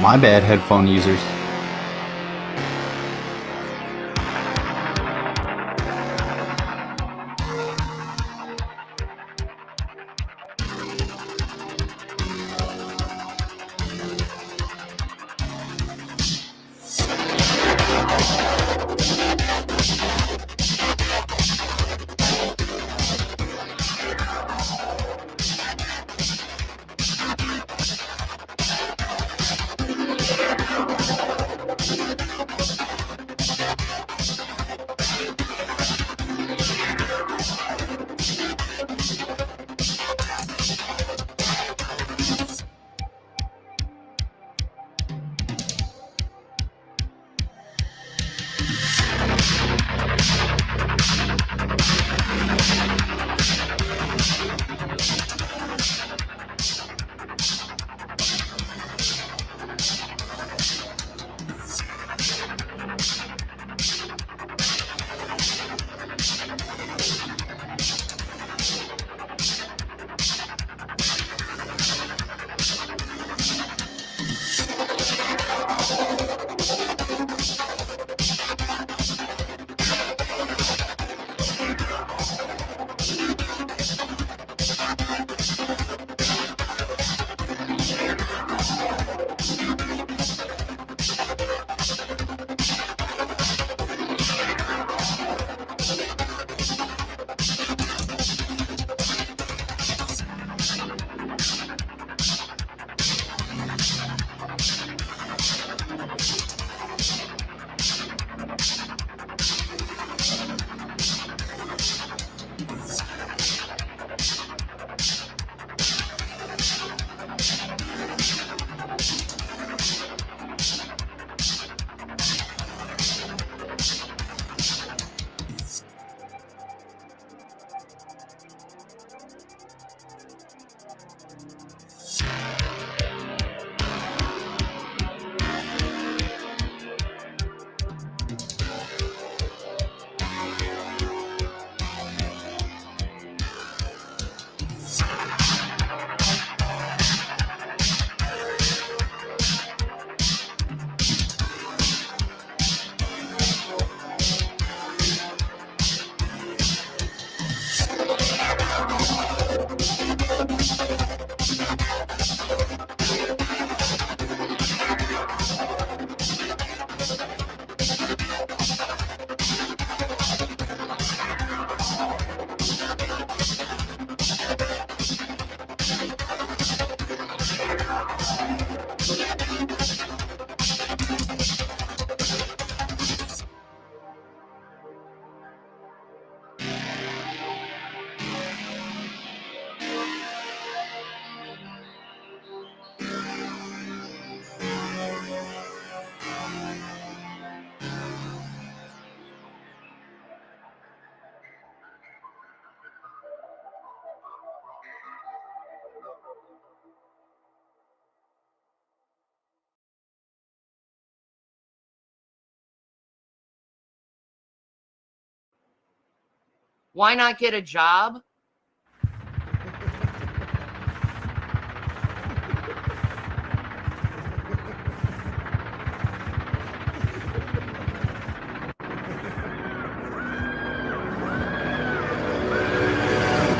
My bad, headphone users. Why not get a job?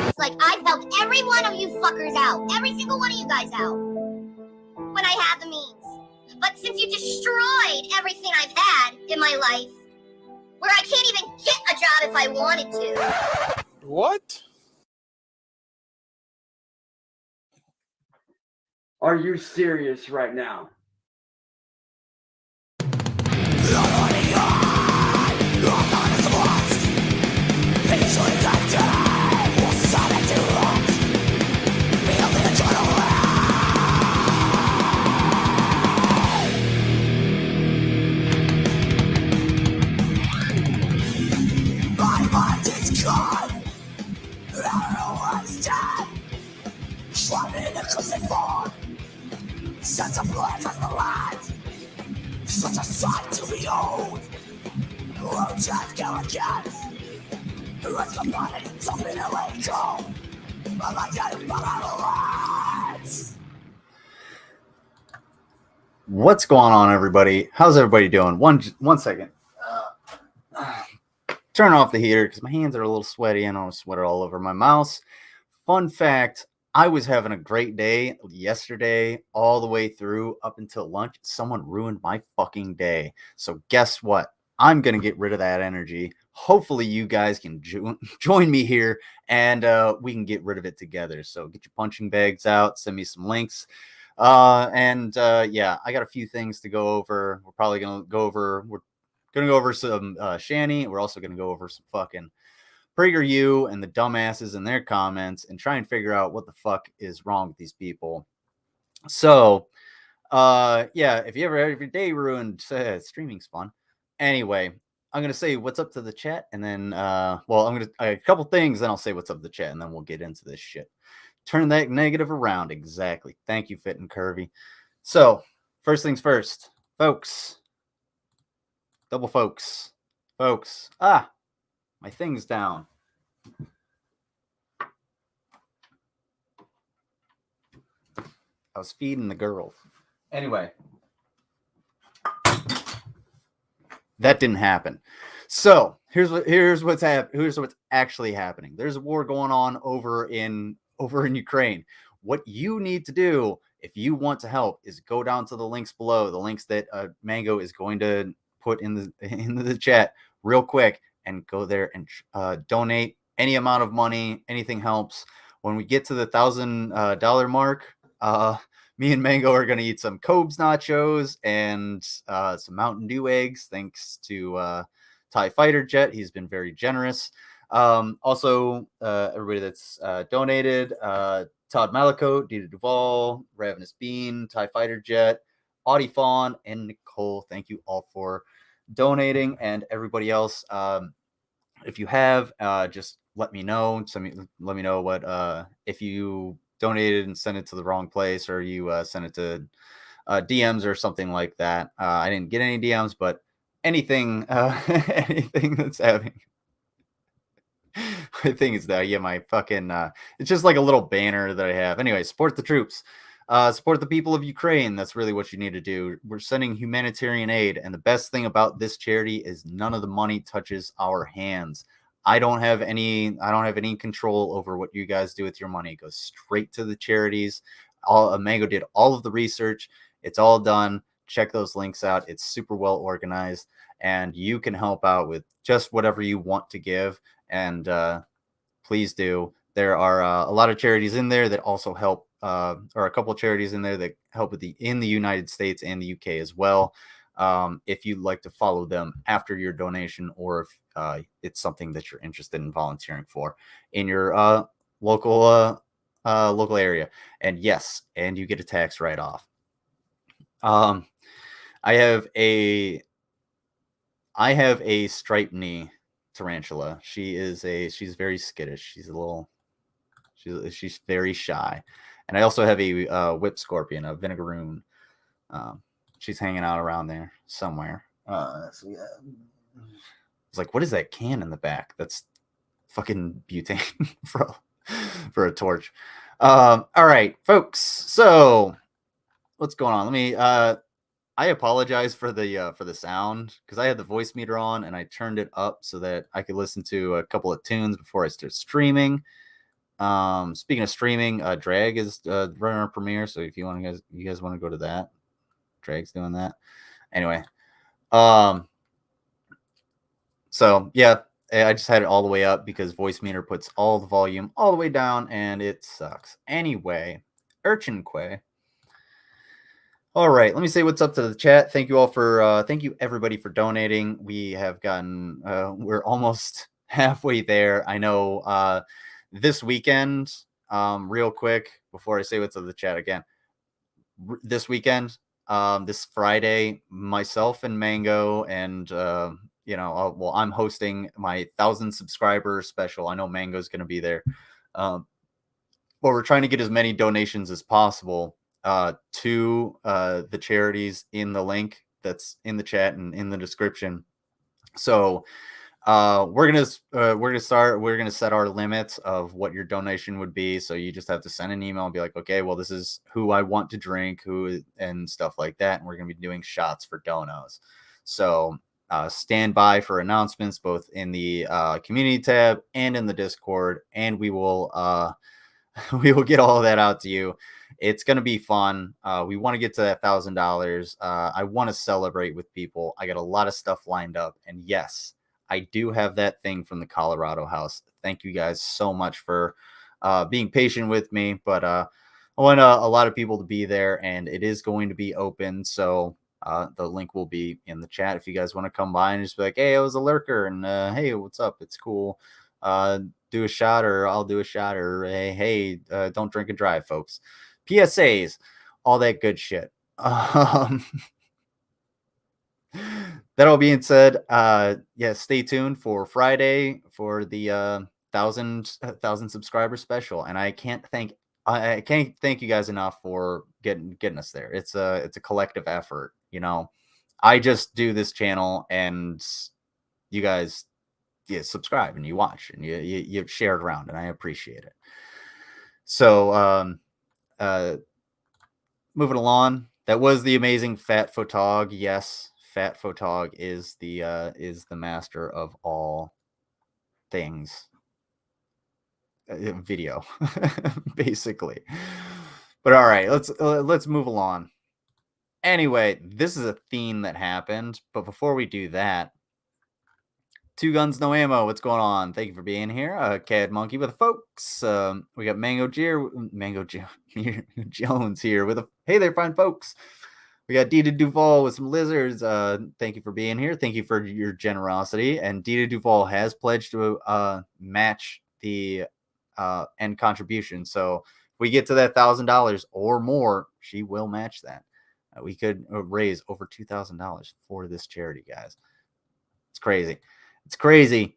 It's like I've helped every one of you fuckers out. Every single one of you guys out. When I have the means. But since you destroyed everything I've had in my life, where I can't even get a job if I wanted to. What? Are you serious right now? Such a blood as the light, such a sight to behold. Oh, just go again. Let's go body, something to let go. I like that, but I don't. What's going on, everybody? How's everybody doing? One second. Turn off the heater because my hands are a little sweaty and I don't sweat all over my mouse. Fun fact, I was having a great day yesterday all the way through up until lunch. Someone ruined my fucking day. So guess what? I'm going to get rid of that energy. Hopefully you guys can join me here and we can get rid of it together. So get your punching bags out, send me some links. Yeah, I got a few things to go over. We're probably going to go over some Shanny. We're also going to go over some fucking PragerU and the dumbasses in their comments and try and figure out what the fuck is wrong with these people. So, yeah, if you ever have your day ruined, streaming's fun. Anyway, I'm going to say what's up to the chat and then, well, I'm going to, a couple things, then I'll say what's up to the chat and then we'll get into this shit. Turn that negative around. Exactly. Thank you, Fit and Curvy. So, first things first, folks. Double folks. My thing's down. I was feeding the girls. Anyway. That didn't happen. So, here's what's actually happening. There's a war going on over in Ukraine. What you need to do if you want to help is go down to the links below, the links that Mango is going to put in the chat real quick, and go there and donate any amount of money. Anything helps. When we get to the $1,000 mark, me and Mango are going to eat some Cobes nachos and some Mountain Dew eggs, thanks to TIE Fighter Jet. He's been very generous. Also, everybody that's donated, Todd Malico, Dita Duval, Ravenous Bean, TIE Fighter Jet, Audie Fawn, and Nicole. Thank you all for donating. And everybody else, if you have, just let me know. Let me know what if you donated and sent it to the wrong place, or you sent it to DMs or something like that. I didn't get any DMs, but anything anything that's having I think it's that. Yeah, my fucking it's just like a little banner that I have. Anyway, support the troops. Support the people of Ukraine. That's really what you need to do. We're sending humanitarian aid, and the best thing about this charity is none of the money touches our hands. I don't have any control over what you guys do with your money. It goes straight to the charities. Mango did all of the research. It's all done. Check those links out. It's super well organized, and you can help out with just whatever you want to give. And please do. There are a lot of charities in there that also help, or a couple of charities in there that help in the United States and the UK as well. If you'd like to follow them after your donation, or if it's something that you're interested in volunteering for in your local area. And yes, and you get a tax write-off. I have a striped knee tarantula. She's very skittish. She's very shy. And I also have a whip scorpion, a vinegaroon. She's hanging out around there somewhere. So yeah. It's like, what is that can in the back? That's fucking butane for a torch. All right, folks. So what's going on? Let me I apologize for the sound, because I had the voice meter on and I turned it up so that I could listen to a couple of tunes before I start streaming. Speaking of streaming, Drag is running our premiere, so if you guys want to go to that, Drag's doing that. Anyway, so yeah, I just had it all the way up because voice meter puts all the volume all the way down and it sucks. Anyway, Urchin Quay. All right, let me say what's up to the chat. Thank you all for thank you everybody for donating. We have gotten we're almost halfway there. I know this weekend, real quick before I say what's up to the chat again. This weekend, this Friday, myself and Mango and I'm hosting my 1,000 subscriber special. I know Mango's going to be there. But we're trying to get as many donations as possible to the charities in the link that's in the chat and in the description. So we're gonna set our limits of what your donation would be. So you just have to send an email and be like, okay, well, this is who I want to drink, and stuff like that. And we're gonna be doing shots for donos. So stand by for announcements both in the community tab and in the Discord, and we will we will get all of that out to you. It's going to be fun. We want to get to that $1,000. I want to celebrate with people. I got a lot of stuff lined up, and yes, I do have that thing from the Colorado house. Thank you guys so much for being patient with me, but I want a lot of people to be there, and it is going to be open. So the link will be in the chat if you guys want to come by and just be like, hey, I was a lurker, and hey, what's up? It's cool. Do a shot, or I'll do a shot, or hey, don't drink and drive, folks. PSAs, all that good shit. That all being said, yeah, stay tuned for Friday for the 1,000 subscriber special, and I can't thank you guys enough for getting us there. It's a collective effort, you know. I just do this channel, and you guys subscribe and you watch and you share it around, and I appreciate it. So moving along, that was the amazing Fat Photog. Yes, Fat Photog is the master of all things video, basically. But all right, let's move along. Anyway, this is a theme that happened, but before we do that, Two Guns No Ammo, what's going on? Thank you for being here. Cad Monkey with the folks. We got Mango Jones here with a hey there, fine folks. We got Dita Duval with some lizards. Thank you for being here. Thank you for your generosity. And Dita Duval has pledged to match the end contribution. So if we get to that $1,000 or more, she will match that. We could raise over $2,000 for this charity, guys. It's crazy. It's crazy.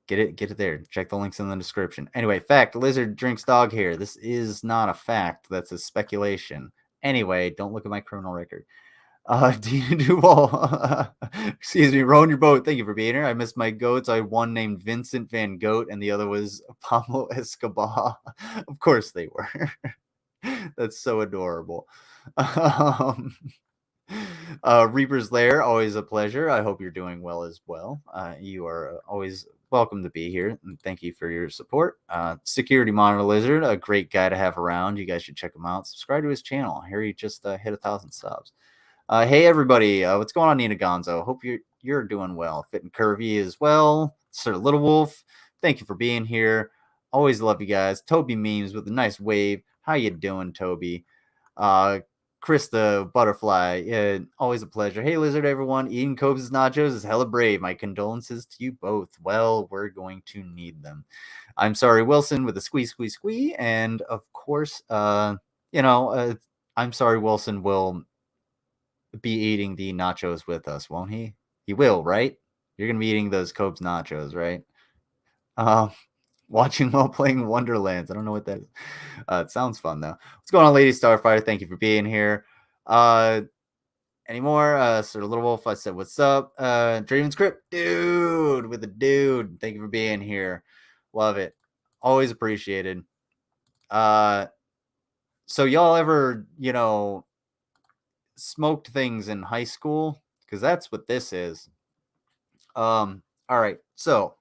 Get it there. Check the links in the description. Anyway, fact, lizard drinks dog hair. This is not a fact. That's a speculation. Anyway, don't look at my criminal record. Dina Duval. Excuse me, rowing your boat. Thank you for being here. I missed my goats. I had one named Vincent Van Goat, and the other was Pablo Escobar. Of course they were. That's so adorable. Reaper's Lair, always a pleasure. I hope you're doing well as well. You are always welcome to be here, and thank you for your support. Security Monitor Lizard, a great guy to have around. You guys should check him out. Subscribe to his channel. Harry just hit 1,000 subs. Hey everybody, what's going on, Nina Gonzo? Hope you're doing well. Fit and Curvy as well. Sir Little Wolf, thank you for being here. Always love you guys. Toby Memes with a nice wave. How you doing, Toby? Krista Butterfly, yeah, always a pleasure. Hey, Lizard, everyone. Eating Cobes' nachos is hella brave. My condolences to you both. Well, we're going to need them. I'm sorry, Wilson, with a squee. And of course, I'm sorry, Wilson will be eating the nachos with us, won't he? He will, right? You're going to be eating those Cobes nachos, right? Watching while playing Wonderlands. I don't know what that is. It sounds fun, though. What's going on, Lady Starfighter? Thank you for being here. Any more? Sir Little Wolf, I said, what's up? Draven's Crypt, dude, with a dude. Thank you for being here. Love it. Always appreciated. So y'all ever, smoked things in high school? Because that's what this is. All right. So,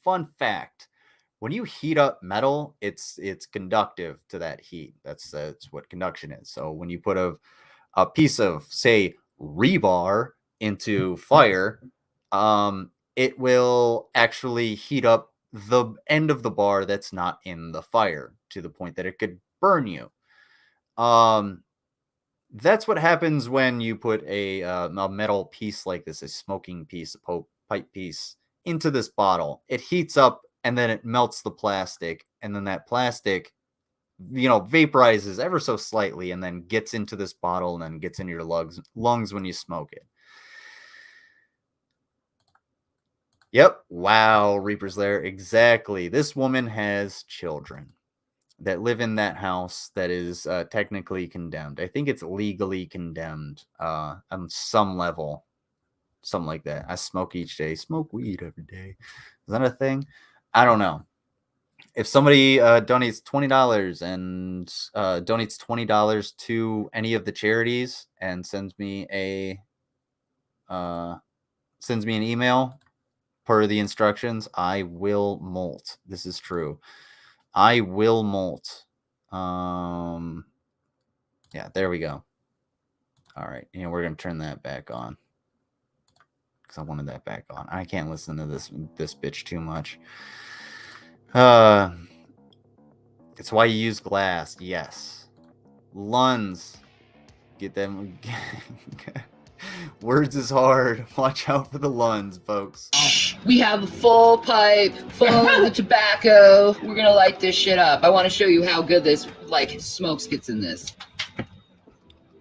fun fact. When you heat up metal, it's conductive to that heat. That's what conduction is. So when you put a piece of, say, rebar into fire, it will actually heat up the end of the bar that's not in the fire to the point that it could burn you. That's what happens when you put a metal piece like this, a smoking piece, a pipe piece, into this bottle. It heats up, and then it melts the plastic, and then that plastic, vaporizes ever so slightly, and then gets into this bottle, and then gets into your lungs when you smoke it. Yep. Wow, Reaper's Lair. Exactly. This woman has children that live in that house that is technically condemned. I think it's legally condemned on some level. something like that. I smoke each day, smoke weed every day. Is that a thing? I don't know. If somebody donates $20 and donates $20 to any of the charities and sends me an email per the instructions, I will molt. This is true. I will molt. Yeah, there we go. All right, we're gonna turn that back on because I wanted that back on. I can't listen to this bitch too much. It's why you use glass. Yes. Luns. Get them. Words is hard. Watch out for the Luns, folks. We have a full pipe full of the tobacco. We're gonna light this shit up. I want to show you how good this smokes gets in this.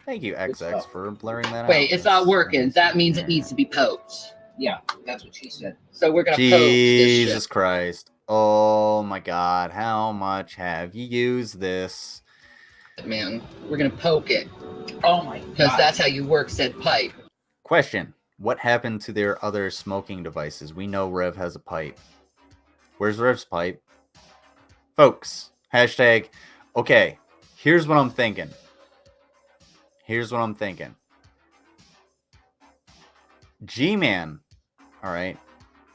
Thank you, XX, for blurring that out. Wait, it's not working. That means it needs to be poked. Yeah, that's what she said. So we're gonna poke this shit. Jesus Christ. Oh my God. How much have you used this? Man, we're gonna poke it. Oh my God. Because that's how you work said pipe. Question. What happened to their other smoking devices? We know Rev has a pipe. Where's Rev's pipe? Folks, hashtag, okay, here's what I'm thinking. G-Man, all right,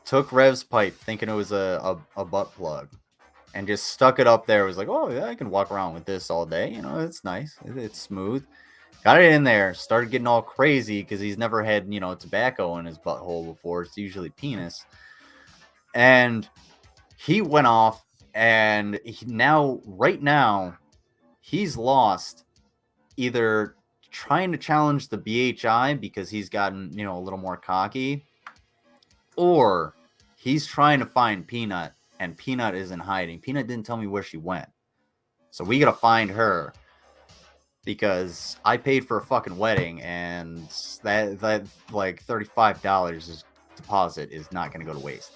took Rev's pipe thinking it was a butt plug and just stuck it up there. It was like, oh, yeah, I can walk around with this all day. It's nice. It's smooth. Got it in there. Started getting all crazy because he's never had, tobacco in his butthole before. It's usually penis. And he went off and right now, he's lost either trying to challenge the BHI because he's gotten, a little more cocky, or he's trying to find Peanut, and Peanut is in hiding. Peanut didn't tell me where she went. So we got to find her because I paid for a fucking wedding, and that like $35 deposit is not going to go to waste.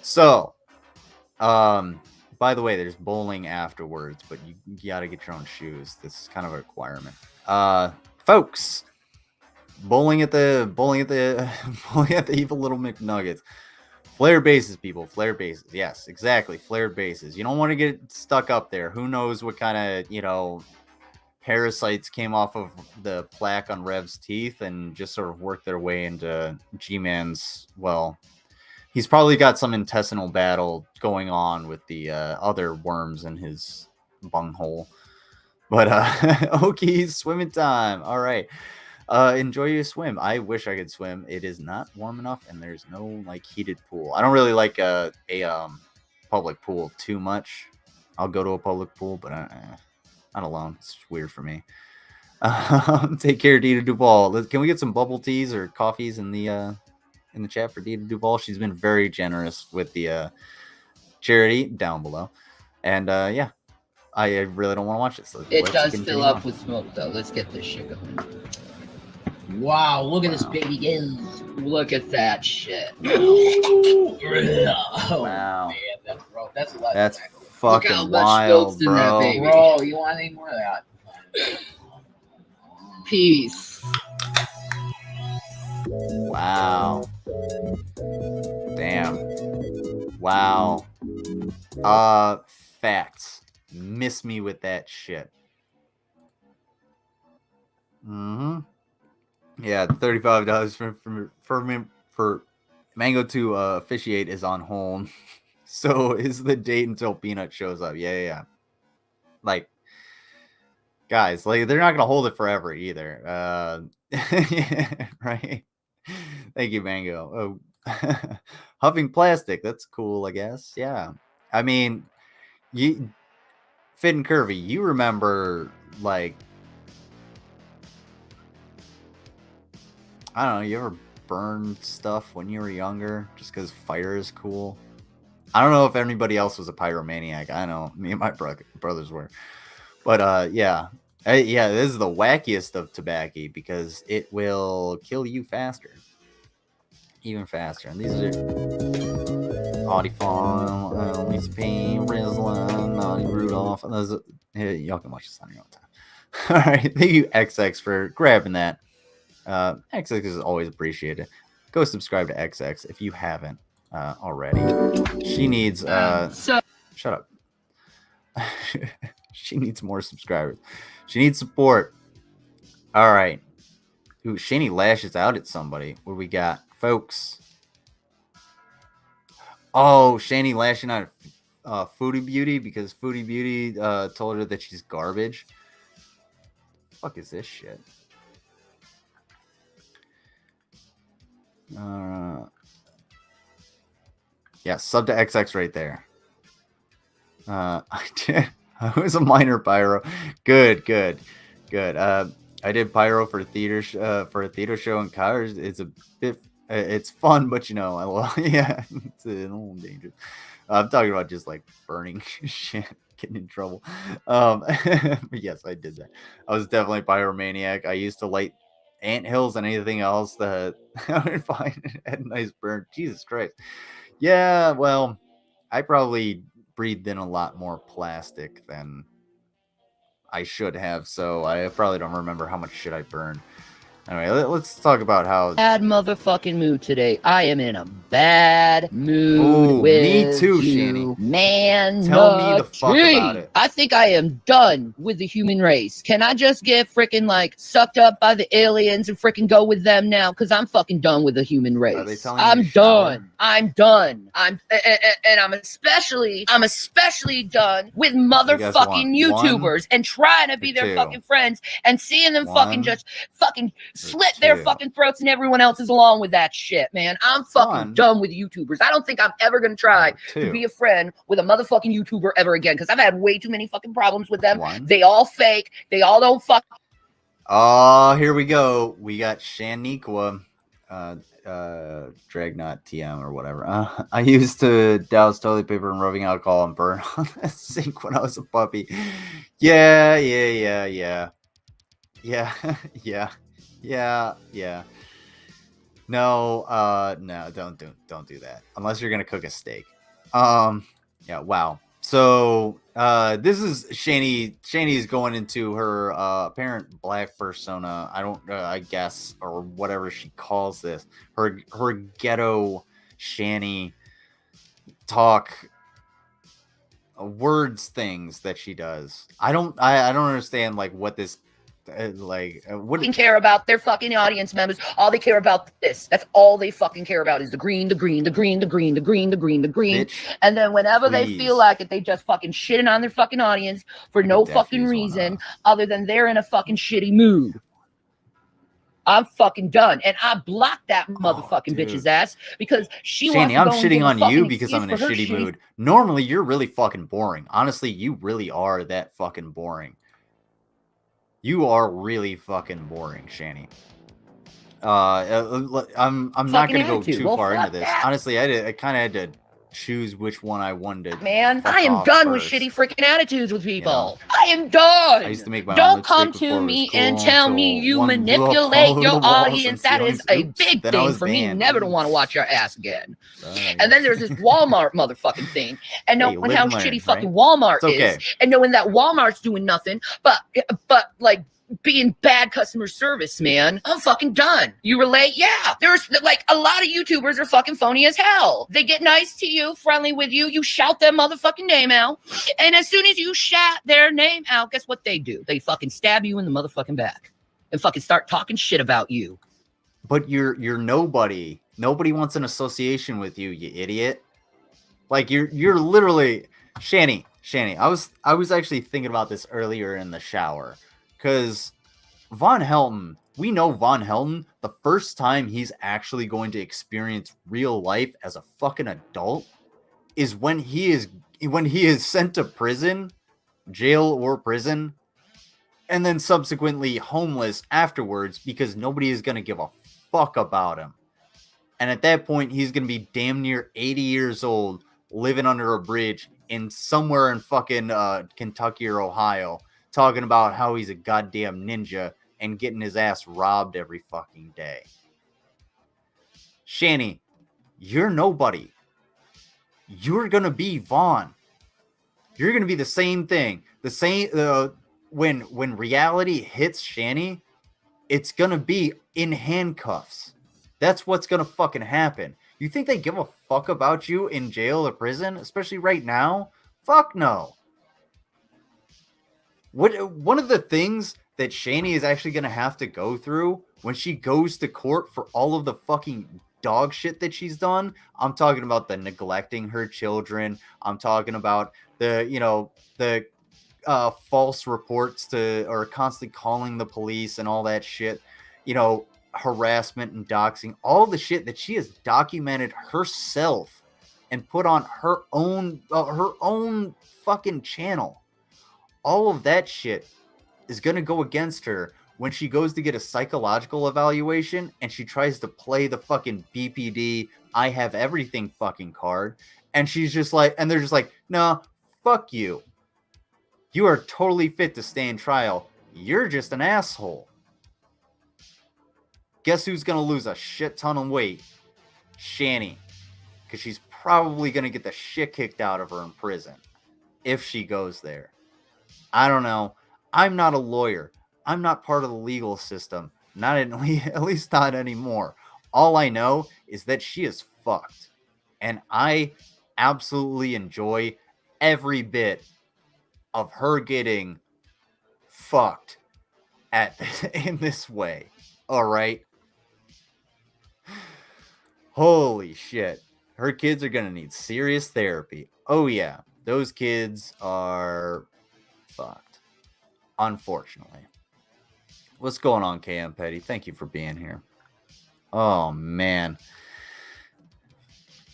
So, by the way, there's bowling afterwards, but you got to get your own shoes. This is kind of a requirement. Folks, bowling at the evil little McNuggets. Flare bases, people. Flare bases. Yes, exactly. Flare bases. You don't want to get stuck up there. Who knows what kind of, parasites came off of the plaque on Rev's teeth and just sort of worked their way into G-Man's, well, he's probably got some intestinal battle going on with the other worms in his bunghole. But, okay, swimming time. All right. Enjoy your swim. I wish I could swim. It is not warm enough, and there's no heated pool. I don't really like a public pool too much. I'll go to a public pool, but not alone. It's weird for me. Take care, Dita Duval. Can we get some bubble teas or coffees in the chat for Dita Duval? She's been very generous with the charity down below, and yeah. I really don't want to watch this. It does fill up with smoke, though. Let's get this shit going. Wow, look at this baby go. Look at that shit. Oh, Wow. man, that's gross. That's a lot. That's Look how fucking much wild, filth's in that bro. baby. Bro, you want any more of that? Peace. Wow. Damn. Wow. Facts. Miss me with that shit. Yeah, $35 for Mango to officiate is on hold. So is the date until Peanut shows up. Yeah. Guys, they're not gonna hold it forever either. Yeah, right. Thank you, Mango. Oh, huffing plastic. That's cool, I guess. Yeah. I mean, Fit and Curvy, you remember, I don't know, you ever burned stuff when you were younger just because fire is cool? I don't know if anybody else was a pyromaniac. I know me and my brothers were. But, yeah. Yeah, this is the wackiest of tobacco because it will kill you faster. Even faster. And these are Audifon, Lisa P, Rizla, Naughty Rudolph. Y'all can watch this on your own time. All right. Thank you, XX, for grabbing that. XX is always appreciated. go subscribe to XX if you haven't already. She needs So shut up. She needs more subscribers. She needs support. All right. Ooh, Shani lashes out at somebody. What do we got, folks? Oh, Shani lashing out at Foodie Beauty because Foodie Beauty told her that she's garbage. The fuck is this shit? Yeah, sub to XX right there. I was a minor pyro. Good. I did pyro for a theater show in college. It's a bit, it's fun, but I love, yeah, it's a little dangerous. I'm talking about just like burning shit, getting in trouble. But yes, I did that. I was definitely a pyromaniac. I used to light anthills and anything else that I would find had a nice burn. Jesus Christ. Yeah, well, I probably breathed in a lot more plastic than I should have, so I probably don't remember how much shit I burned. Anyway, let's talk about how bad motherfucking mood today. I am in a bad mood. Ooh, with me too, you, Shani. man. Tell me the fuck about it. I think I am done with the human race. Can I just get freaking like sucked up by the aliens and freaking go with them now? Because I'm fucking done with the human race. Are they telling you I'm to shower? done. I'm done. I'm especially done with motherfucking You guys want YouTubers and trying to be or their two? fucking friends and seeing them fucking One just fucking slit their two? fucking throats and everyone else is along with that shit, man. I'm fucking One. done with YouTubers. I don't think I'm ever gonna try to Two. be a friend with a motherfucking YouTuber ever again because I've had way too many fucking problems with them. One. They all fake. They all don't fuck. Oh, here we go. We got Shaniqua, Dragnot TM or whatever. I used to douse toilet paper and rubbing alcohol and burn on the sink when I was a puppy. Yeah. No, don't do that unless you're gonna cook a steak. Yeah, wow. So this is Shani. Shani's going into her apparent black persona. I don't, I guess, or whatever she calls this. Her ghetto Shani talk words things that she does. I don't understand like what this. What Care about their fucking audience members. All they care about this. That's all they fucking care about is the green. bitch, And then whenever they please. feel like it, they just fucking shitting on their fucking audience for no Definitely fucking is one reason of- other than they're in a fucking shitty mood. I'm fucking done. And I blocked that motherfucking dude. bitch's ass because she wants Shani, to I'm go and shitting give a on you fucking because I'm in a excuse for her shitty shitty mood. Normally, you're really fucking boring. Honestly, you really are that fucking boring. You are really fucking boring, Shani. I'm not Fucking gonna go attitude. too Well, far into fuck this. that. Honestly, I kind of had to choose which one I wanted to. Man, fuck I am off done with first. shitty freaking attitudes with people. know? I am done. I used to make my own Don't lipstick come before it to was me cool and tell me until you one blew up manipulate all over your the walls audience. and That is ceilings. a Oops, big then I thing was for me banned. never to want to watch your ass again. Right. And then there's this Walmart motherfucking thing. And Hey, knowing live how and learn, shitty fucking right? Walmart It's okay. is. And knowing that Walmart's doing nothing but like being bad customer service, man. I'm fucking done. You relate? Yeah. There's like a lot of YouTubers are fucking phony as hell. They get nice to you, friendly with you. You shout their motherfucking name out. And as soon as you shout their name out, guess what they do? They fucking stab you in the motherfucking back and fucking start talking shit about you. But you're nobody. Nobody wants an association with you, you idiot. Like you're literally Shani. I was actually thinking about this earlier in the shower. Because Von Helton, we know Von Helton, the first time he's actually going to experience real life as a fucking adult is when he is sent to prison, jail or prison, and then subsequently homeless afterwards because nobody is going to give a fuck about him. And at that point, he's going to be damn near 80 years old, living under a bridge in somewhere in fucking Kentucky or Ohio, talking about how he's a goddamn ninja and getting his ass robbed every fucking day. Shani, you're nobody. You're going to be Vaughn. You're going to be the same thing. The same when reality hits Shani, it's going to be in handcuffs. That's what's gonna fucking happen. You think they give a fuck about you in jail or prison, especially right now? Fuck no. One of the things that Shani is actually gonna have to go through when she goes to court for all of the fucking dog shit that she's done. I'm talking about the neglecting her children. I'm talking about the false reports to, or constantly calling the police and all that shit. Harassment and doxing, all the shit that she has documented herself and put on her own fucking channel. All of that shit is going to go against her when she goes to get a psychological evaluation and she tries to play the fucking BPD I have everything fucking card, and she's just like, and they're just like, no, fuck you. You are totally fit to stay in trial. You're just an asshole. Guess who's going to lose a shit ton of weight? Shani. Because she's probably going to get the shit kicked out of her in prison. If she goes there. I don't know. I'm not a lawyer. I'm not part of the legal system. At least not anymore. All I know is that she is fucked. And I absolutely enjoy every bit of her getting fucked in this way. All right. Holy shit. Her kids are going to need serious therapy. Oh, yeah. Those kids are fucked. Unfortunately. What's going on, KM Petty? Thank you for being here. Oh, man.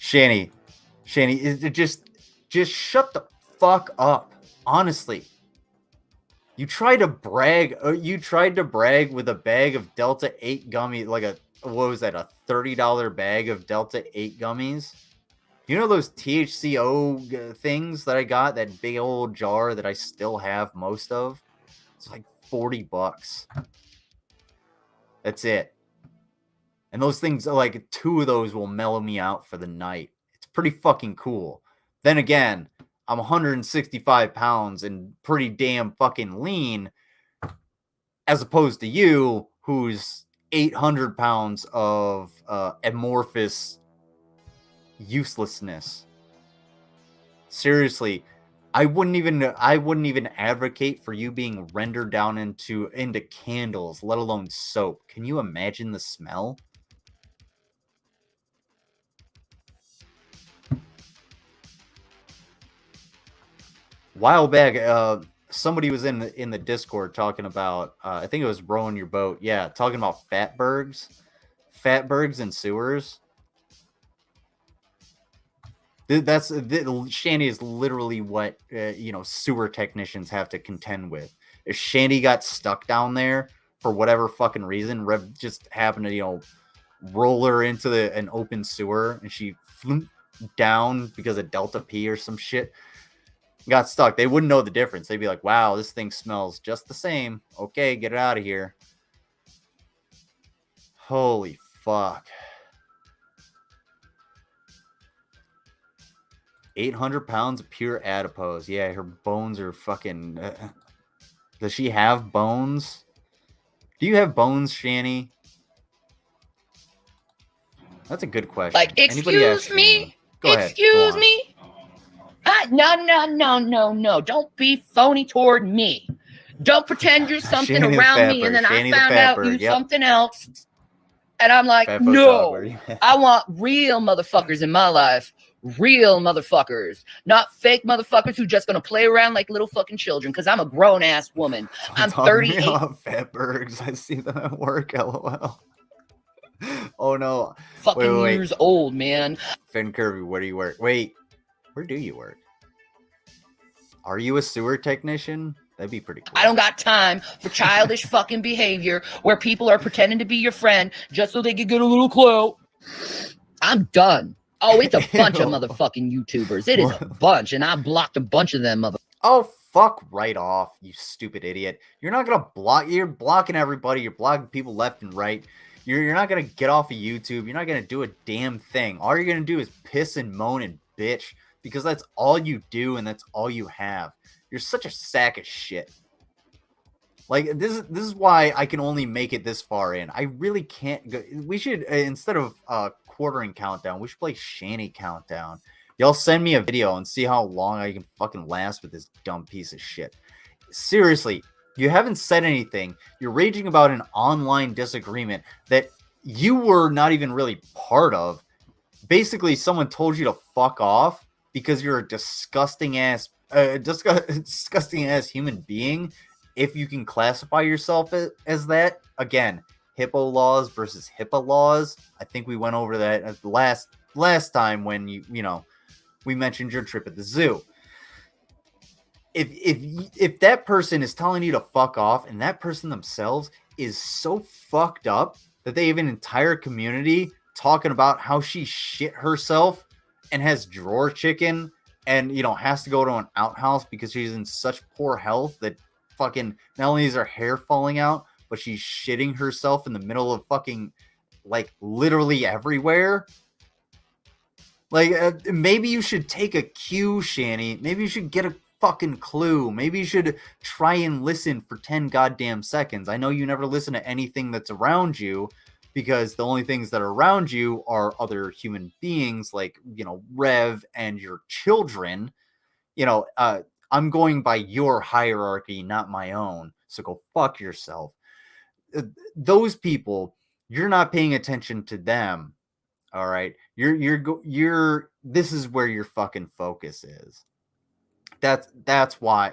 Shani, just shut the fuck up. Honestly. You tried to brag with a bag of Delta 8 gummies, like what was that, a $30 bag of Delta 8 gummies? You know those THCO things that I got, that big old jar that I still have most of? It's like $40. That's it. And those things, like 2 of those will mellow me out for the night. It's pretty fucking cool. Then again, I'm 165 pounds and pretty damn fucking lean, as opposed to you, who's 800 pounds of amorphous uselessness. Seriously, I wouldn't even advocate for you being rendered down into candles, let alone soap. Can you imagine the smell? While back, somebody was in the Discord talking about, I think it was Rowing Your Boat. Yeah, talking about fatbergs and sewers. Shani is literally what sewer technicians have to contend with. If Shani got stuck down there for whatever fucking reason, Rev just happened to roll her into an open sewer and she flew down because of Delta P or some shit. Got stuck. They wouldn't know the difference. They'd be like, wow, this thing smells just the same. Okay, get it out of here. Holy fuck. 800 pounds of pure adipose. Yeah, her bones are fucking... does she have bones? Do you have bones, Shani? That's a good question. Like, excuse me? Go ahead. Excuse me? No. Don't be phony toward me. Don't pretend you're something Shani around me and then I found out you're something else. And I'm like, no, I want real motherfuckers in my life. Real motherfuckers. Not fake motherfuckers who just going to play around like little fucking children, because I'm a grown-ass woman. I'm 38. Fatbergs. I see them at work, LOL. Oh, no. Fucking years old, man. Finn Kirby, where do you work? Wait. Where do you work? Are you a sewer technician? That'd be pretty cool. I don't got time for childish fucking behavior where people are pretending to be your friend just so they can get a little clout. I'm done. Oh, it's a bunch of motherfucking YouTubers. It is a bunch, and I blocked a bunch of them Oh, fuck right off, you stupid idiot. You're not gonna block. You're blocking everybody. You're blocking people left and right. You're not gonna get off of YouTube. You're not gonna do a damn thing. All you're gonna do is piss and moan and bitch, because that's all you do and that's all you have. You're such a sack of shit. Like this is why I can only make it this far in. I really can't go. We should instead of quartering countdown, we should play Shanny countdown. Y'all send me a video and see how long I can fucking last with this dumb piece of shit. Seriously, you haven't said anything. You're raging about an online disagreement that you were not even really part of. Basically, someone told you to fuck off because you're a disgusting ass human being. If you can classify yourself as that, again, hippo laws versus HIPAA laws. I think we went over that last time when we mentioned your trip at the zoo. If that person is telling you to fuck off, and that person themselves is so fucked up that they have an entire community talking about how she shit herself and has drawer chicken and has to go to an outhouse because she's in such poor health that fucking not only is her hair falling out, but she's shitting herself in the middle of fucking like literally everywhere. Like maybe you should take a cue, Shanny. Maybe you should get a fucking clue. Maybe you should try and listen for 10 goddamn seconds. I know you never listen to anything that's around you because the only things that are around you are other human beings like, Rev and your children. I'm going by your hierarchy, not my own. So go fuck yourself. Those people, you're not paying attention to them. All right. This is where your fucking focus is. That's why.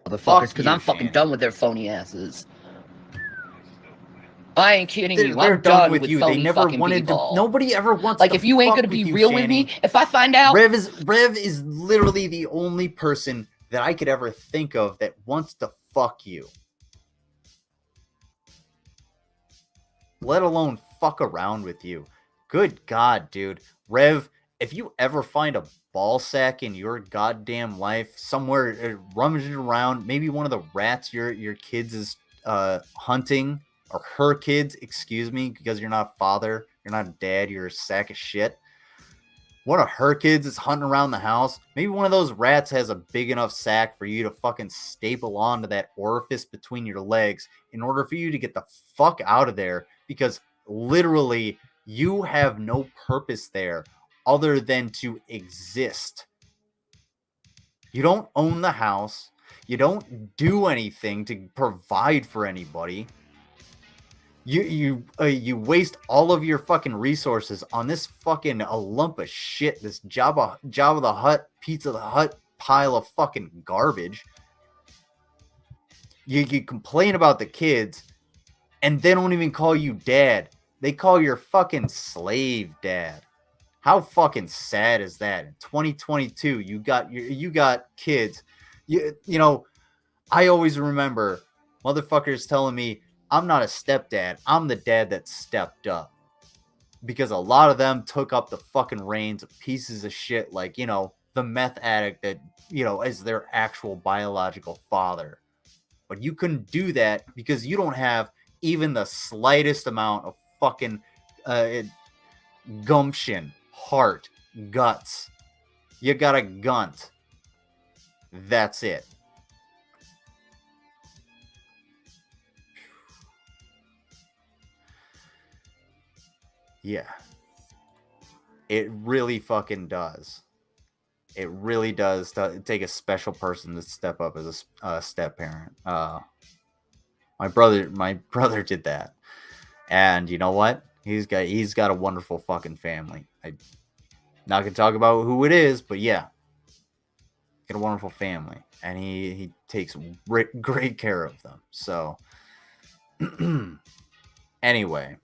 Motherfuckers, because I'm fucking done with their phony asses. I ain't kidding you. They're I'm done with you. phony They never fucking wanted people. to. Nobody ever wants like to if you ain't fuck gonna be with you, real Shanny. with me, if I find out Rev is literally the only person that I could ever think of that wants to fuck you. Let alone fuck around with you. Good God, dude. Rev, if you ever find a ball sack in your goddamn life, somewhere rummaging around, maybe one of the rats your kids is hunting, or her kids, excuse me, because you're not a father, you're not a dad, you're a sack of shit. One of her kids is hunting around the house. Maybe one of those rats has a big enough sack for you to fucking staple onto that orifice between your legs in order for you to get the fuck out of there, because literally you have no purpose there other than to exist. You don't own the house. You don't do anything to provide for anybody. You waste all of your fucking resources on this fucking a lump of shit, this Jabba the Hutt, Pizza the Hut pile of fucking garbage. You complain about the kids, and they don't even call you dad. They call your fucking slave dad. How fucking sad is that? In 2022, you got kids. I always remember motherfuckers telling me, I'm not a stepdad. I'm the dad that stepped up. Because a lot of them took up the fucking reins of pieces of shit like, the meth addict that, is their actual biological father. But you couldn't do that because you don't have even the slightest amount of fucking gumption, heart, guts. You got a gunt. That's it. Yeah. It really fucking does. It really does take a special person to step up as a step parent. My brother did that. And you know what? He's got a wonderful fucking family. I'm not gonna talk about who it is, but yeah. Got a wonderful family. And he takes great care of them. So anyway.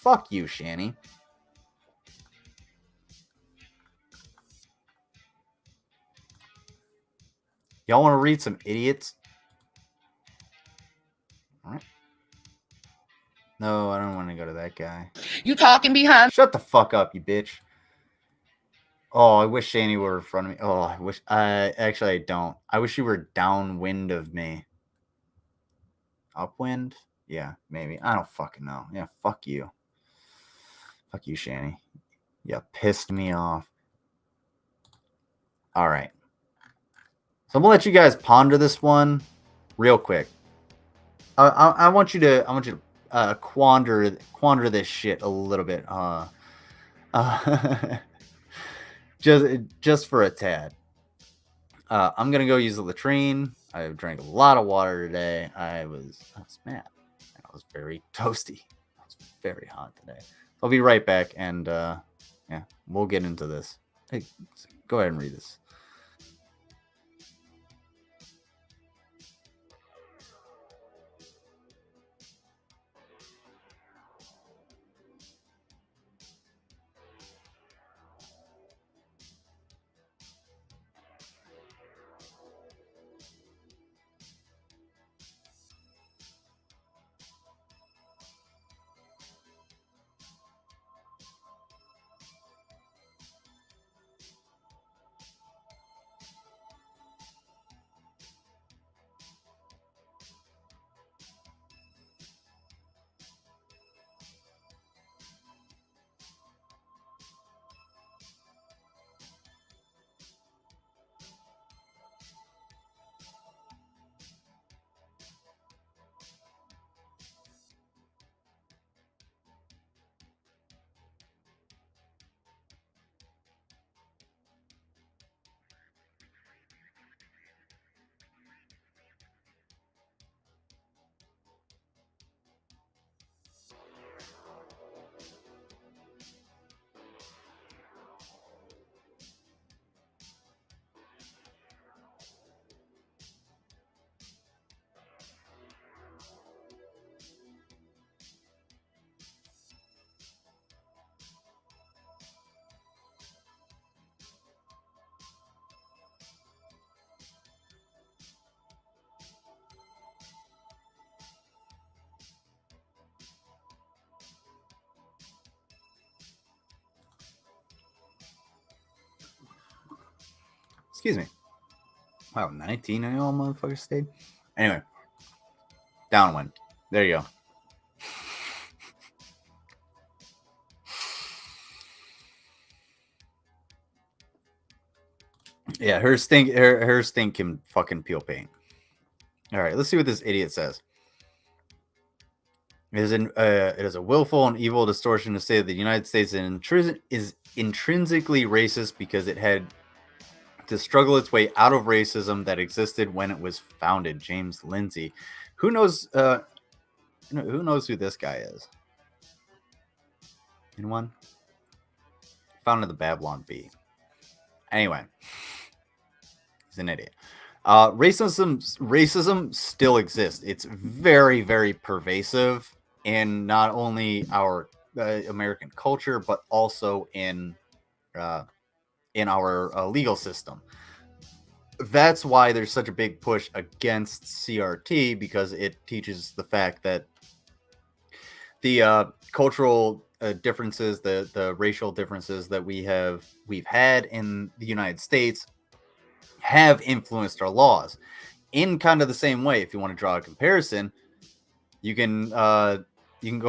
Fuck you, Shanny. Y'all want to read some idiots? All right. No, I don't want to go to that guy. you talking behind. Shut the fuck up, you bitch. Oh, I wish Shanny were in front of me. Oh, I wish. Actually, I don't. I wish you were downwind of me. Upwind? Yeah, maybe. I don't fucking know. Yeah, fuck you. Fuck you, Shanny. You pissed me off. All right. So I'm going to let you guys ponder this one real quick. I want you to quander this shit a little bit. Just for a tad. I'm gonna go use the latrine. I drank a lot of water today. I was mad. I was very toasty. I was very hot today. I'll be right back, and yeah, we'll get into this. Hey, go ahead and read this. Excuse me. Wow, 19 of y'all motherfuckers stayed. Anyway, downwind. There you go. Yeah, her stink can fucking peel paint. All right, let's see what this idiot says. It is a willful and evil distortion to say that the United States is intrinsically racist because it had to struggle its way out of racism that existed when it was founded. James Lindsay. Who knows who this guy is? Anyone? Founder of the Babylon Bee. Anyway, he's an idiot. Racism still exists. It's very, very pervasive in not only our American culture, but also in our legal system. That's why there's such a big push against CRT, because it teaches the fact that the cultural differences, the racial differences that we've had in the United States have influenced our laws. In kind of the same way, if you want to draw a comparison, you can go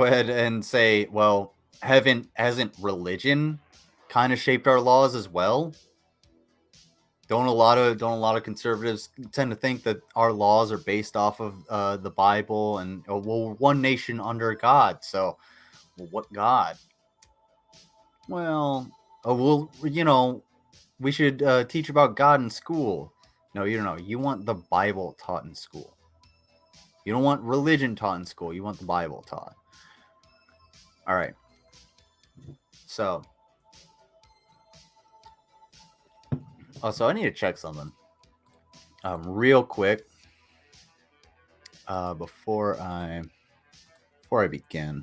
ahead and say, well, hasn't religion kind of shaped our laws as well? Don't a lot of conservatives tend to think that our laws are based off of the Bible and we're one nation under God? So, well, what God? Well, we should teach about God in school. No, you don't know. You want the Bible taught in school. You don't want religion taught in school. You want the Bible taught. All right. So, also, I need to check something real quick before I begin.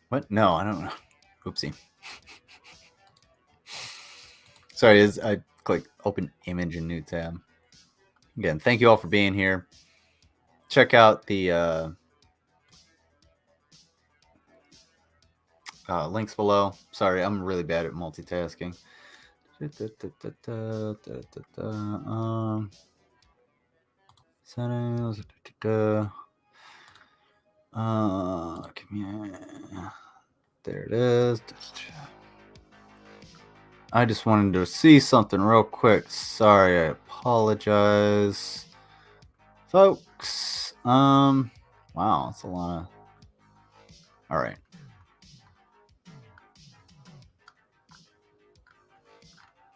What? No, I don't know. Oopsie. Sorry, I clicked open image in new tab. Again, thank you all for being here. Check out the links below. Sorry, I'm really bad at multitasking. Settings. There it is. I just wanted to see something real quick. Sorry, I apologize, folks. Wow, that's a lot of. All right.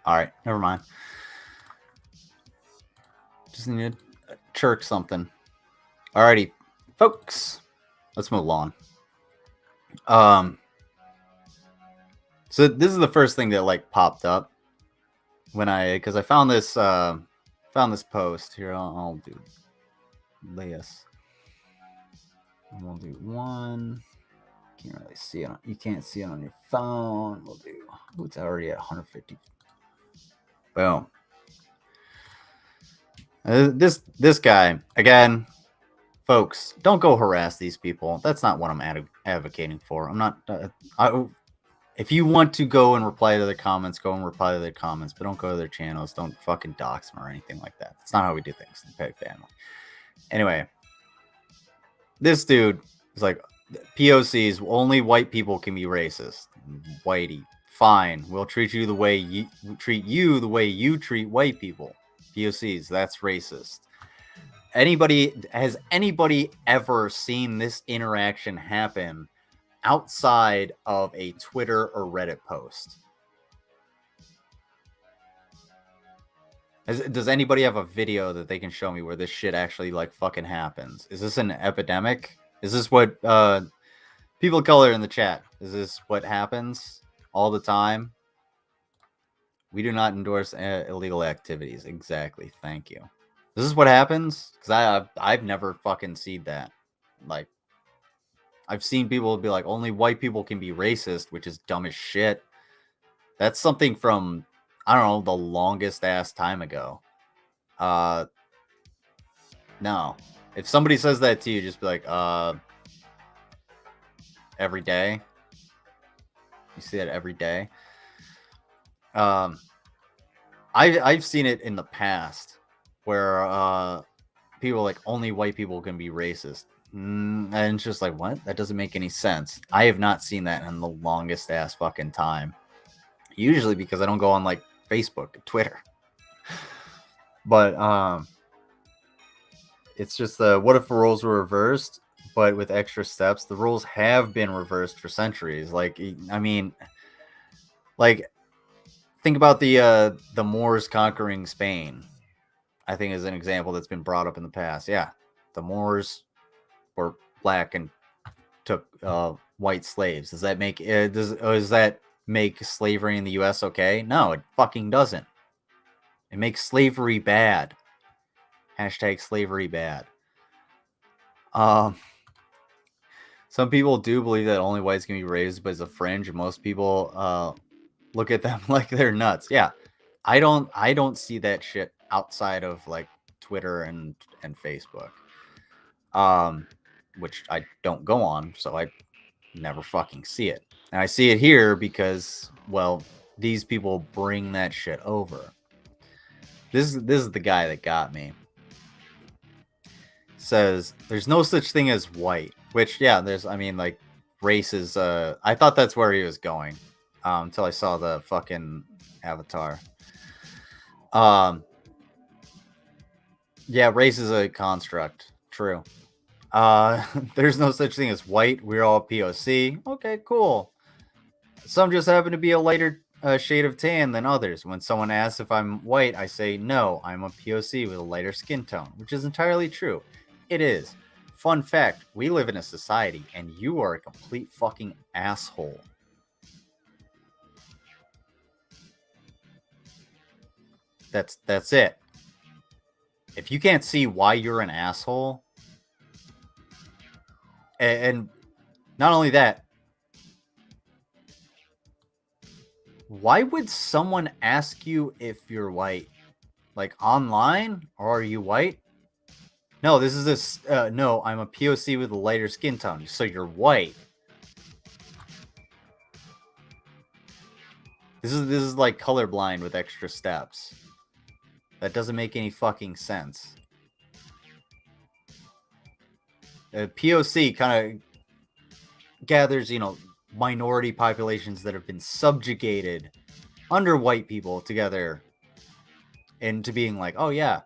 All right, never mind. Just need to chirk something. Alrighty, folks, let's move on. So this is the first thing that like popped up when because I found this post here. I'll do this. And we'll do one. Can't really see it. You can't see it on your phone. We'll do. Ooh, it's already at 150. Boom. This guy again, folks. Don't go harass these people. That's not what I'm advocating for. I'm not. If you want to go and reply to their comments, go and reply to their comments, but don't go to their channels. Don't fucking dox them or anything like that. That's not how we do things in the Peg family. Anyway, this dude is like, POCs, only white people can be racist. Whitey, fine. We'll treat you the way you treat white people. POCs, that's racist. Has anybody ever seen this interaction happen outside of a Twitter or Reddit post? Does anybody have a video that they can show me where this shit actually like fucking happens? Is this an epidemic? Is this what people of color in the chat? Is this what happens all the time? We do not endorse illegal activities. Exactly. Thank you. This is what happens? Because I've never fucking seen that. Like, I've seen people be like, only white people can be racist, which is dumb as shit. That's something from, I don't know, the longest ass time ago. No. If somebody says that to you, just be like, every day. You see that every day. I've seen it in the past where people are like, only white people can be racist. And it's just like, what? That doesn't make any sense. I have not seen that in the longest ass fucking time. Usually because I don't go on like Facebook and Twitter. But it's just what if the roles were reversed, but with extra steps? The rules have been reversed for centuries. Like, I mean, like, think about the Moors conquering Spain. I think is an example that's been brought up in the past. Yeah, the Moors were black and took white slaves. Does that make does that make slavery in the U.S. okay? No, it fucking doesn't. It makes slavery bad. Hashtag slavery bad. Some people do believe that only whites can be raised, but it's a fringe. Most people look at them like they're nuts. Yeah, I don't see that shit outside of like Twitter and Facebook, which I don't go on, so I never fucking see it. And I see it here because, well, these people bring that shit over. This is the guy that got me. Says there's no such thing as white, which, yeah, there's, I mean, like, race is I thought that's where he was going until I saw the fucking avatar. Yeah, race is a construct. True. There's no such thing as white. We're all POC. Okay, cool. Some just happen to be a lighter shade of tan than others. When someone asks if I'm white, I say no, I'm a POC with a lighter skin tone, which is entirely true. It is. Fun fact, we live in a society and you are a complete fucking asshole. That's it. If you can't see why you're an asshole, and not only that, why would someone ask you if you're white? Like online? Or are you white? No, this is this. No, I'm a POC with a lighter skin tone, so you're white. This is like colorblind with extra steps. That doesn't make any fucking sense. POC kind of gathers, you know, minority populations that have been subjugated under white people together into being like, oh yeah,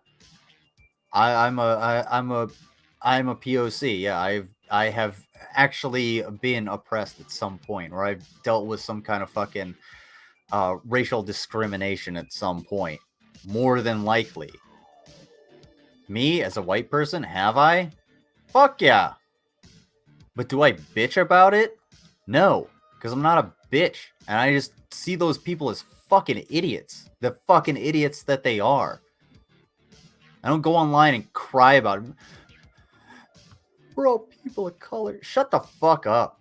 I'm a I'm a POC. Yeah, I have actually been oppressed at some point, or I've dealt with some kind of fucking racial discrimination at some point. More than likely. Me as a white person, have I? Fuck yeah. But do I bitch about it? No, because I'm not a bitch, and I just see those people as fucking idiots. The fucking idiots that they are. I don't go online and cry about it. We're all people of color. Shut the fuck up.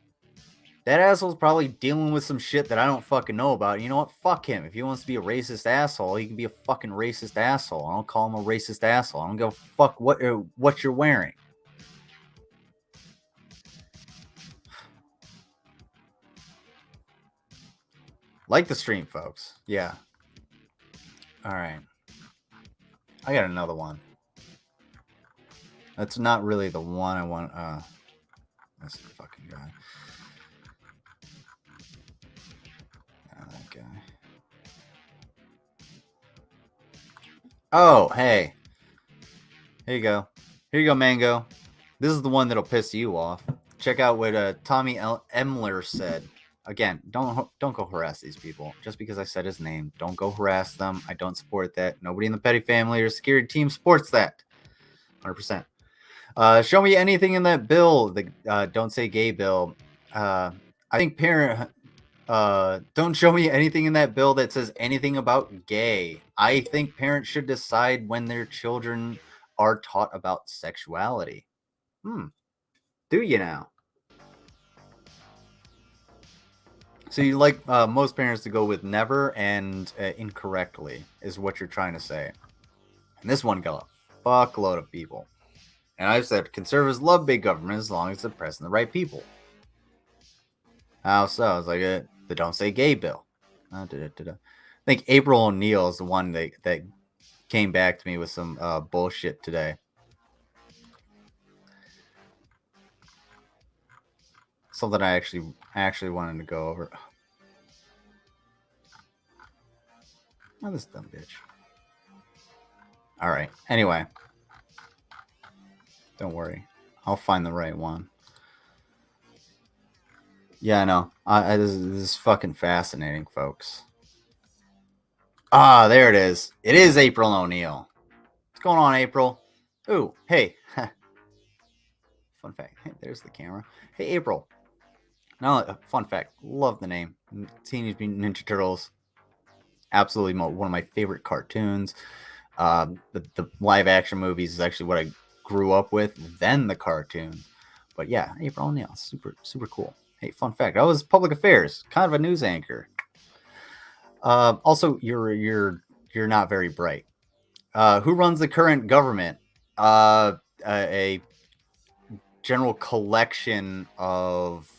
That asshole's probably dealing with some shit that I don't fucking know about. You know what? Fuck him. If he wants to be a racist asshole, he can be a fucking racist asshole. I don't call him a racist asshole. I don't give a fuck what you're wearing. Like the stream, folks. Yeah. All right. I got another one. That's not really the one I want. That's the fucking guy. That guy. Oh, hey. Here you go. Here you go, Mango. This is the one that'll piss you off. Check out what Tommy Emler said. Again, don't go harass these people. Just because I said his name, don't go harass them. I don't support that. Nobody in the petty family or security team supports that. 100%. Show me anything in that bill. The don't say gay bill. I think don't show me anything in that bill that says anything about gay. I think parents should decide when their children are taught about sexuality. Do you now? So you like most parents to go with never and incorrectly is what you're trying to say. And this one got a fuckload of people. And I've said conservatives love big government as long as they're pressing the right people. How so? I was like, the don't say gay bill. I think April O'Neil is the one that came back to me with some bullshit today. Something I actually wanted to go over. Oh, this dumb bitch. All right. Anyway, don't worry. I'll find the right one. Yeah, I know. This is fucking fascinating, folks. Ah, there it is. It is April O'Neil. What's going on, April? Ooh, hey. Fun fact. Hey, there's the camera. Hey, April. Now, fun fact. Love the name. Teenage Mutant Ninja Turtles. Absolutely one of my favorite cartoons. The live action movies is actually what I grew up with, then the cartoon. But yeah, April O'Neil, super cool. Hey, fun fact. I was public affairs, kind of a news anchor. Also, you're not very bright. Who runs the current government? A general collection of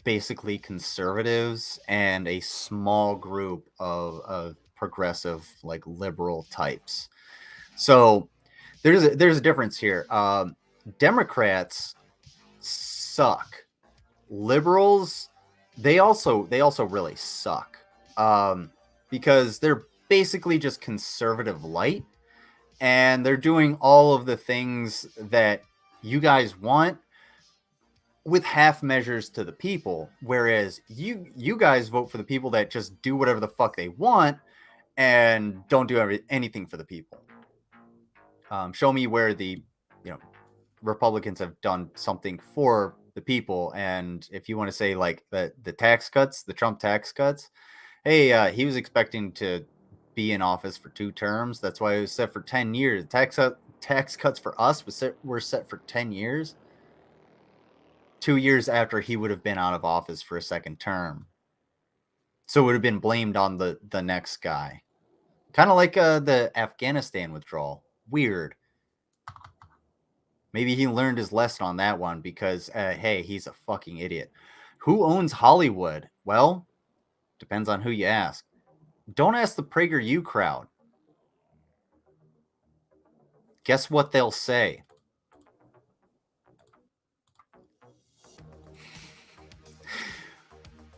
basically conservatives and a small group of progressive, like liberal types. So there's a difference here. Democrats suck. Liberals, they also really suck. Because they're basically just conservative light, and they're doing all of the things that you guys want with half measures to the people, whereas you guys vote for the people that just do whatever the fuck they want and don't do anything for the people. Show me where the Republicans have done something for the people. And if you want to say like the tax cuts, the Trump tax cuts, hey, he was expecting to be in office for 2 terms. That's why it was set for 10 years. Tax cuts for us were set for 10 years. 2 years after he would have been out of office for a second term. So it would have been blamed on the next guy. Kind of like the Afghanistan withdrawal. Weird. Maybe he learned his lesson on that one because, hey, he's a fucking idiot. Who owns Hollywood? Well, depends on who you ask. Don't ask the PragerU crowd. Guess what they'll say?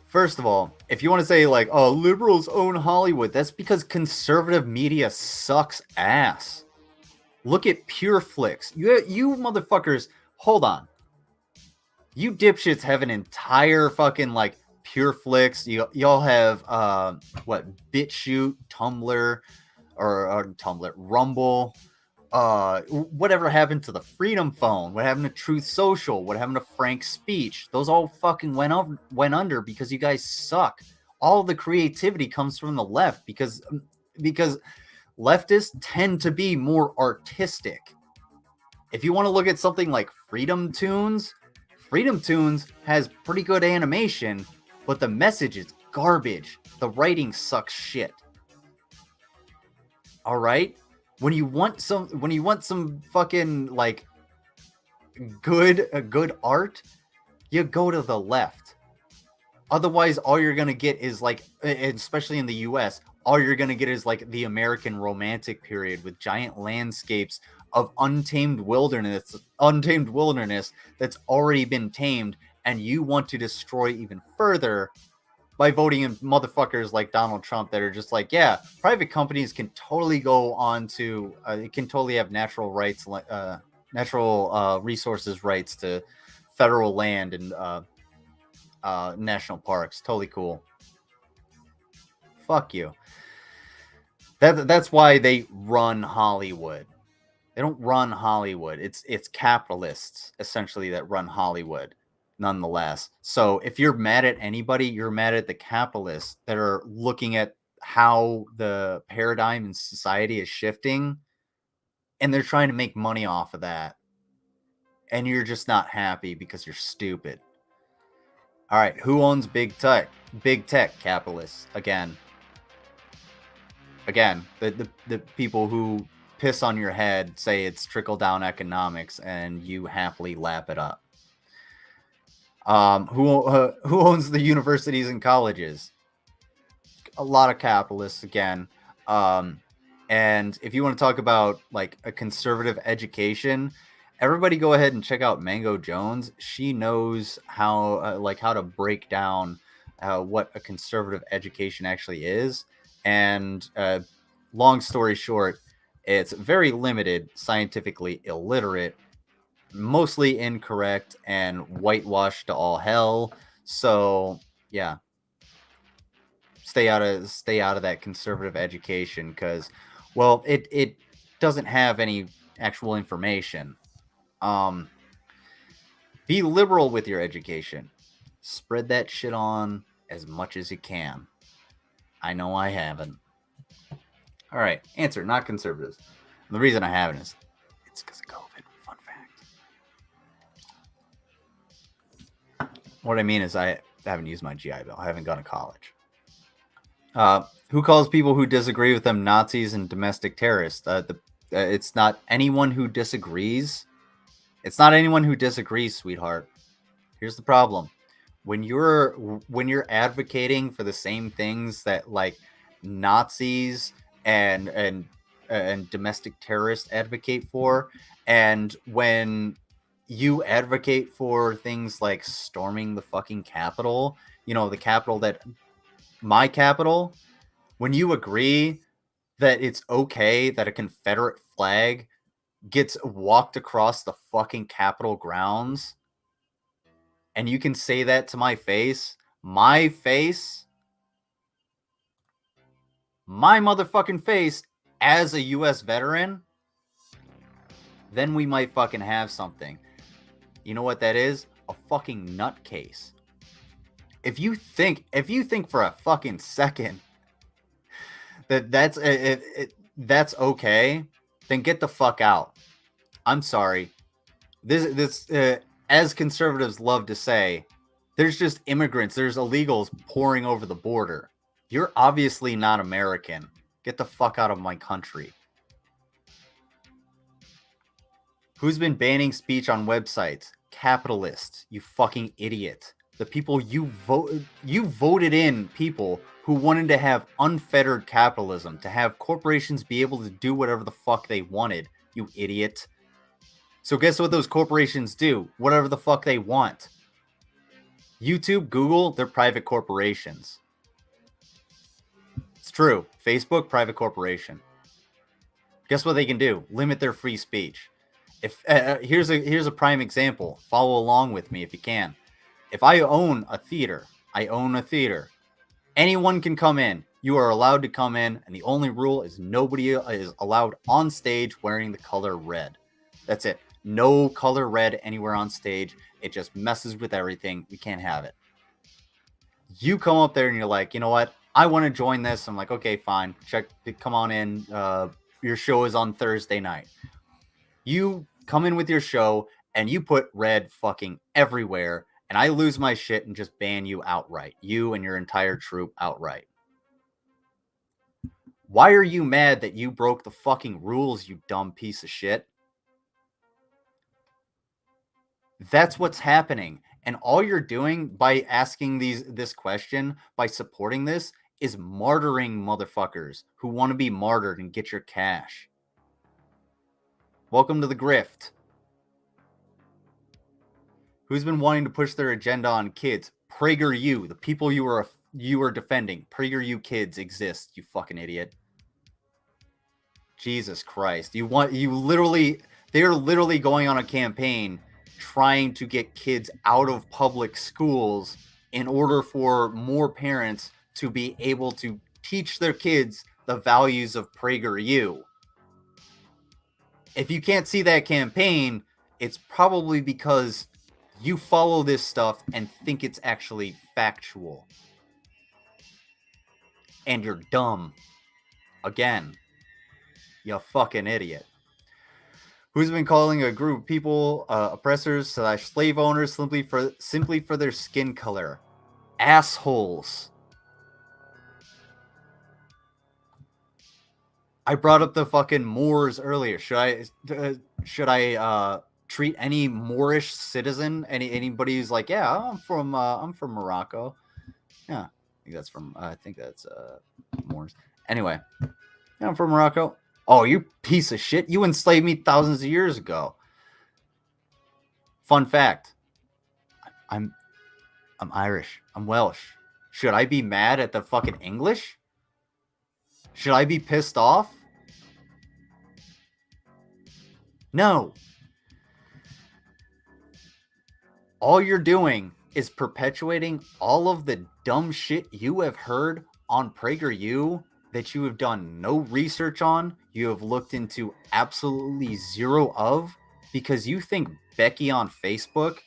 First of all, if you want to say like, oh, liberals own Hollywood, that's because conservative media sucks ass. Look at Pure Flix. You motherfuckers, hold on. You dipshits have an entire fucking like Pure Flix. Y'all have what, BitChute, Tumblr, or Tumblr, Rumble. Whatever happened to the Freedom Phone? What happened to Truth Social? What happened to Frank Speech? Those all fucking went under because you guys suck. All the creativity comes from the left because leftists tend to be more artistic. If you want to look at something like Freedom Tunes has pretty good animation, but the message is garbage. The writing sucks shit. All right? When you want some fucking like good art, you go to the left. Otherwise, all you're gonna get is like, especially in the US, all you're gonna get is like the American Romantic period with giant landscapes of untamed wilderness that's already been tamed, and you want to destroy even further by voting in motherfuckers like Donald Trump that are just like, yeah, private companies can totally go on to, it can totally have natural resources rights to federal land and national parks. Totally cool. Fuck you. That's why they run Hollywood. They don't run Hollywood. It's capitalists essentially that run Hollywood. Nonetheless. So if you're mad at anybody, you're mad at the capitalists that are looking at how the paradigm in society is shifting, and they're trying to make money off of that. And you're just not happy because you're stupid. All right, who owns big tech? Big tech capitalists again. The people who piss on your head say it's trickle-down economics, and you happily lap it up. Who owns the universities and colleges? A lot of capitalists again. And if you want to talk about like a conservative education, everybody go ahead and check out Mango Jones. She knows how to break down what a conservative education actually is. And long story short, it's very limited, scientifically illiterate, mostly incorrect, and whitewashed to all hell. So yeah, stay out of that conservative education, because well, it doesn't have any actual information. Be liberal with your education. Spread that shit on as much as you can. I know I haven't. All right, answer, not conservatives. And the reason I haven't is it's because of COVID. Fun fact. What I mean is I haven't used my GI Bill. I haven't gone to college. Who calls people who disagree with them Nazis and domestic terrorists? It's not anyone who disagrees. It's not anyone who disagrees, sweetheart. Here's the problem. When you're advocating for the same things that like Nazis and domestic terrorists advocate for, and when you advocate for things like storming the fucking Capitol, the Capitol my Capitol, when you agree that it's okay that a Confederate flag gets walked across the fucking Capitol grounds, and you can say that to my motherfucking face, as a U.S. veteran, then we might fucking have something. You know what that is? A fucking nutcase. If you think for a fucking second that that's okay, then get the fuck out. I'm sorry. This as conservatives love to say, there's just immigrants, there's illegals pouring over the border. You're obviously not American. Get the fuck out of my country. Who's been banning speech on websites? Capitalists, you fucking idiot. The people you voted in people who wanted to have unfettered capitalism, to have corporations be able to do whatever the fuck they wanted, you idiot. So guess what those corporations do? Whatever the fuck they want. YouTube, Google, they're private corporations. It's true. Facebook, private corporation. Guess what they can do? Limit their free speech. If here's a prime example. Follow along with me if you can. If I own a theater, anyone can come in. You are allowed to come in, and the only rule is nobody is allowed on stage wearing the color red. That's it. No color red anywhere on stage. It just messes with everything. We can't have it. You come up there and you're like, you know what? I want to join this. I'm like, okay, fine. Come on in. Your show is on Thursday night. You come in with your show and you put red fucking everywhere, and I lose my shit and just ban you outright. You and your entire troupe outright. Why are you mad that you broke the fucking rules, you dumb piece of shit? That's what's happening. And all you're doing by asking this question, by supporting this, is martyring motherfuckers who want to be martyred and get your cash. Welcome to the grift. Who's been wanting to push their agenda on kids? PragerU, the people you are defending. PragerU kids exist, you fucking idiot. Jesus Christ. They're literally going on a campaign trying to get kids out of public schools in order for more parents to be able to teach their kids the values of PragerU. If you can't see that campaign, it's probably because you follow this stuff and think it's actually factual. And you're dumb. Again. You fucking idiot. Who's been calling a group of people oppressors / slave owners simply for their skin color? Assholes. I brought up the fucking Moors earlier. Should I treat any Moorish citizen, anybody who's like, yeah, I'm from Morocco. Yeah, I think that's Moors. Anyway, yeah, I'm from Morocco. Oh, you piece of shit. You enslaved me thousands of years ago. Fun fact. I'm Irish. I'm Welsh. Should I be mad at the fucking English? Should I be pissed off? No. All you're doing is perpetuating all of the dumb shit you have heard on PragerU that you have done no research on, you have looked into absolutely zero of, because you think Becky on Facebook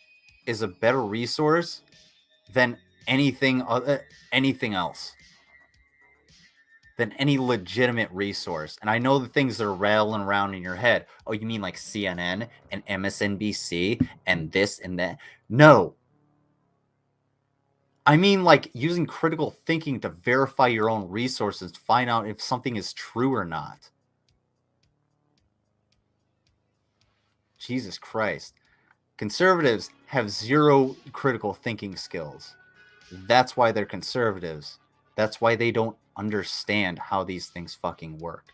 is a better resource than anything else, than any legitimate resource. And I know the things that are rattling around in your head. Oh, you mean like CNN and MSNBC and this and that? No. I mean, like, using critical thinking to verify your own resources to find out if something is true or not. Jesus Christ. Conservatives have zero critical thinking skills. That's why they're conservatives. That's why they don't understand how these things fucking work.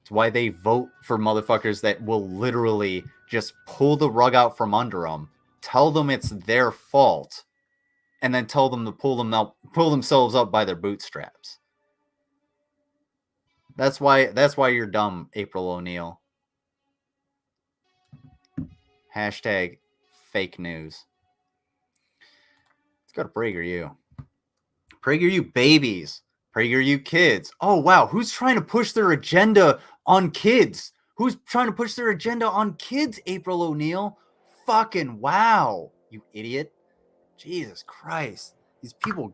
It's why they vote for motherfuckers that will literally just pull the rug out from under them, tell them it's their fault, and then tell them to pull themselves up by their bootstraps. That's why you're dumb, April O'Neil. Hashtag fake news. Let's go to PragerU. PragerU babies. PragerU kids. Oh, wow. Who's trying to push their agenda on kids? Who's trying to push their agenda on kids, April O'Neil? Fucking wow, you idiot. Jesus Christ. These people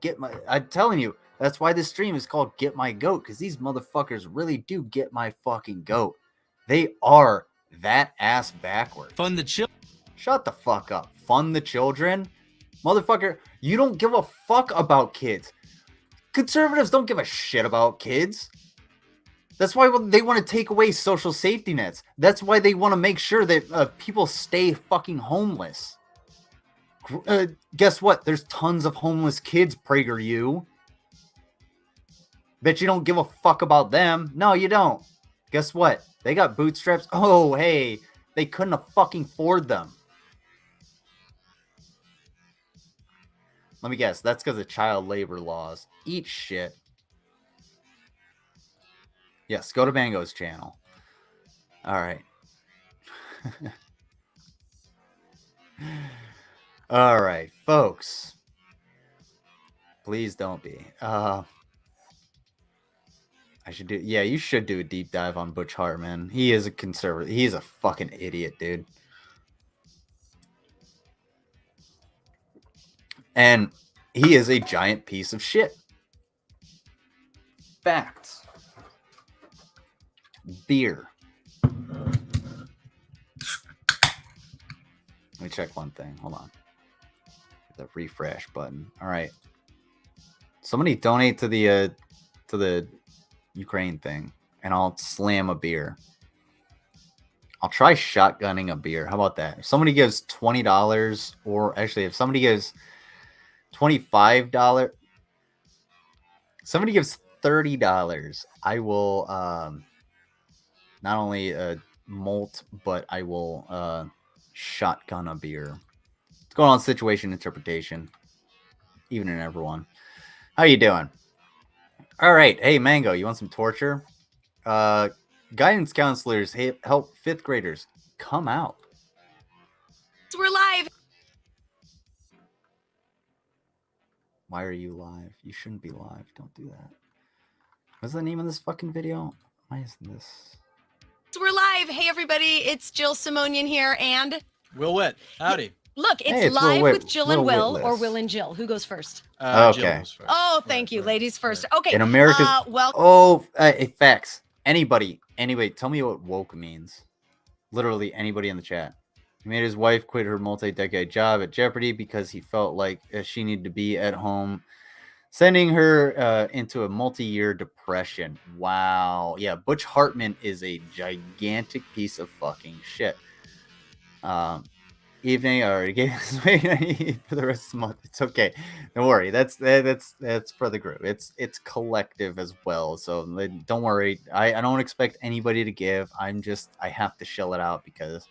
I'm telling you, that's why this stream is called Get My Goat, because these motherfuckers really do get my fucking goat. They are that ass backwards. Fund the children. Shut the fuck up. Fund the children? Motherfucker, you don't give a fuck about kids. Conservatives don't give a shit about kids. That's why they want to take away social safety nets. That's why they want to make sure that people stay fucking homeless. Guess what? There's tons of homeless kids, PragerU. Bet you don't give a fuck about them. No, you don't. Guess what? They got bootstraps. Oh, hey. They couldn't have fucking afford them. Let me guess. That's because of child labor laws. Eat shit. Yes, go to Mango's channel. All right. All right, folks. Please don't be. I should do. Yeah, you should do a deep dive on Butch Hartman. He is a conservative. He's a fucking idiot, dude. And he is a giant piece of shit. Facts. Beer. Let me check one thing. Hold on. The refresh button. All right. Somebody donate to the Ukraine thing, and I'll slam a beer. I'll try shotgunning a beer. How about that? If somebody gives $20, or actually, if somebody gives $25, somebody gives $30, I will not only molt, but I will shotgun a beer. It's going on situation interpretation. Even and everyone. How you doing? All right. Hey, Mango, you want some torture? Guidance counselors help 5th graders come out. We're live. Why are you live? You shouldn't be live. Don't do that. What's the name of this fucking video? Why isn't this? We're live. Hey, everybody. It's Jill Simonian here. And Will Witt. Howdy. look, it's, Hey, it's Will live Witt- with Jill and Will Will, Witless. or Will and Jill. Who goes first? Okay. Jill goes first. Oh, thank you. Right. Ladies first. Okay. In America's... well, Oh, facts. Anybody, tell me what woke means. Literally anybody in the chat. He made his wife quit her multi-decade job at Jeopardy because he felt like she needed to be at home, sending her into a multi-year depression. Wow. Yeah, Butch Hartman is a gigantic piece of fucking shit. Evening, I already gave this away for the rest of the month. It's okay. Don't worry. That's for the group. It's collective as well. So don't worry. I don't expect anybody to give. I have to shell it out because,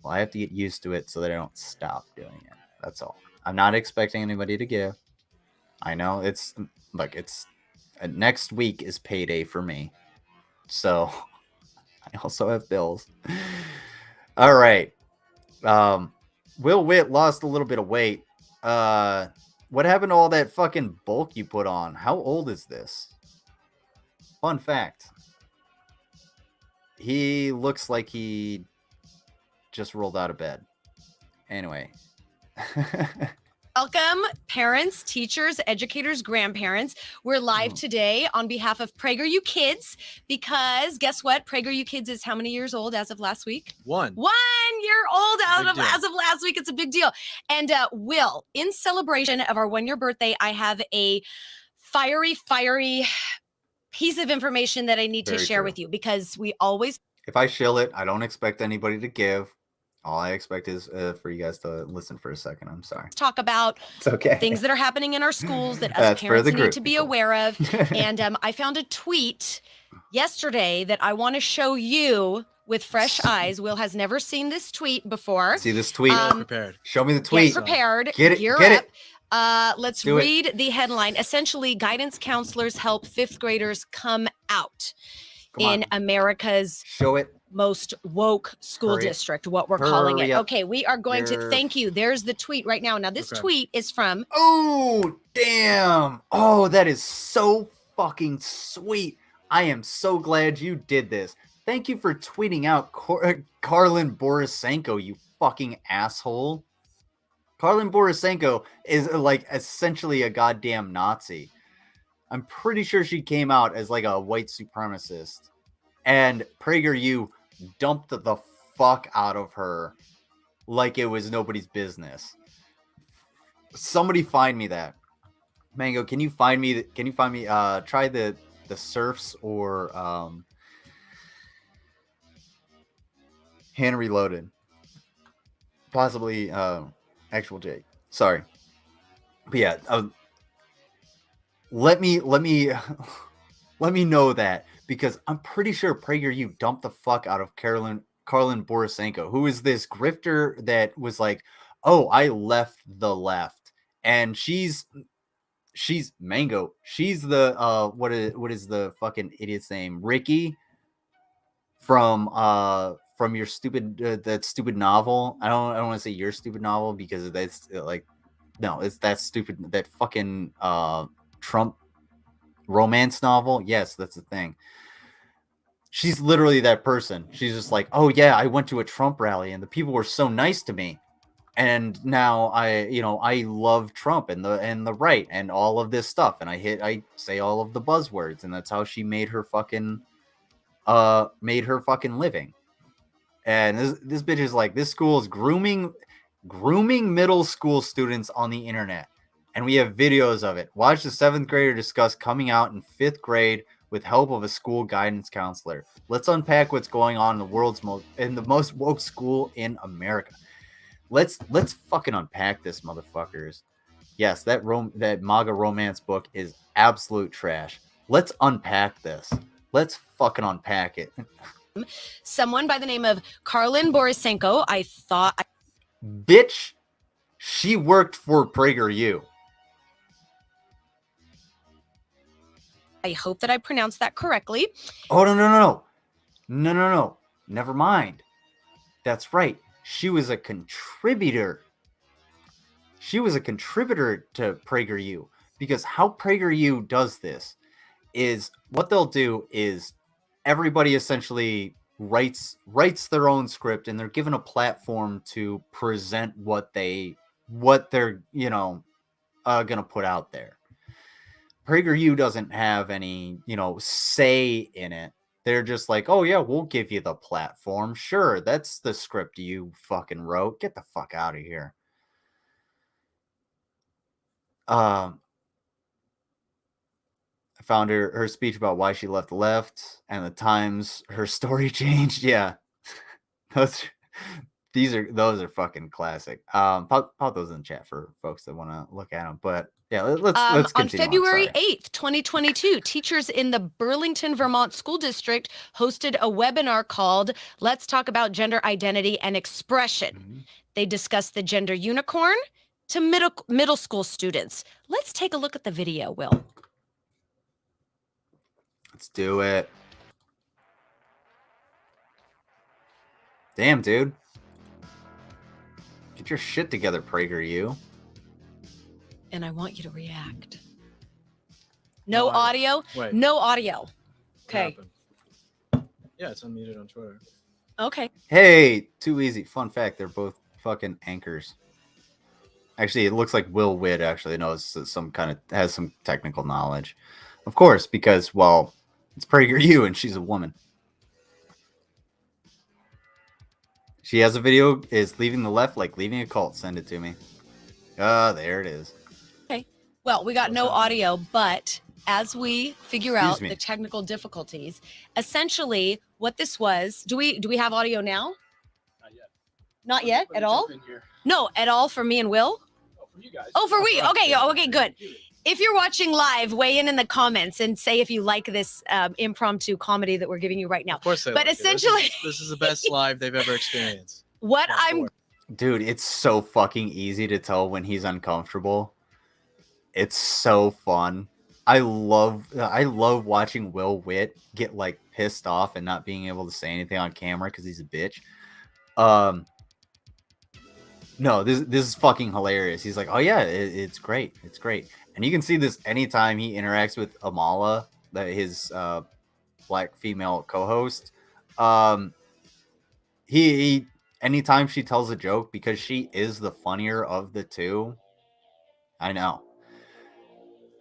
well, I have to get used to it so that I don't stop doing it. That's all. I'm not expecting anybody to give. I know it's next week is payday for me. So I also have bills. All right. Will Witt lost a little bit of weight. What happened to all that fucking bulk you put on? How old is this? Fun fact. He looks like he just rolled out of bed. Anyway. welcome, parents, teachers, educators, grandparents. We're live today on behalf of PragerU Kids because guess what? PragerU Kids is how many years old as of last week? 1 1 year old as of last week. It's a big deal. And Will, in celebration of our 1-year birthday, I have a fiery piece of information that I need to Very share true. with you because we always If I shill it, I don't expect anybody to give. All I expect is for you guys to listen for a second. I'm sorry. talk about It's okay. things that are happening in our schools that us That's for parents the need group to be people. aware of. And I found a tweet yesterday that I want to show you with fresh eyes. Will has never seen this tweet before. See this tweet? prepared. Show me the Get tweet. prepared. Get it. Gear Get up. it. Let's Do it. read the headline. Essentially, guidance counselors help 5th graders come out Come on. in America's Show it. most woke school Hurry up. district, what we're calling it. Hurry up. Okay, we are going to thank you. There's the tweet right now. Now, this Okay. tweet is from Oh, damn. Oh, that is so fucking sweet. I am so glad you did this. Thank you for tweeting out Karlin Borisenko, you fucking asshole. Karlin Borisenko is like essentially a goddamn Nazi. I'm pretty sure she came out as like a white supremacist. And PragerU dumped the fuck out of her like it was nobody's business. Somebody find me that. Mango, can you find me try the surfs or hand reloaded. Possibly actual Jake. Sorry. But yeah, let me let me know that, because I'm pretty sure PragerU dumped the fuck out of Karlin Borisenko, who is this grifter that was like, oh, I left the left. And she's she's Mango. She's the what is the fucking idiot's name? Ricky from your stupid that stupid novel. I don't want to say your stupid novel because that's like no, it's that stupid that fucking Trump romance novel. Yes, that's the thing. She's literally that person. She's just like, oh yeah, I went to a Trump rally and the people were so nice to me. And now I love Trump and the right and all of this stuff. And I say all of the buzzwords, and that's how she made her fucking living. And this bitch is like, this school is grooming middle school students on the internet. And we have videos of it. Watch the 7th grader discuss coming out in 5th grade with help of a school guidance counselor. Let's unpack what's going on in the most woke school in America. Let's fucking unpack this, motherfuckers. Yes, that MAGA romance book is absolute trash. Let's unpack this. Let's fucking unpack it. Someone by the name of Karlin Borisenko, I thought. Bitch, she worked for PragerU. I hope that I pronounced that correctly. Oh, no. Never mind. That's right. She was a contributor. She was a contributor to PragerU, because how PragerU does this is what they'll do is everybody essentially writes their own script, and they're given a platform to present what they're gonna put out there. PragerU doesn't have any say in it. They're just like, oh yeah, we'll give you the platform. Sure, that's the script you fucking wrote. Get the fuck out of here. I found her speech about why she left the left and the times her story changed. Yeah, those are fucking classic. Pop those in the chat for folks that want to look at them. But yeah, let's continue. On February 8th, 2022, teachers in the Burlington, Vermont School District hosted a webinar called "Let's Talk About Gender Identity and Expression." Mm-hmm. They discussed the gender unicorn to middle school students. Let's take a look at the video, Will. Let's do it. Damn, dude. Get your shit together, PragerU. And I want you to react. No audio? Wait. No audio. Okay. Yeah, it's unmuted on Twitter. Okay. Hey, too easy. Fun fact, they're both fucking anchors. Actually, it looks like Will Witt actually knows has some technical knowledge. Of course, because, well, it's PragerU and she's a woman. She has a video, is leaving the left like leaving a cult. Send it to me. There it is. Okay. Well, we got no audio, but as we figure out the technical difficulties, essentially what this was, do we have audio now? Not yet. Not yet at all? No, at all for me and Will? Oh, for you guys. Oh, for we. Okay, good. If you're watching live, weigh in the comments and say if you like this impromptu comedy that we're giving you right now. Of course I but like essentially, this is the best live they've ever experienced. Dude, it's so fucking easy to tell when he's uncomfortable. It's so fun. I love watching Will Witt get like pissed off and not being able to say anything on camera because he's a bitch. No, this is fucking hilarious. He's like, oh yeah, it's great. It's great. And you can see this anytime he interacts with Amala, his black female co-host. He anytime she tells a joke, because she is the funnier of the two. I know.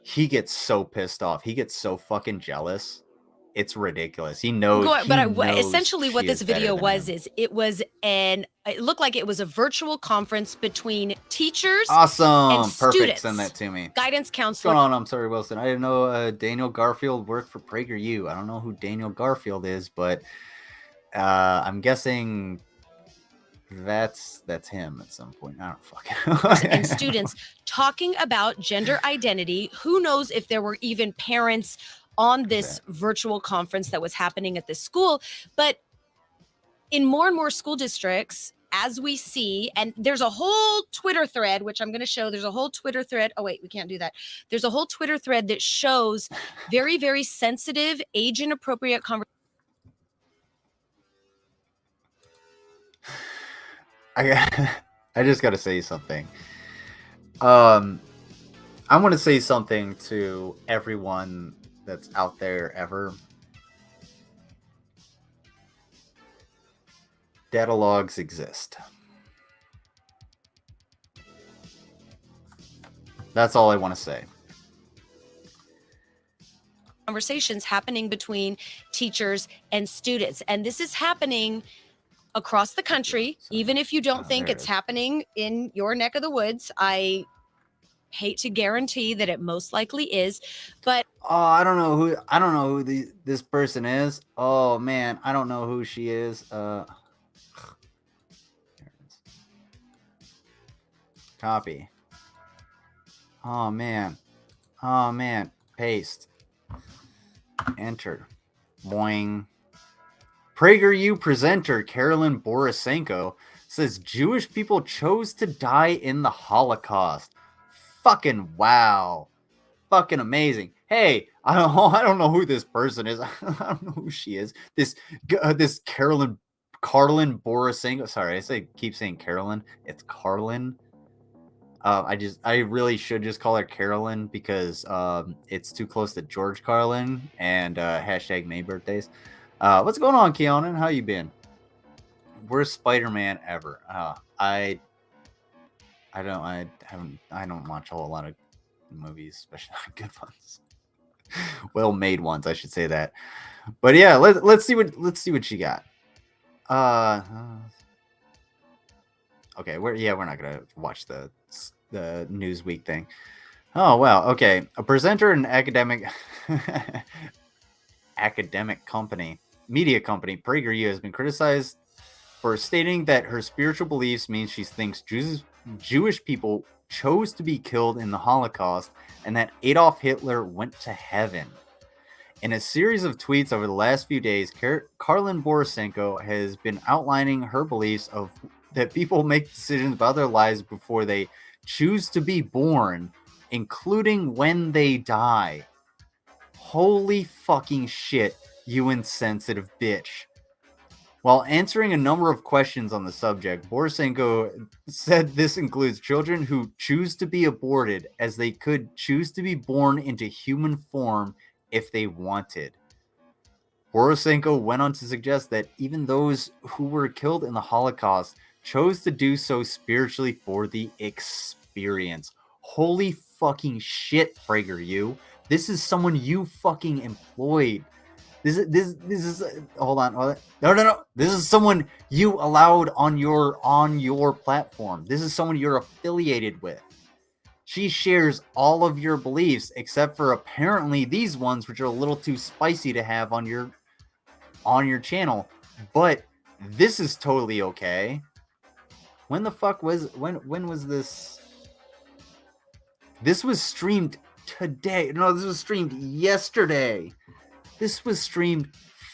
He gets so pissed off. He gets so fucking jealous. It's ridiculous. He knows. Essentially what this video was is it looked like it was a virtual conference between teachers. Awesome. And Perfect. Students. Send that to me. Guidance counselor. What's going on? I'm sorry, Wilson. I didn't know Daniel Garfield worked for PragerU. I don't know who Daniel Garfield is, but I'm guessing that's him at some point. I don't fucking and students talking about gender identity. Who knows if there were even parents on this virtual conference that was happening at this school. But in more and more school districts, as we see, and there's a whole Twitter thread, which I'm going to show. There's a whole Twitter thread. Oh, wait, we can't do that. There's a whole Twitter thread that shows very, very sensitive, age inappropriate conversations. I just got to say something. I want to say something to everyone that's out there ever. Datalogs exist. That's all I want to say. Conversations happening between teachers and students. And this is happening across the country. Even if you don't think it's happening in your neck of the woods, I hate to guarantee that it most likely is, but I don't know who this person is. Oh man, I don't know who she is. Copy. Oh man. Paste. Enter. Boing. PragerU presenter Carolyn Borisenko says Jewish people chose to die in the Holocaust. Fucking wow. Fucking amazing. Hey, I don't know who this person is. I don't know who she is. This Carolyn Borisenko. Sorry, keep saying Carolyn. It's Carlin. I really should just call her Carolyn because it's too close to George Carlin and hashtag May birthdays. What's going on, Keonan? How you been? Worst Spider-Man ever. I don't watch a whole lot of movies, especially not good ones. Well-made ones, I should say that. But yeah, let's see what she got. Okay, we're not gonna watch the Newsweek thing. Oh wow, okay. A presenter in academic media company, PragerU, has been criticized for stating that her spiritual beliefs mean she thinks Jewish people chose to be killed in the Holocaust and that Adolf Hitler went to heaven. In a series of tweets over the last few days, Carolyn Borisenko has been outlining her beliefs of that people make decisions about their lives before they choose to be born, including when they die. Holy fucking shit, you insensitive bitch. While answering a number of questions on the subject, Borisenko said this includes children who choose to be aborted, as they could choose to be born into human form if they wanted. Borisenko went on to suggest that even those who were killed in the Holocaust chose to do so spiritually for the experience. Holy fucking shit, PragerU. This is someone you fucking employed. This is hold on. No. This is someone you allowed on your platform. This is someone you're affiliated with. She shares all of your beliefs except for apparently these ones, which are a little too spicy to have on your channel. But this is totally okay. When the fuck was when was this? This was streamed today. No, this was streamed yesterday. This was streamed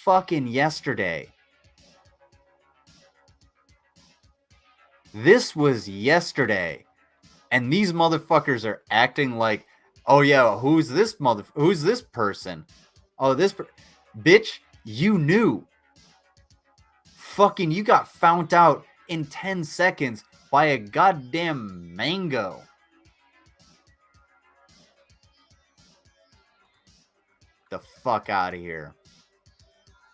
fucking yesterday. This was yesterday. And these motherfuckers are acting like, oh yeah, who's this person? Oh, bitch, you knew. Fucking, you got found out in 10 seconds by a goddamn mango. The fuck out of here.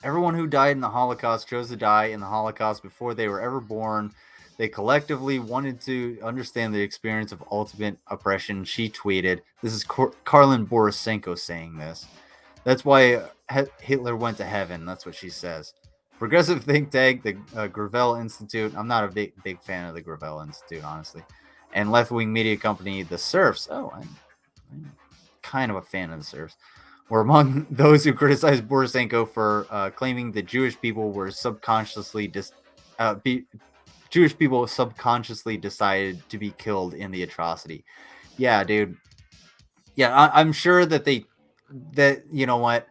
Everyone who died in the Holocaust chose to die in the Holocaust before they were ever born. They collectively wanted to understand the experience of ultimate oppression, she tweeted. This is Carolyn Borisenko saying this. That's why Hitler went to heaven. That's what she says. Progressive think tank, the Gravel Institute. I'm not a big fan of the Gravel Institute, honestly. And left-wing media company, The Serfs. Oh, I'm kind of a fan of The Serfs. Were among those who criticized Borisenko for claiming that Jewish people subconsciously decided to be killed in the atrocity. Yeah, dude. Yeah, I'm sure that you know what,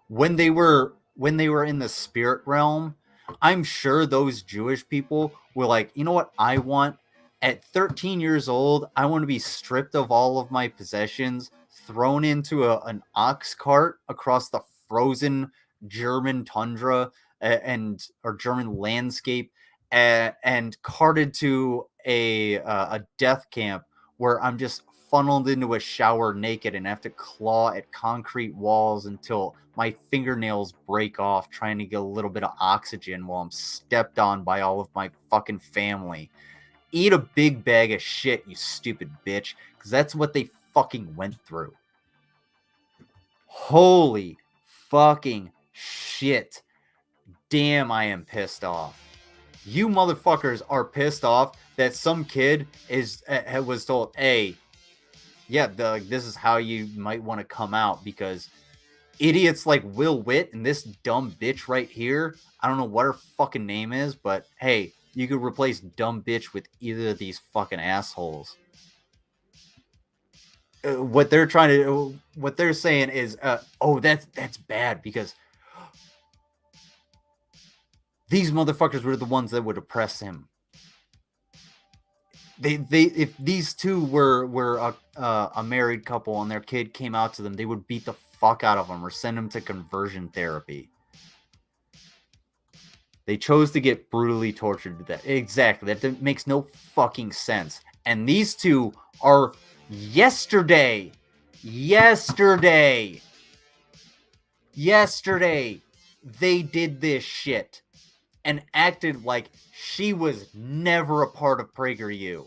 when they were in the spirit realm, I'm sure those Jewish people were like, you know what I want? At 13 years old, I want to be stripped of all of my possessions, thrown into an ox cart across the frozen German tundra or German landscape, and carted to a death camp where I'm just funneled into a shower naked and have to claw at concrete walls until my fingernails break off trying to get a little bit of oxygen while I'm stepped on by all of my fucking family. Eat a big bag of shit, you stupid bitch, because that's what they fucking went through. Holy fucking shit. Damn, I am pissed off. You motherfuckers are pissed off that some kid was told, hey, yeah, this is how you might want to come out, because idiots like Will Witt and this dumb bitch right here, I don't know what her fucking name is, but hey, you could replace dumb bitch with either of these fucking assholes. What they're saying is, oh, that's bad because these motherfuckers were the ones that would oppress him. If these two were a married couple and their kid came out to them, they would beat the fuck out of them or send them to conversion therapy. They chose to get brutally tortured to death. Exactly. That makes no fucking sense. And these two are yesterday, they did this shit and acted like she was never a part of PragerU.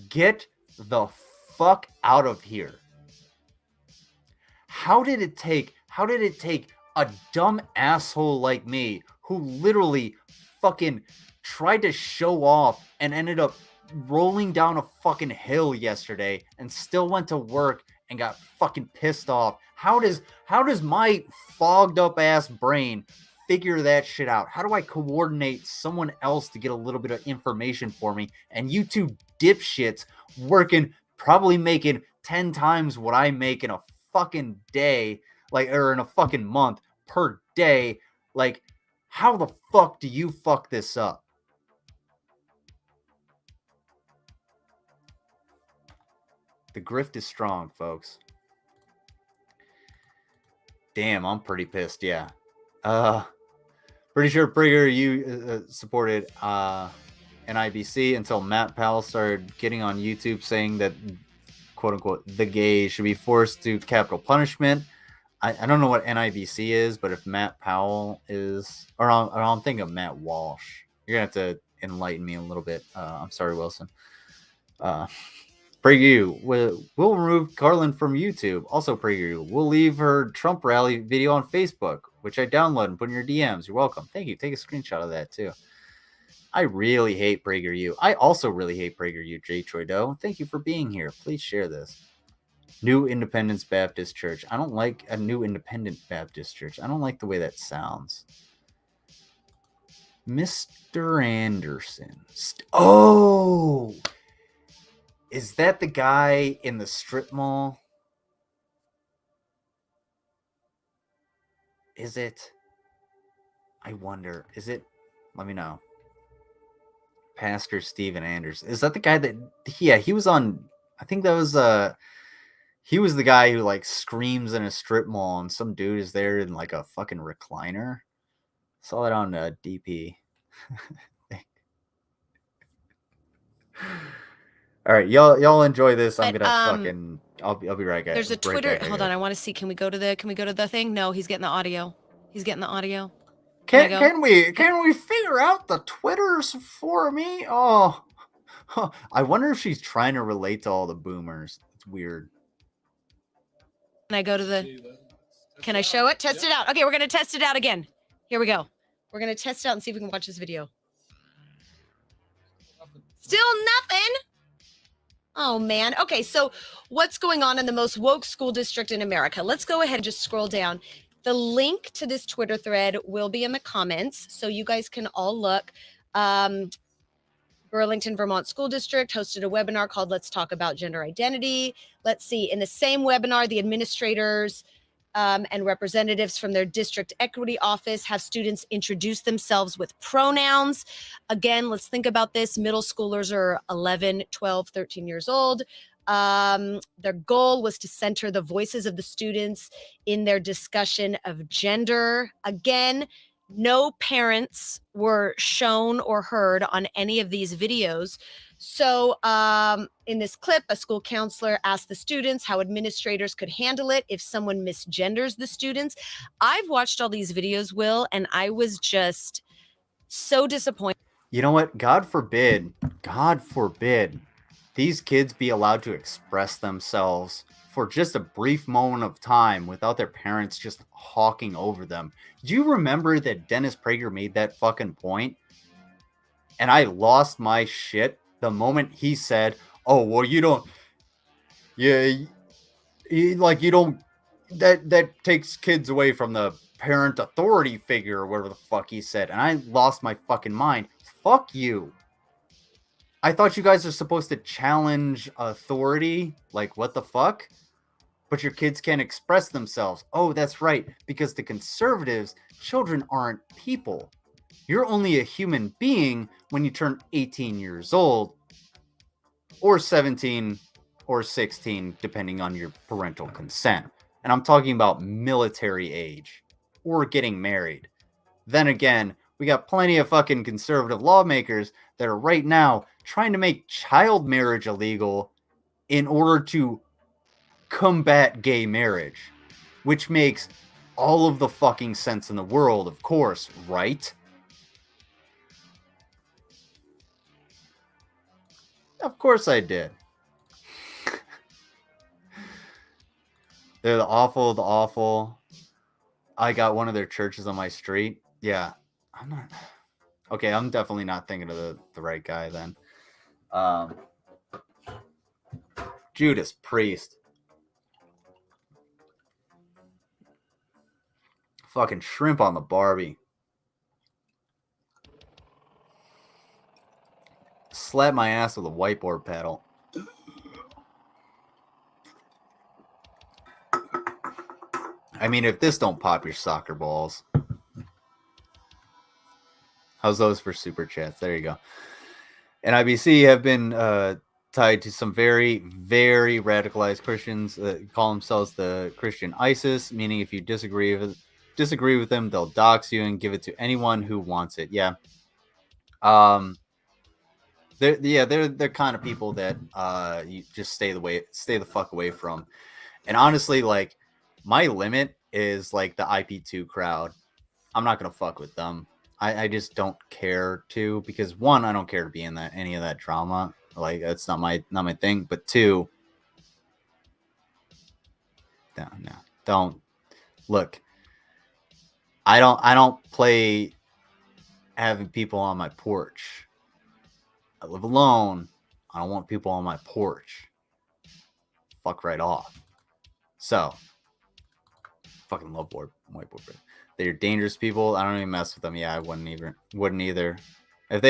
Get the fuck out of here. How did it take a dumb asshole like me who literally fucking tried to show off and ended up rolling down a fucking hill yesterday and still went to work and got fucking pissed off? How does my fogged up ass brain figure that shit out? How do I coordinate someone else to get a little bit of information for me? And you two dipshits working, probably making 10 times what I make in a fucking day, or in a fucking month per day. Like, how the fuck do you fuck this up? The grift is strong, folks. Damn, I'm pretty pissed, yeah. Pretty sure PragerU supported NIBC until Matt Powell started getting on YouTube saying that, quote unquote, the gays should be forced to capital punishment. I don't know what NIBC is, but if Matt Powell is, or I'm thinking of Matt Walsh. You're going to have to enlighten me a little bit. I'm sorry, Wilson. PragerU will remove Carlin from YouTube. Also, PragerU will leave her Trump rally video on Facebook, which I download and put in your DMs. You're welcome. Thank you. Take a screenshot of that too. I really hate PragerU. I also really hate PragerU, J. Troido. Thank you for being here. Please share this. New Independence Baptist Church. I don't like a New Independent Baptist Church. I don't like the way that sounds. Mr. Anderson. Oh! Is that the guy in the strip mall? Is it? I wonder. Is it? Let me know. Pastor Steven Anderson. Is that the guy that... Yeah, he was on... I think that was... He was the guy who, like, screams in a strip mall and some dude is there in, like, a fucking recliner. Saw that on DP. All right, y'all enjoy this. I'm gonna fucking. I'll be right back. There's a Twitter. Hold on, I want to see. Can we go to the thing? No, he's getting the audio. Can we figure out the Twitters for me? Oh, I wonder if she's trying to relate to all the boomers. It's weird. Can I go to the? Can I show it? Test it out. Okay, we're gonna test it out again. Here we go. We're gonna test it out and see if we can watch this video. Still nothing. Oh, man. Okay, so what's going on in the most woke school district in America? Let's go ahead and just scroll down. The link to this Twitter thread will be in the comments, so you guys can all look. Burlington, Vermont School District hosted a webinar called Let's Talk About Gender Identity. Let's see. In the same webinar, the administrators and representatives from their district equity office have students introduce themselves with pronouns. Again, let's think about this. Middle schoolers are 11, 12, 13 years old. Their goal was to center the voices of the students in their discussion of gender. Again, no parents were shown or heard on any of these videos. So in this clip, a school counselor asked the students how administrators could handle it if someone misgenders the students. I've watched all these videos, Will, and I was just so disappointed. You know what? God forbid, these kids be allowed to express themselves for just a brief moment of time without their parents just hawking over them. Do you remember that Dennis Prager made that fucking point? And I lost my shit the moment he said, "Oh, well, you don't, yeah, you don't, that takes kids away from the parent authority figure," or whatever the fuck he said. And I lost my fucking mind. Fuck you. I thought you guys are supposed to challenge authority. Like, what the fuck? But your kids can't express themselves. Oh, that's right. Because to conservatives, children aren't people. You're only a human being when you turn 18 years old, or 17 or 16, depending on your parental consent. And I'm talking about military age or getting married. Then again, we got plenty of fucking conservative lawmakers that are right now trying to make child marriage illegal in order to combat gay marriage, which makes all of the fucking sense in the world, of course, right? Of course I did. They're the awful. I got one of their churches on my street. Yeah, I'm not. Okay, I'm definitely not thinking of the right guy then. Judas Priest. Fucking shrimp on the Barbie. Slap my ass with a whiteboard paddle. I mean, if this don't pop your soccer balls. How's those for super chats? There you go. And IBC have been tied to some very, very radicalized Christians that call themselves the Christian ISIS, meaning if you disagree with them, they'll dox you and give it to anyone who wants it. Yeah. They're kind of people that you just stay the fuck away from. And honestly, like, my limit is like the IP2 crowd. I'm not gonna fuck with them. I just don't care to, because one, I don't care to be in any of that drama. Like, that's not my thing. But two, no, don't look. I don't play having people on my porch. I live alone. I don't want people on my porch. Fuck right off. So, fucking love whiteboard. They're dangerous people. I don't even mess with them. Yeah, I wouldn't either. If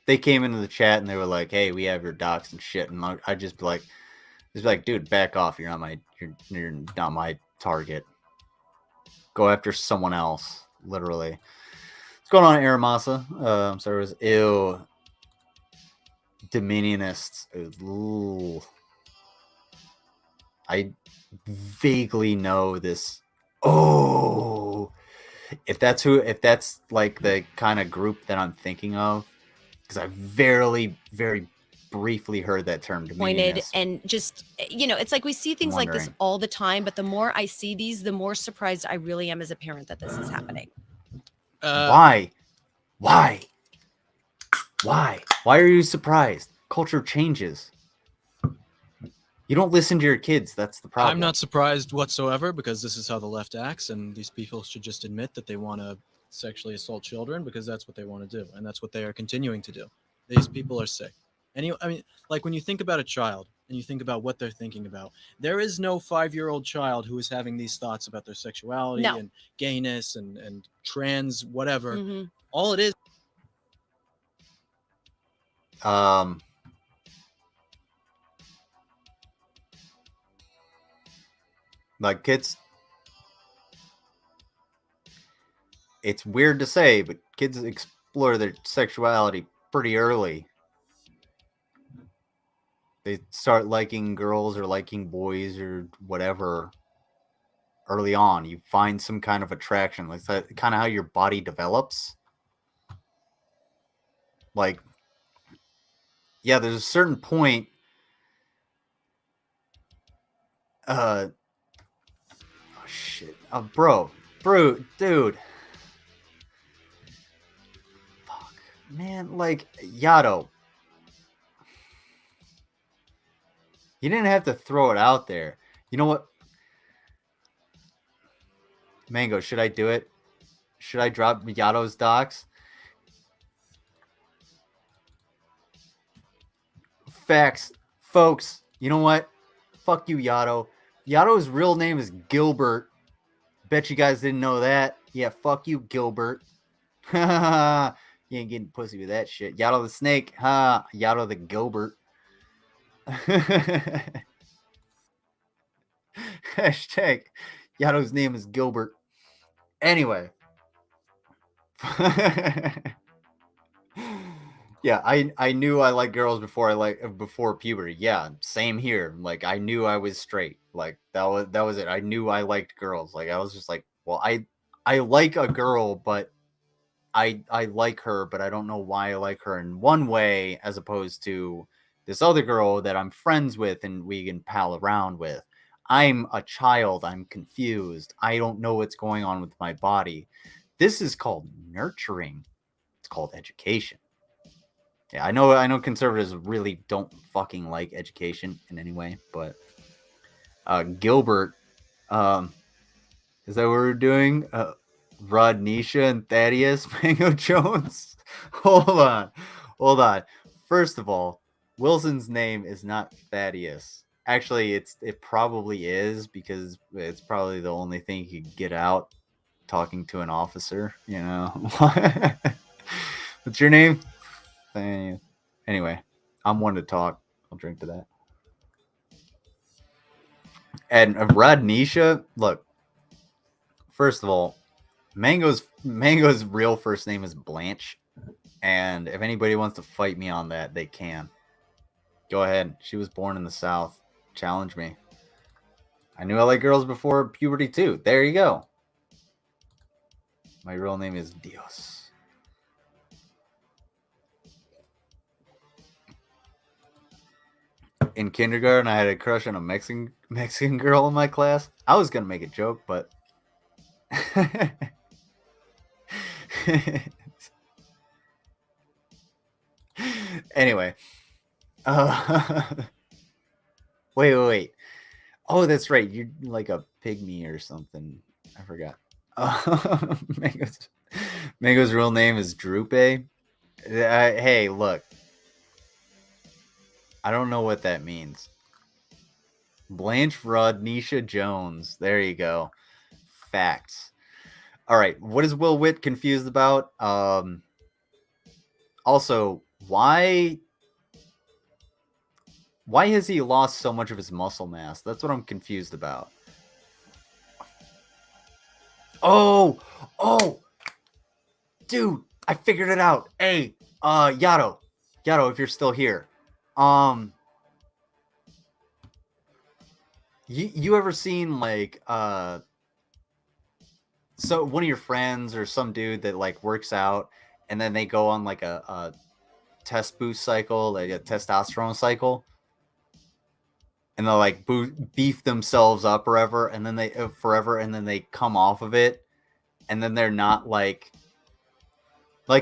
they came into the chat and they were like, "Hey, we have your docs and shit," and I'd just be like, "Dude, back off. You're not my target. Go after someone else." Literally. What's going on, Aramasa? I'm sorry, it was ew. Dominionists. Ooh. I vaguely know this. Oh, if that's like the kind of group that I'm thinking of, because I very briefly heard that term. Pointed and just, it's like we see things like this all the time, but the more I see these, the more surprised I really am as a parent that this is happening. Why are you surprised? Culture changes. You don't listen to your kids. That's the problem. I'm not surprised whatsoever, because this is how the left acts, and these people should just admit that they want to sexually assault children because that's what they want to do, and that's what they are continuing to do. These people are sick. And I mean, like, when you think about a child and you think about what they're thinking about, there is no 5-year-old child who is having these thoughts about their sexuality and gayness and trans whatever. Mm-hmm. All it is. Like kids, it's weird to say, but kids explore their sexuality pretty early. They start liking girls or liking boys or whatever early on. You find some kind of attraction. Like that's kind of how your body develops. Like, yeah, there's a certain point. Oh shit. Bro, dude. Fuck, man. Like Yato, you didn't have to throw it out there. You know what? Mango, should I do it? Should I drop Yato's docs? Facts. Folks, you know what? Fuck you, Yato. Yato's real name is Gilbert. Bet you guys didn't know that. Yeah, fuck you, Gilbert. You ain't getting pussy with that shit. Yato the snake. Ha. Yato the Gilbert. Hashtag Yato's name is Gilbert. Anyway. Yeah, I knew I liked girls before puberty. Yeah, same here. Like I knew I was straight. Like that was it. I knew I liked girls. Like I was just like, well, I like a girl, but I like her, but I don't know why I like her in one way as opposed to this other girl that I'm friends with and we can pal around with. I'm a child. I'm confused. I don't know what's going on with my body. This is called nurturing. It's called education. Yeah, I know conservatives really don't fucking like education in any way, but Gilbert, is that what we're doing? Rod Nisha and Thaddeus Mango Jones. Hold on. First of all, Wilson's name is not Thaddeus. Actually, it probably is because it's probably the only thing he could get out talking to an officer. You know, what's your name? Anyway, I'm one to talk. I'll drink to that. And Rod Nisha, look. First of all, Mango's real first name is Blanche, and if anybody wants to fight me on that, they can. Go ahead. She was born in the South. Challenge me. I knew I liked girls before puberty too. There you go. My real name is Dios. In kindergarten, I had a crush on a Mexican girl in my class. I was gonna make a joke, but anyway, wait. Oh, that's right. You're like a pygmy or something. I forgot. Mango's real name is Drupe. Hey, look. I don't know what that means. Blanche Rodnisha Jones. There you go. Facts. All right. What is Will Witt confused about? Also, why has he lost so much of his muscle mass? That's what I'm confused about. Oh, dude, I figured it out. Hey, Yato, if you're still here, you ever seen like so one of your friends or some dude that like works out and then they go on like a test boost cycle, like a testosterone cycle, and they'll like beef themselves up forever, and then they come off of it, and then they're not like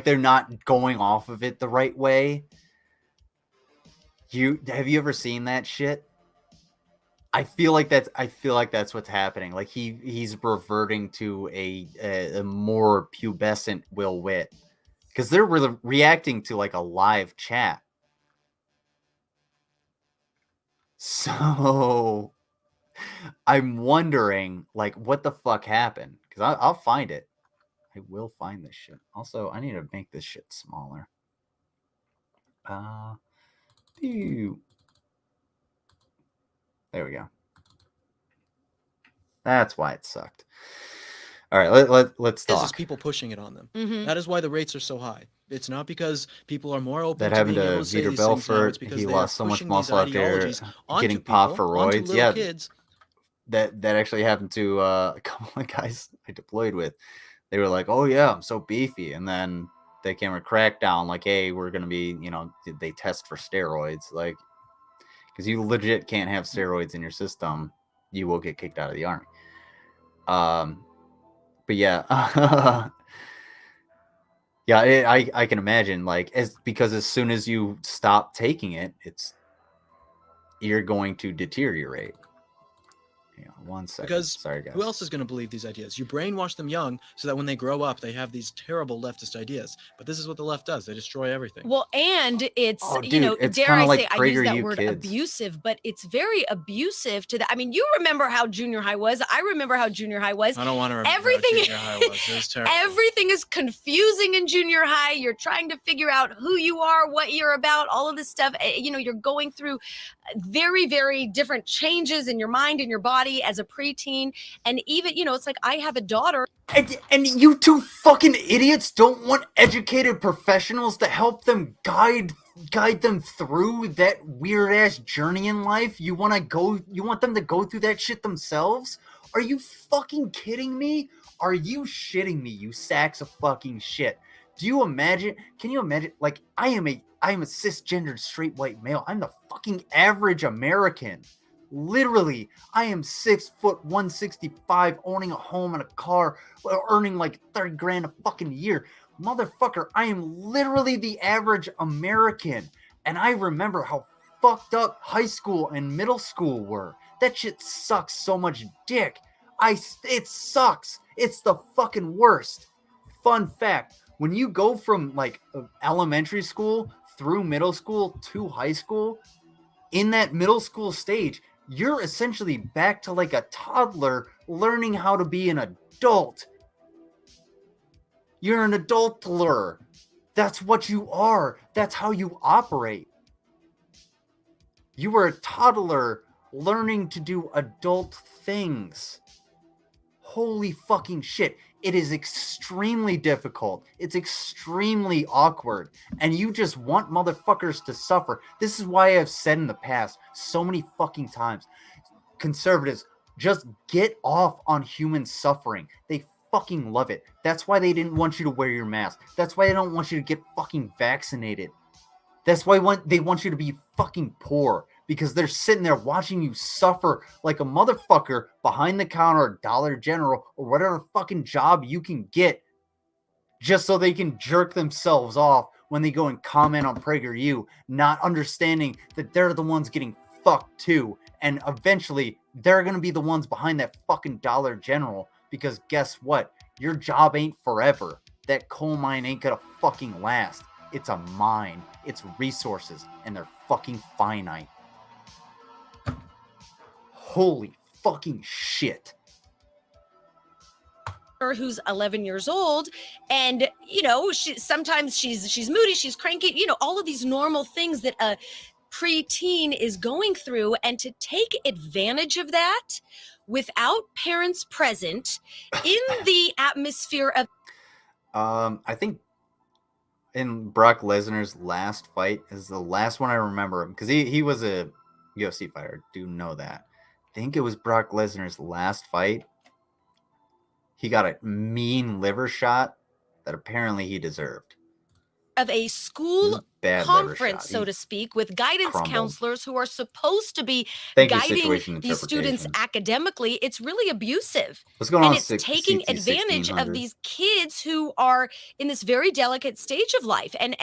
they're not going off of it the right way. Have you ever seen that shit? I feel like that's what's happening. Like he's reverting to a more pubescent Will Witt because they're reacting to like a live chat. So I'm wondering like what the fuck happened because I'll find it. I will find this shit. Also, I need to make this shit smaller. There we go. That's why it sucked. All right, let's Is talk. people pushing it on them. Mhm. That is why the rates are so high. It's not because people are more open That to happened being able to to say Vitor these things now. It's Belfort. because He they lost are so much pushing muscle these after ideologies onto getting people, popped for onto roids. little Yeah, kids. that actually happened to a couple of guys I deployed with. They were like, "Oh yeah, I'm so beefy," and then they came a crackdown like, "Hey, we're gonna be, they test for steroids, like, because you legit can't have steroids in your system, you will get kicked out of the army." But yeah, yeah, I can imagine, like, because as soon as you stop taking it, you're going to deteriorate. Hang on 1 second. Because sorry guys. who else is going to believe these ideas? You brainwash them young so that when they grow up, they have these terrible leftist ideas. But this is what the left does. They destroy everything. Well, and it's, Oh, you know, dude, it's dare kinda I like say, I use that PragerU word kids. abusive, but it's very abusive to that. I mean, you remember how junior high was. I remember how junior high was. I don't want to remember Everything- how junior high was. It was terrible. Everything is confusing in junior high. You're trying to figure out who you are, what you're about, all of this stuff. You know, you're going through very, very different changes in your mind and your body as a preteen. And even, you know, it's like I have a daughter. And you two fucking idiots don't want educated professionals to help them guide them through that weird ass journey in life. You want them to go through that shit themselves? Are you fucking kidding me? Are you shitting me, you sacks of fucking shit? Can you imagine, like, I am a cisgendered straight white male. I'm the fucking average American. Literally, I am 6 foot 165, owning a home and a car, earning like 30 grand a fucking year. Motherfucker, I am literally the average American. And I remember how fucked up high school and middle school were. That shit sucks so much dick. It sucks. It's the fucking worst. Fun fact, when you go from like elementary school through middle school to high school, in that middle school stage, you're essentially back to like a toddler learning how to be an adult. You're an adultler. That's what you are. That's how you operate. You were a toddler learning to do adult things. Holy fucking shit. It is extremely difficult. It's extremely awkward. And you just want motherfuckers to suffer. This is why I've said in the past so many fucking times, conservatives, just get off on human suffering. They fucking love it. That's why they didn't want you to wear your mask. That's why they don't want you to get fucking vaccinated. That's why they want you to be fucking poor, because they're sitting there watching you suffer like a motherfucker behind the counter at Dollar General or whatever fucking job you can get, just so they can jerk themselves off when they go and comment on PragerU, not understanding that they're the ones getting fucked too. And eventually they're going to be the ones behind that fucking Dollar General, because guess what? Your job ain't forever. That coal mine ain't going to fucking last. It's a mine. It's resources, and they're fucking finite. Holy fucking shit. Who's 11 years old, and you know, sometimes she's moody, she's cranky, you know, all of these normal things that a preteen is going through, and to take advantage of that without parents present in the atmosphere of I think in Brock Lesnar's last fight is the last one I remember him, because he was a UFC fighter. I do know that. I think it was Brock Lesnar's last fight. He got a mean liver shot that apparently he deserved. of a school Bad liver conference, shot. so He to speak, with guidance crumbled. counselors who are supposed to be Thank you, guiding situation these students interpretation. academically. It's really abusive. What's going And on? it's taking advantage of these kids who are in this very delicate stage of life. And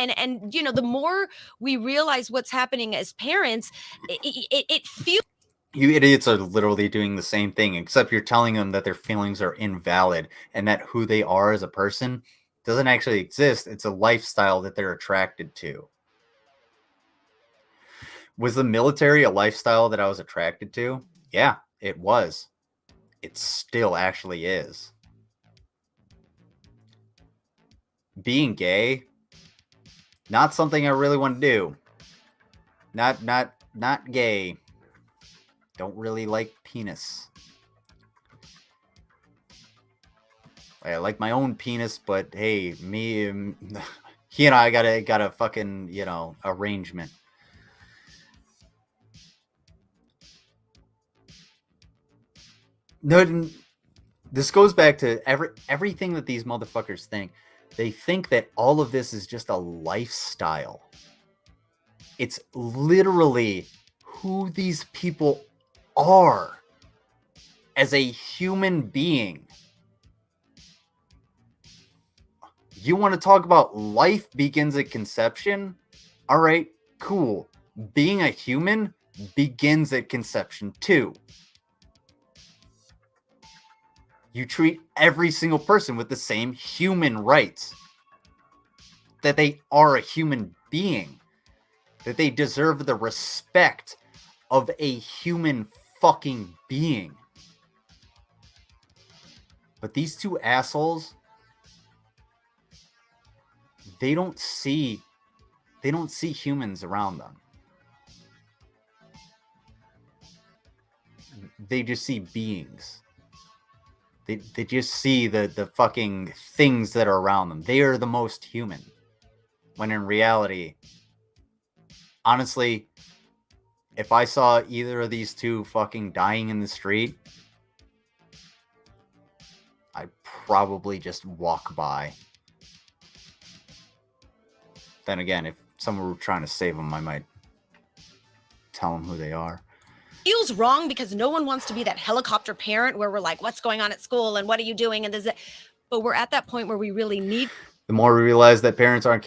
you know, the more we realize what's happening as parents, it feels You idiots are literally doing the same thing, except you're telling them that their feelings are invalid and that who they are as a person doesn't actually exist. It's a lifestyle that they're attracted to. Was the military a lifestyle that I was attracted to? Yeah, it was. It still actually is. Being gay, not something I really want to do. Not gay. Don't really like penis. I like my own penis, but hey, he and I got a fucking, arrangement. No, this goes back to everything that these motherfuckers think. They think that all of this is just a lifestyle. It's literally who these people are as a human being. You want to talk about life begins at conception? All right, cool. Being a human begins at conception too. You treat every single person with the same human rights. That they are a human being. That they deserve the respect of a human fucking being. But these two assholes, they don't see humans around them. They just see beings. They just see the fucking things that are around them. They are the most human. When in reality, honestly, if I saw either of these two fucking dying in the street, I'd probably just walk by. Then again, if someone were trying to save them, I might tell them who they are. Feels wrong because no one wants to be that helicopter parent where we're like, what's going on at school and what are you doing? And but we're at that point where we really need. The more we realize that parents aren't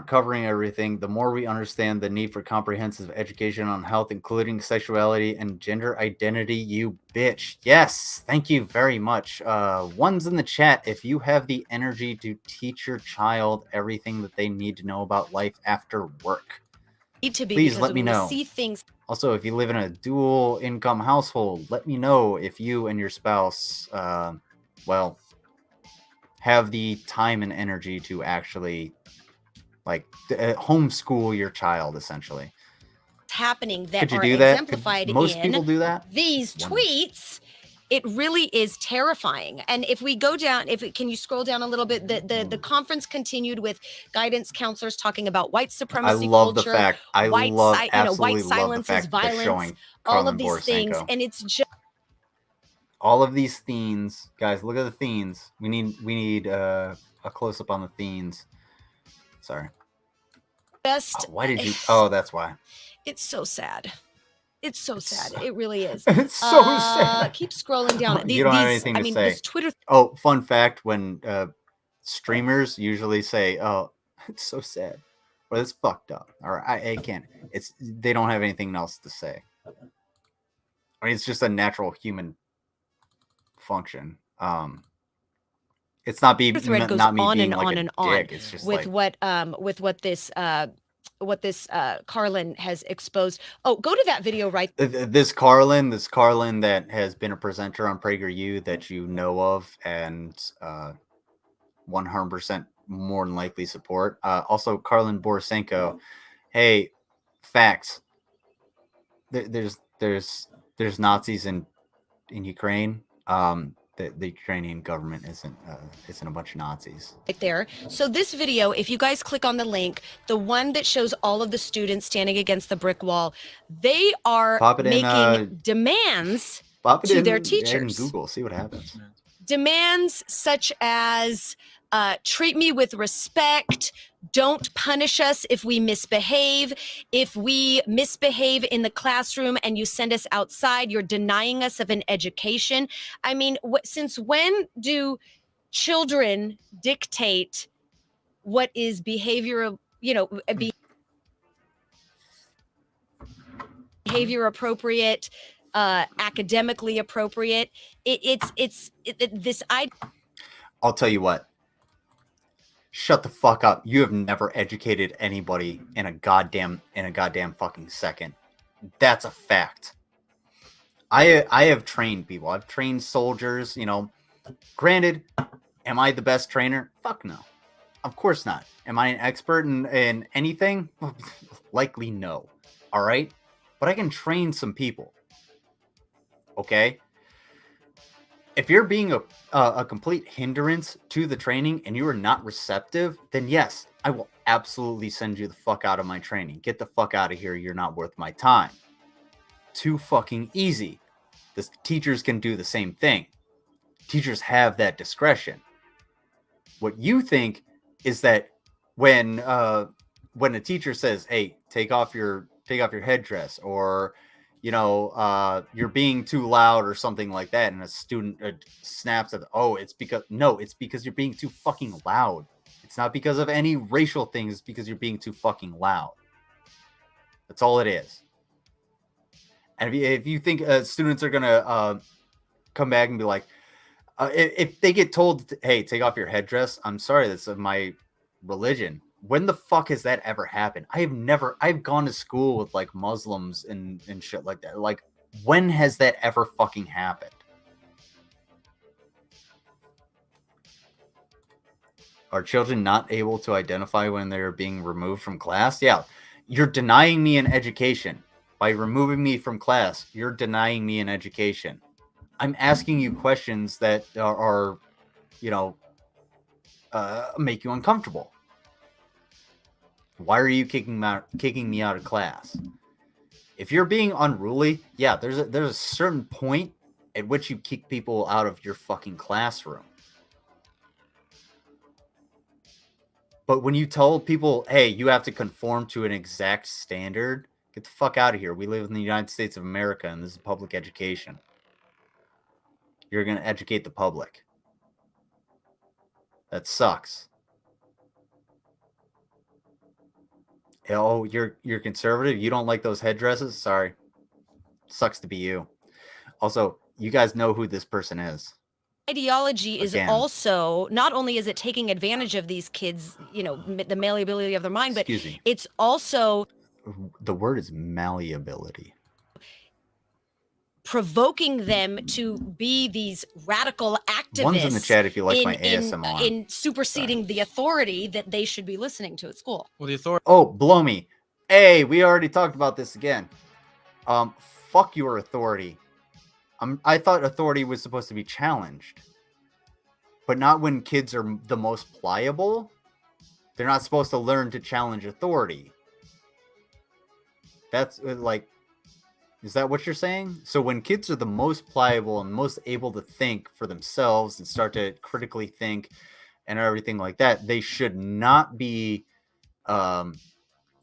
covering everything, the more we understand the need for comprehensive education on health, including sexuality and gender identity. You bitch. Yes, thank you very much. One's in the chat. If you have the energy to teach your child everything that they need to know about life after work, Need to be, please because let me when we know. see things. Also, if you live in a dual income household, let me know if you and your spouse, have the time and energy to actually homeschool your child, essentially. Happening that Could you are do that? exemplified Could most in people do that? these tweets. It really is terrifying. And if we go down, can you scroll down a little bit? The conference continued with guidance counselors talking about white supremacy culture. White silence is violence. All of these things, and it's just all of these themes, guys. Look at the themes. We need a close up on the themes. Sorry. Why did you? Oh, that's why. It's so sad. It's so sad. It really is. It's so sad. Keep scrolling down. You don't have anything to say. This Twitter. Oh, fun fact: when streamers usually say, "Oh, it's so sad," or "It's fucked up," or "I can't," they don't have anything else to say. I mean, it's just a natural human function. It's not me thread goes not me on being and like on a and dick. on It's just with what this Carlin has exposed. Oh, go to that video right. This Carlin that has been a presenter on PragerU that you know of and 100% more than likely support. Also, Carlin Borisenko. Hey, facts. There's Nazis in Ukraine. The Ukrainian government isn't a bunch of Nazis. Right there. So this video, if you guys click on the link, the one that shows all of the students standing against the brick wall, they are making demands to their teachers. Google, see what happens. Demands such as treat me with respect, don't punish us if we misbehave. If we misbehave in the classroom and you send us outside, you're denying us of an education. I mean, since when do children dictate what is behavior appropriate, academically appropriate? I'll tell you what. Shut the fuck up. You have never educated anybody in a goddamn fucking second. That's a fact. I have trained people. I've trained soldiers, Granted, am I the best trainer? Fuck no. Of course not. Am I an expert in anything? Likely no. All right? But I can train some people. Okay? if you're being a complete hindrance to the training and you are not receptive, then yes, I will absolutely send you the fuck out of my training. Get the fuck out of here. You're not worth my time. Too fucking easy. The teachers can do the same thing. Teachers have that discretion. What you think is that when a teacher says, "Hey, take off your headdress," or you're being too loud or something like that, and a student snaps at, it's because you're being too fucking loud. It's not because of any racial things. It's because you're being too fucking loud. That's all it is. And if you think students are gonna come back and be like, if they get told, "Hey, take off your headdress," I'm sorry, that's of my religion. When the fuck has that ever happened? I've gone to school with like Muslims and shit like that. Like, when has that ever fucking happened? Are children not able to identify when they're being removed from class? Yeah, you're denying me an education. By removing me from class, you're denying me an education. I'm asking you questions that are make you uncomfortable. Why are you kicking me out of class? If you're being unruly, yeah, there's a certain point at which you kick people out of your fucking classroom. But when you tell people, "Hey, you have to conform to an exact standard," get the fuck out of here. We live in the United States of America, and this is public education. You're going to educate the public. That sucks. Oh, you're conservative? You don't like those headdresses? Sorry. Sucks to be you. Also, you guys know who this person is. Ideology is also, not only is it taking advantage of these kids, the malleability of their mind, but it's also... The word is malleability. Provoking them to be these radical activists. One's in the chat if you like my ASMR. In superseding the authority that they should be listening to at school. Well, the authority... Oh, blow me. Hey, we already talked about this again. Fuck your authority. I thought authority was supposed to be challenged. But not when kids are the most pliable. They're not supposed to learn to challenge authority. That's like... Is that what you're saying? So when kids are the most pliable and most able to think for themselves and start to critically think and everything like that, they should not be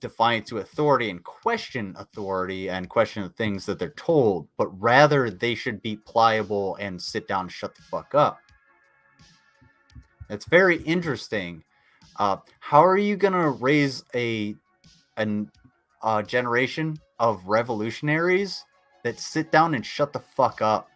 defiant to authority and question the things that they're told, but rather they should be pliable and sit down and shut the fuck up. That's very interesting. How are you going to raise a generation of revolutionaries that sit down and shut the fuck up?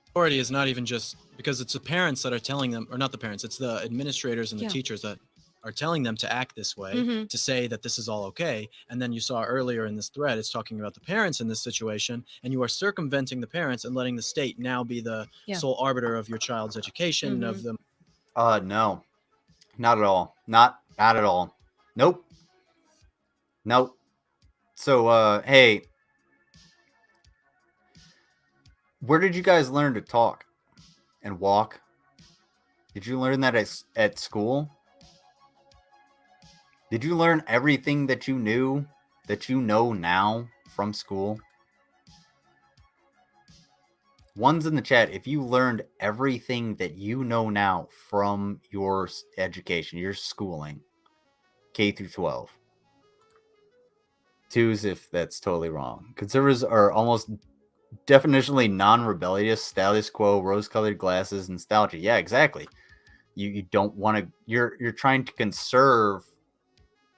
Authority is not even just because it's the parents that are telling them, or not the parents, it's the administrators and the teachers that are telling them to act this way, to say that this is all okay. And then you saw earlier in this thread, it's talking about the parents in this situation, and you are circumventing the parents and letting the state now be the sole arbiter of your child's education, of them. No, not at all. Not at all. Nope. So, hey, where did you guys learn to talk and walk? Did you learn that at school? Did you learn everything that you know now from school? One's in the chat. If you learned everything that you know now from your education, your schooling, K through 12. Twos if that's totally wrong. Conservatives are almost definitionally non-rebellious, status quo, rose-colored glasses, nostalgia. Yeah, exactly. You don't want to. You're trying to conserve.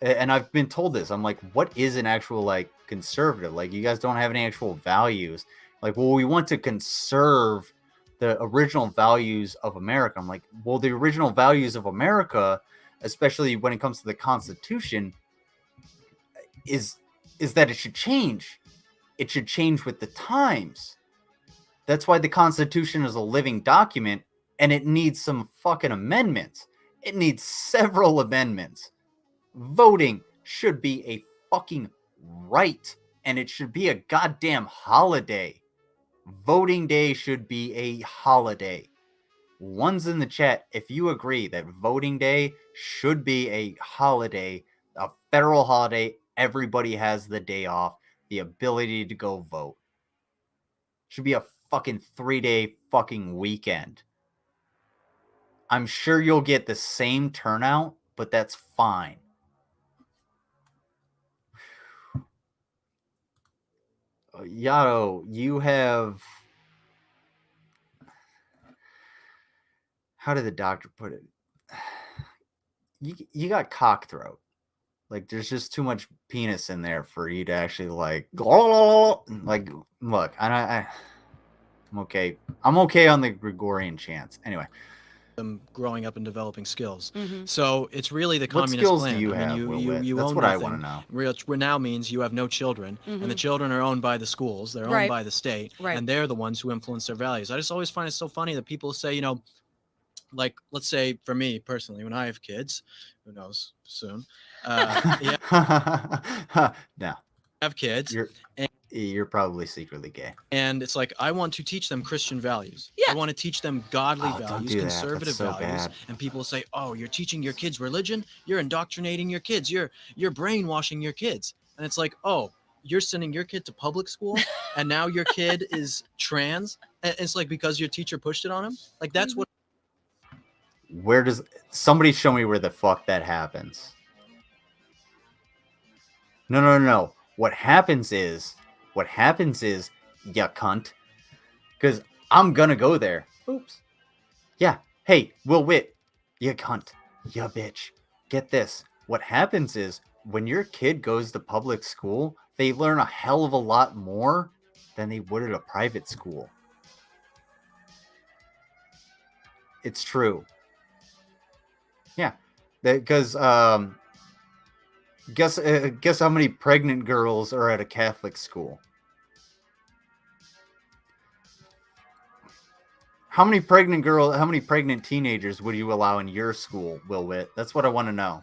And I've been told this. I'm like, what is an actual like conservative? Like, you guys don't have any actual values. Like, well, we want to conserve the original values of America. I'm like, well, the original values of America, especially when it comes to the Constitution, is that it should change. It should change with the times. That's why the Constitution is a living document, and it needs some fucking amendments. It needs several amendments. Voting should be a fucking right, and it should be a goddamn holiday. Voting day should be a holiday. One's in the chat if you agree that voting day should be a holiday, a federal holiday. Everybody has the day off, the ability to go vote. Should be a fucking 3-day fucking weekend. I'm sure you'll get the same turnout, but that's fine. Yato, you have... How did the doctor put it? You got cock throat. Like, there's just too much penis in there for you to actually, like... Like, look, I'm okay. I'm okay on the Gregorian chants. Anyway. Them growing up and developing skills. Mm-hmm. So it's really the What communist skills plan. do you I mean, have, you That's own what nothing, I want to know. which now means you have no children, and the children are owned by the schools. They're owned Right. by the state, Right. and they're the ones who influence their values. I just always find it so funny that people say, you know, like, let's say for me personally, when I have kids, who knows, soon, yeah, No, have kids, you're probably secretly gay. and it's like I want to teach them Christian values. Yeah. I want to teach them godly Oh, don't values, do that. conservative That's so values. bad. And people say, "Oh, you're teaching your kids religion? You're indoctrinating your kids. You're brainwashing your kids." And it's like, "Oh, you're sending your kid to public school, and now your kid is trans." And it's like because your teacher pushed it on him. Like that's what. Where does somebody show me where the fuck that happens? No. What happens is, you cunt. Because I'm gonna go there. Oops. Yeah. Hey, Will Witt, you cunt. You bitch. Get this. What happens is, when your kid goes to public school, they learn a hell of a lot more than they would at a private school. It's true. Yeah. Because, guess how many pregnant girls are at a Catholic school? How many pregnant teenagers would you allow in your school, Will Witt? That's what I want to know.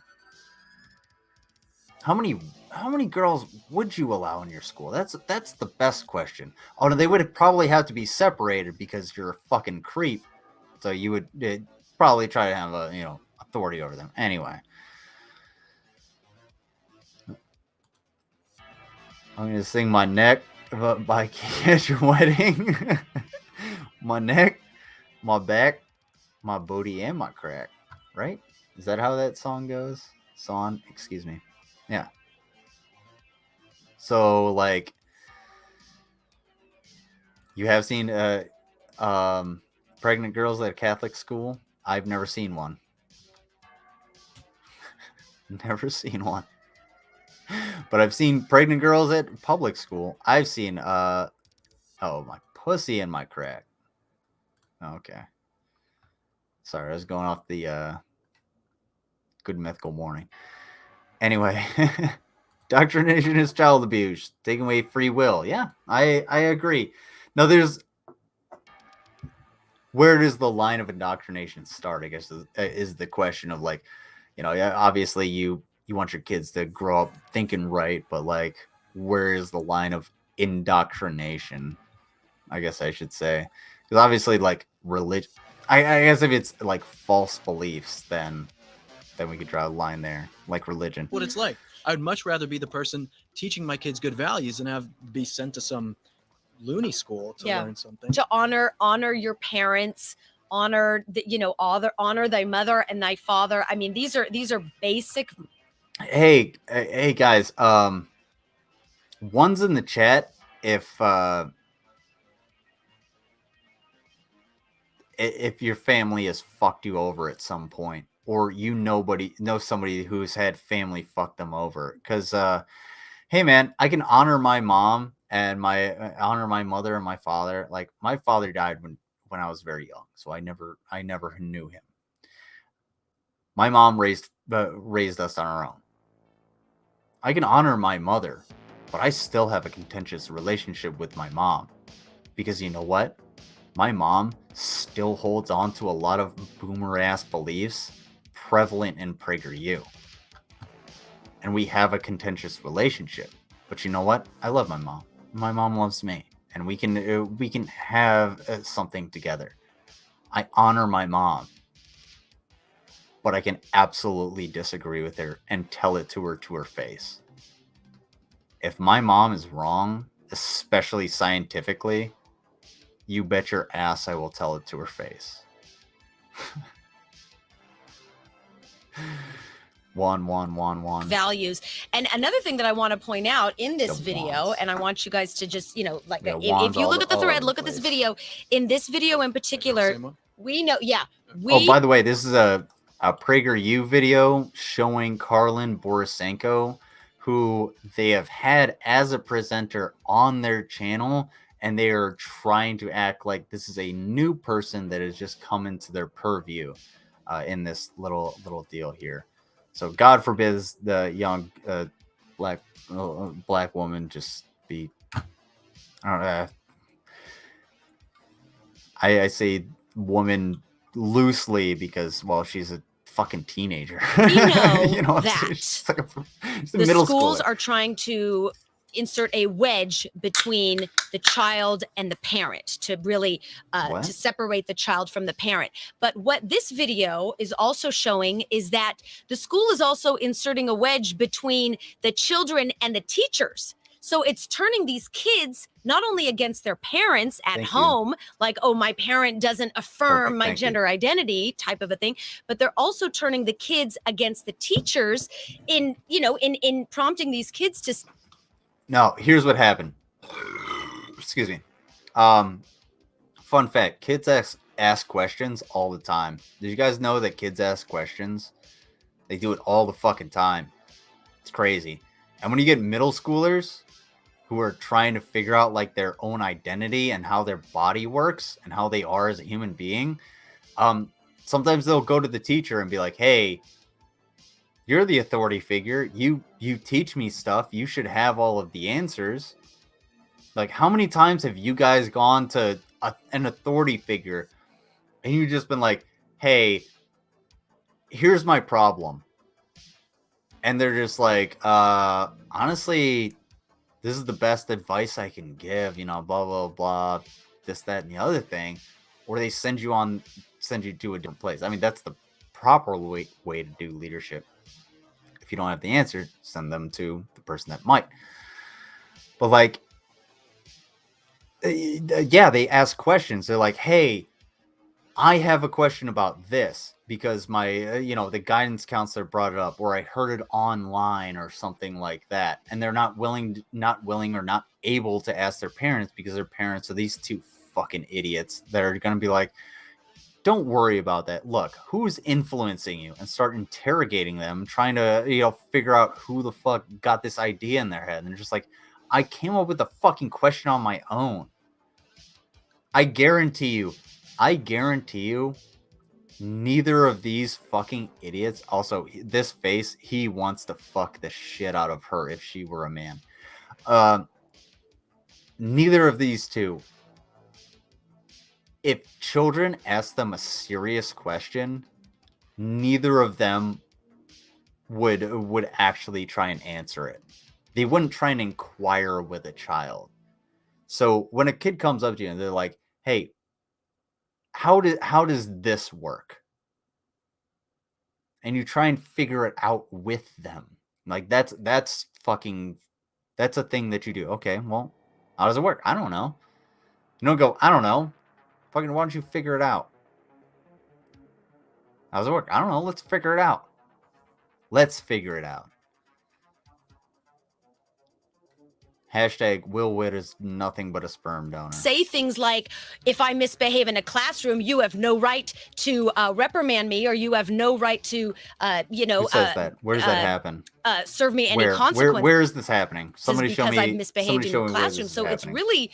How many girls would you allow in your school? That's the best question. Oh, no, they would probably have to be separated because you're a fucking creep. So you would probably try to have a, authority over them. Anyway. I'm going to sing My Neck by Catch Your Wedding. My neck, my back, my booty, and my crack. Right? Is that how that song goes? Excuse me. Yeah. So, like, you have seen pregnant girls at a Catholic school? I've never seen one. Never seen one. But I've seen pregnant girls at public school. I've seen, my pussy and my crack. Okay. Sorry, I was going off the Good Mythical Morning. Anyway, indoctrination is child abuse. Taking away free will. Yeah, I agree. Now, where does the line of indoctrination start, I guess, is the question of, like, obviously you want your kids to grow up thinking right, but, like, where is the line of indoctrination, I guess I should say? Because obviously, like, religion, I guess if it's, like, false beliefs, then we could draw a line there, like religion. What it's like. I'd much rather be the person teaching my kids good values than be sent to some loony school to learn something. To honor your parents, honor thy mother and thy father. I mean, these are basic. Hey guys, one's in the chat if your family has fucked you over at some point, or know somebody who's had family fuck them over. Because hey man, I can honor my mom and honor my mother and my father. Like, my father died when I was very young, so I never knew him. My mom raised us on our own. I can honor my mother, but I still have a contentious relationship with my mom, because you know what? My mom still holds on to a lot of boomer ass beliefs prevalent in PragerU. And we have a contentious relationship But you know what? I love my mom. My mom loves me, and we can have something together. I honor my mom, but I can absolutely disagree with her and tell it to her face. If my mom is wrong, especially scientifically, you bet your ass I will tell it to her face. One. Values. And another thing that I want to point out in this The video, wands. and I want you guys to just, like, Yeah, if wands you all look at the all thread, over look the at this place. video. In this video in particular, Same one? we know, Oh, by the way, this is a PragerU video showing Karlin Borisenko, who they have had as a presenter on their channel, and they are trying to act like this is a new person that has just come into their purview in this little deal here. So God forbid the young black woman just be, I don't know. I say woman loosely because, well, she's a fucking teenager. we know You know, that she's like she's a the middle schools schooler. are trying to insert a wedge between the child and the parent to really What? to separate the child from the parent. But what this video is also showing is that the school is also inserting a wedge between the children and the teachers. So it's turning these kids not only against their parents at Thank you. home, like, oh, my parent doesn't affirm Perfect, my thank you. gender identity type of a thing, but they're also turning the kids against the teachers in prompting these kids to No, here's what happened. Excuse me. Fun fact: kids ask questions all the time. Did you guys know that kids ask questions? They do it all the fucking time. It's crazy. And when you get middle schoolers who are trying to figure out like their own identity and how their body works and how they are as a human being, sometimes they'll go to the teacher and be like, "Hey, you're the authority figure. You teach me stuff. You should have all of the answers." Like, how many times have you guys gone to an authority figure and you just been like, "Hey, here's my problem," and they're just like, honestly, this is the best advice I can give, blah blah blah, this, that, and the other thing, or they send you to a different place. I mean, that's the proper way to do leadership. If you don't have the answer, send them to the person that might. But like, yeah, they ask questions. They're like, "Hey, I have a question about this because my, the guidance counselor brought it up, or I heard it online or something like that." And they're not willing or not able to ask their parents because their parents are these two fucking idiots that are going to be like, "Don't worry about that. Look, who's influencing you?" And start interrogating them, trying to, figure out who the fuck got this idea in their head. And they're just like, "I came up with the fucking question on my own." I guarantee you, neither of these fucking idiots. Also, this face, he wants to fuck the shit out of her if she were a man. Neither of these two. If children ask them a serious question, neither of them would actually try and answer it. They wouldn't try and inquire with a child. So when a kid comes up to you and they're like, "Hey, how does this work?" And you try and figure it out with them. Like, that's a thing that you do. Okay, well, how does it work? I don't know. You don't go, "I don't know." Fucking, why don't you figure it out? How does it work? I don't know. Let's figure it out. Let's figure it out. Hashtag Will Witt is nothing but a sperm donor. say things like, if I misbehave in a classroom, you have no right to reprimand me, or you have no right to, Who says that? Where does that happen? Serve me any consequence. Where is this happening? Somebody show because me. I've misbehaved Somebody in show the me where this classroom. is So it's happening. really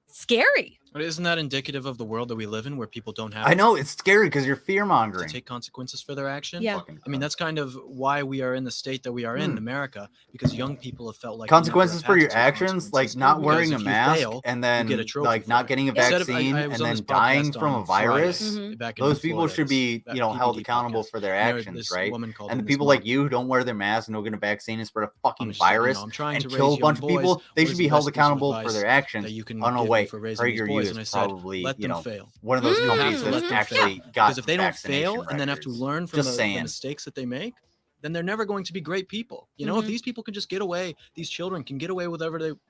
scary. But isn't that indicative of the world that we live in, where people don't have I know it's scary because you're fear to mongering. take consequences for their action? Yeah. I mean, that's kind of why we are in the state that we are in America, because young people have felt like they never Consequences have for had to your take actions, like consequences, not because wearing a if you mask fail, and you then get a trophy like for not it. getting a Instead of- vaccine I and was on then this dying podcast from on a virus. Friday, back in Those people Florida, should be, this held PPD accountable podcast. for their And actions, this right? woman called And in the this people like morning. you who don't wear their mask and don't get a vaccine and spread a fucking I'm just saying, virus I'm trying and to kill raise a bunch young of people, boys. they What should is be the held best piece of accountable for advice their actions. that you can Oh no, give me wait, for raising these PragerU boys? is And I said, probably, let them fail. one of those You have companies to let that them actually fail. got Because if they don't vaccination fail and then have to records. learn from Just the saying. mistakes that they make, then they're never going to be great people. You know, if these people can just get away, these children can get away with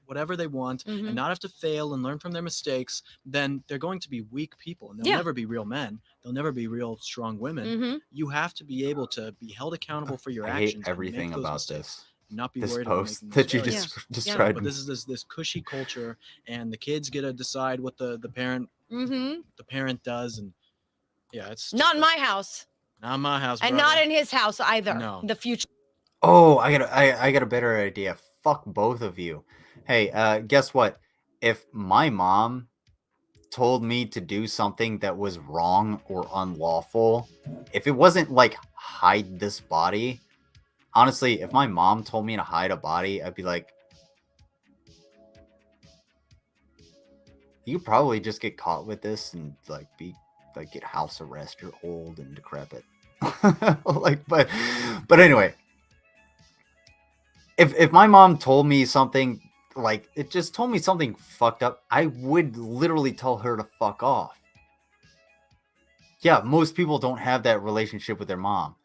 whatever they want and not have to fail and learn from their mistakes, then they're going to be weak people and they'll never be real men. They'll never be real strong women. You have to be able to be held accountable for your I hate actions. everything and make those about mistakes. this. Not be This worried post about that making you those just mistakes. described. But this is this cushy culture, and the kids get to decide what the parent does, and yeah, it's Not in stupid. my house, Not in my house, and brother. not in his house either. No. The future. Oh, I got a better idea. Fuck both of you. Hey, guess what? If my mom told me to do something that was wrong or unlawful, if it wasn't like hide this body, honestly, if my mom told me to hide a body, I'd be like, you could probably just get caught with this and like get house arrest. You're old and decrepit. But anyway, if my mom told me something, like it just told me something fucked up, I would literally tell her to fuck off. Yeah, most people don't have that relationship with their mom.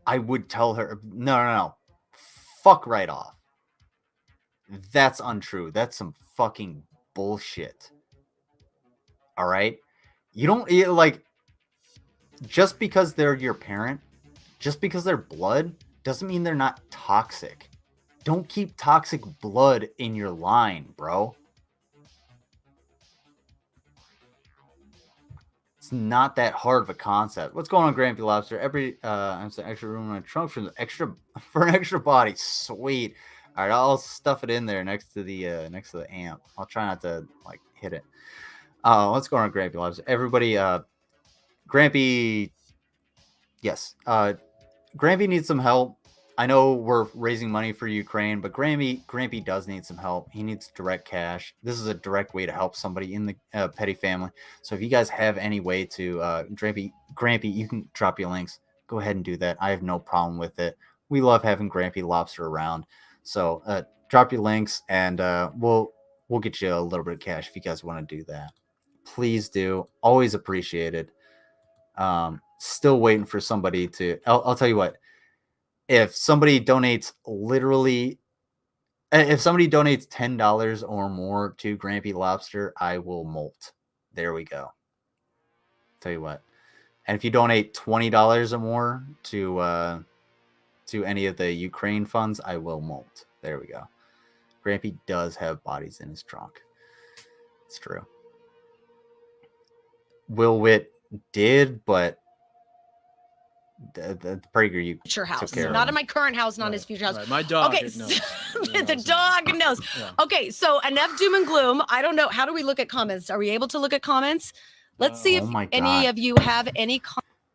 I would tell her, no, fuck right off. That's untrue. That's some fucking bullshit. All right? You don't, like, just because they're your parent, just because they're blood, doesn't mean they're not toxic. Don't keep toxic blood in your line, bro. It's not that hard of a concept. What's going on, Grampy Lobster? I'm saying extra room in my trunk for an extra body. Sweet. All right, I'll stuff it in there next to the amp. I'll try not to like hit it. What's going on, Grampy Lobster? Everybody, Grampy. Yes, Grampy needs some help. I know we're raising money for Ukraine, but Grampy does need some help. He needs direct cash. This is a direct way to help somebody in the petty family. So if you guys have any way to, Grampy, you can drop your links. Go ahead and do that. I have no problem with it. We love having Grampy Lobster around. So drop your links, and we'll get you a little bit of cash if you guys want to do that. Please do. Always appreciated. Still waiting for somebody to. I'll tell you what. If somebody donates $10 or more to Grampy Lobster, I will molt. There we go. Tell you what. And if you donate $20 or more to any of the Ukraine funds, I will molt. There we go. Grampy does have bodies in his trunk. It's true. Will Witt did, but the PragerU future house, care of not him. in my current house, not his future house. Right. My dog Okay, knows. the dog knows. Yeah. Okay, so enough doom and gloom. I don't know. How do we look at comments? Are we able to look at comments? Let's see if Oh my any God. of you have any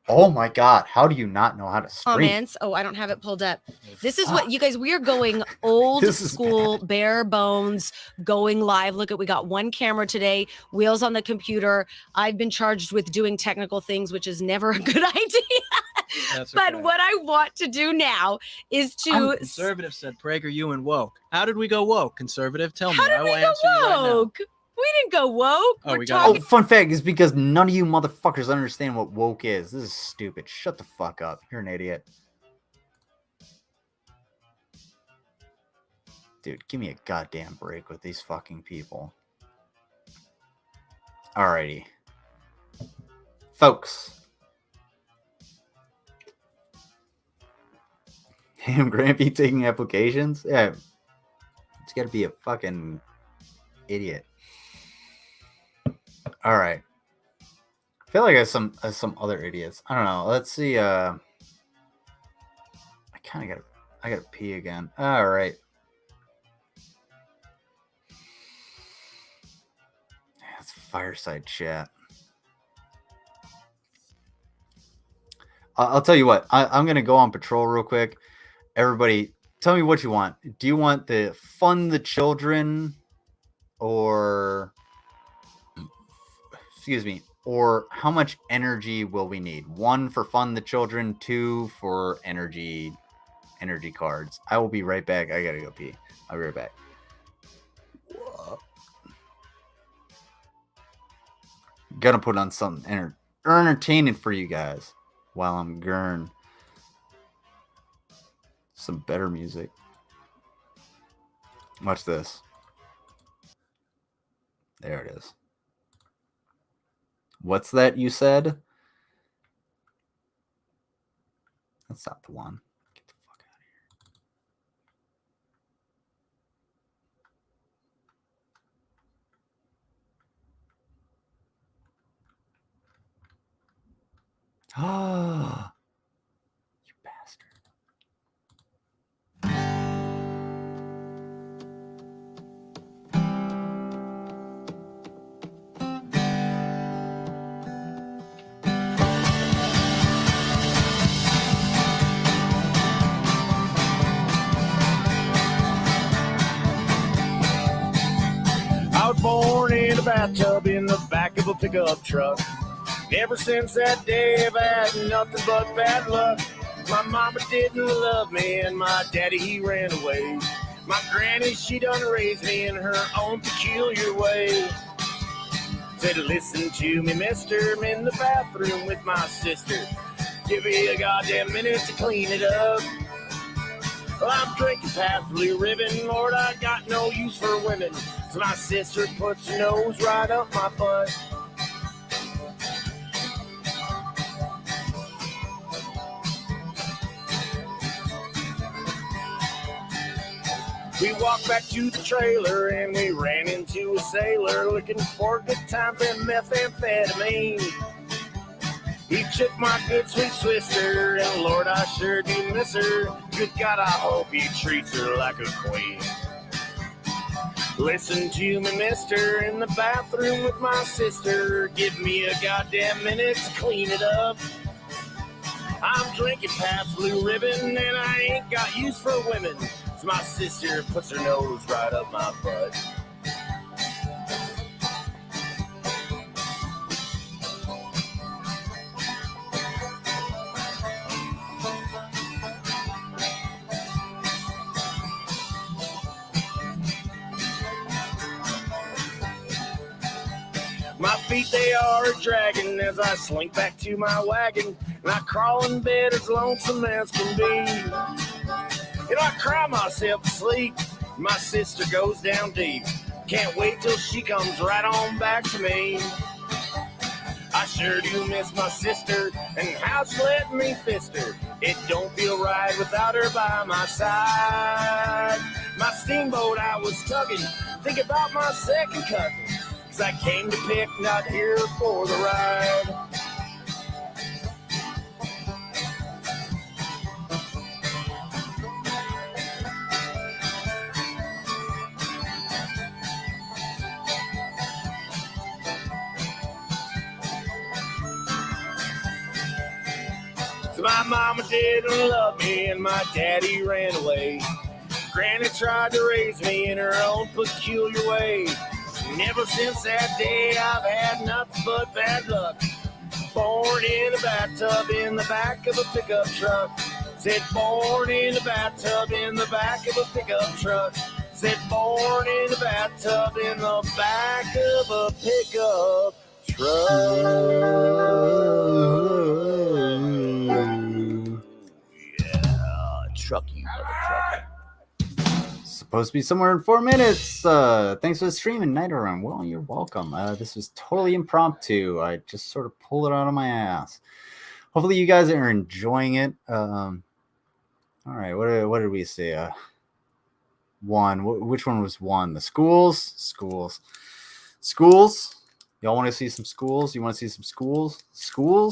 Oh my God! How do you not know how to stream? comments. Oh, I don't have it pulled up. This is what you guys, we are going old This is school, bare bones, going live. Look at, we got one camera today, wheels on the computer. I've been charged with doing technical things, which is never a good idea. That's But okay. what I want to do now is to Conservative said PragerU and woke. How did we go woke? Conservative, tell me. How did I we will go answer you right now. woke? We didn't go woke. Oh, We're we got- Oh, talking. fun fact is because none of you motherfuckers understand what woke is. This is stupid. Shut the fuck up. You're an idiot. Dude, give me a goddamn break with these fucking people. Alrighty. Folks. Him Grampy taking applications? Yeah. It's gotta be a fucking idiot. All right. I feel like I have some other idiots. I don't know. Let's see. I gotta pee again. All right. Let's It's fireside chat. I'll tell you what. I'm gonna go on patrol real quick. Everybody, tell me what you want. Do you want the fund the children, or excuse me, or how much energy will we need? 1 for fund the children, 2 for energy cards. I will be right back. I gotta go pee. I'll be right back. Gonna put on something entertaining for you guys while I'm gurn. Some better music. Watch this. There it is. What's that you said? That's not the one. Get the fuck out of here. Ah, you bastard. I was born in a bathtub in the back of a pickup truck. Ever since that day, I've had nothing but bad luck. My mama didn't love me, and my daddy, he ran away. My granny, she done raised me in her own peculiar way. Said, listen to me, mister, I'm in the bathroom with my sister. Give me a goddamn minute to clean it up. Well, I'm drinking past blue ribbon, Lord, I got no use for women. So my sister puts her nose right up my butt. We walked back to the trailer and we ran into a sailor looking for good times and methamphetamine. He took my good sweet sister, and Lord, I sure do miss her. Good God, I hope he treats her like a queen. Listen to me, mister, in the bathroom with my sister. Give me a goddamn minute to clean it up. I'm drinking past blue ribbon, and I ain't got use for women. So my sister puts her nose right up my butt. My feet, they are dragging as I slink back to my wagon. And I crawl in bed as lonesome as can be. You know, I cry myself to sleep. My sister goes down deep. Can't wait till she comes right on back to me. I sure do miss my sister and how she let me fist her. It don't feel right without her by my side. My steamboat I was tugging, think about my second cousin. 'Cause I came to pick, not here for the ride. So my mama didn't love me and my daddy ran away. Granny tried to raise me in her own peculiar way. Never since that day I've had nothing but bad luck. Born in a bathtub in the back of a pickup truck. Said born in a bathtub in the back of a pickup truck. Said born in a bathtub in the back of a pickup truck. Yeah, trucky, mother trucker. Supposed to be somewhere in 4 minutes. Thanks for the stream and night around. Well, you're welcome. This was totally impromptu. I just sort of pulled it out of my ass. Hopefully you guys are enjoying it. All right, what did we say? One. Which one was one? The schools. Y'all want to see some schools? You want to see some schools? School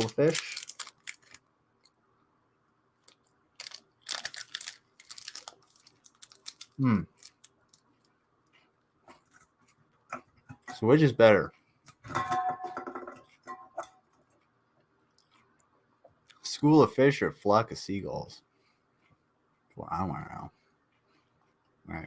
of fish. So which is better? School of fish or flock of seagulls? Well, I want to know. All right.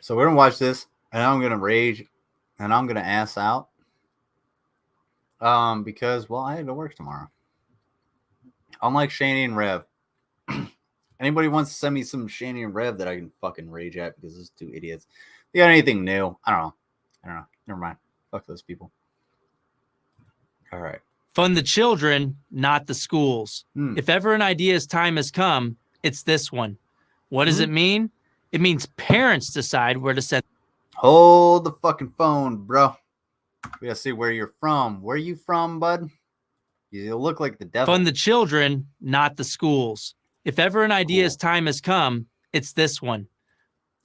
So we're gonna watch this, and I'm gonna rage, and I'm gonna ass out. Because well, I have to work tomorrow. Unlike Shani and Rev. Anybody wants to send me some Shani and Rev that I can fucking rage at because those two idiots. They got anything new? I don't know. Never mind. Fuck those people. All right. Fund the children, not the schools. If ever an idea's time has come, it's this one. What does it mean? It means parents decide where to send. Hold the fucking phone, bro. We gotta see where you're from. Where you from, bud? You look like the devil. Fund the children, not the schools. If ever an idea's time has come, it's this one.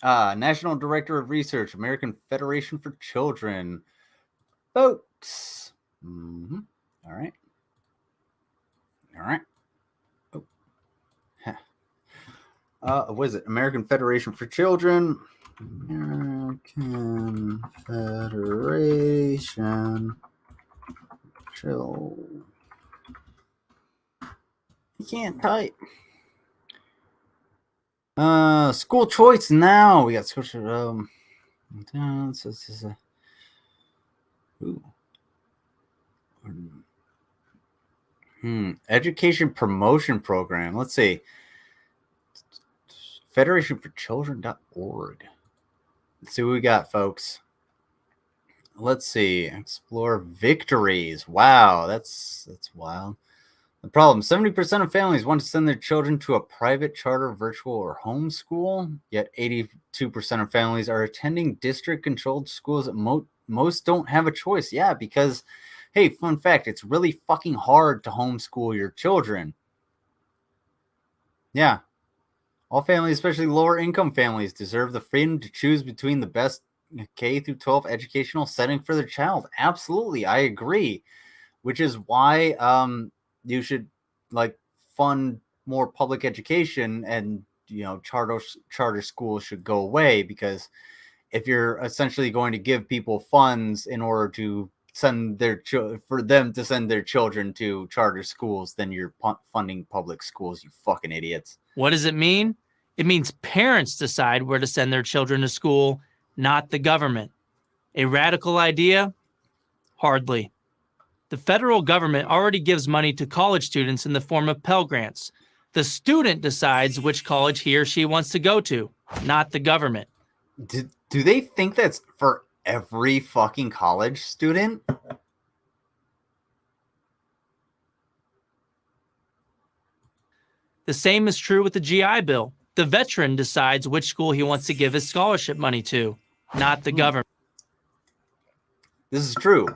National Director of Research, American Federation for Children. Folks. All right. All right. Oh. What is it? American Federation for Children. American Federation. You can't type. School choice now. We got school choice. Education promotion program. Let's see. Federationforchildren.org. Let's see what we got, folks. Let's see. Explore victories. Wow, that's wild. The problem, 70% of families want to send their children to a private, charter, virtual, or home school, yet 82% of families are attending district-controlled schools that most don't have a choice. Yeah, because, hey, fun fact, it's really fucking hard to homeschool your children. Yeah. All families, especially lower-income families, deserve the freedom to choose between the best K through 12 educational setting for their child. Absolutely, I agree. Which is why you should fund more public education, and charter schools should go away, because if you're essentially going to give people funds in order to send for them to send their children to charter schools, then you're funding public schools, you fucking idiots. What does it mean? It means parents decide where to send their children to school, not the government. A radical idea? Hardly. The federal government already gives money to college students in the form of Pell Grants. The student decides which college he or she wants to go to, not the government. Do they think that's for every fucking college student? The same is true with the GI Bill. The veteran decides which school he wants to give his scholarship money to, not the government. This is true.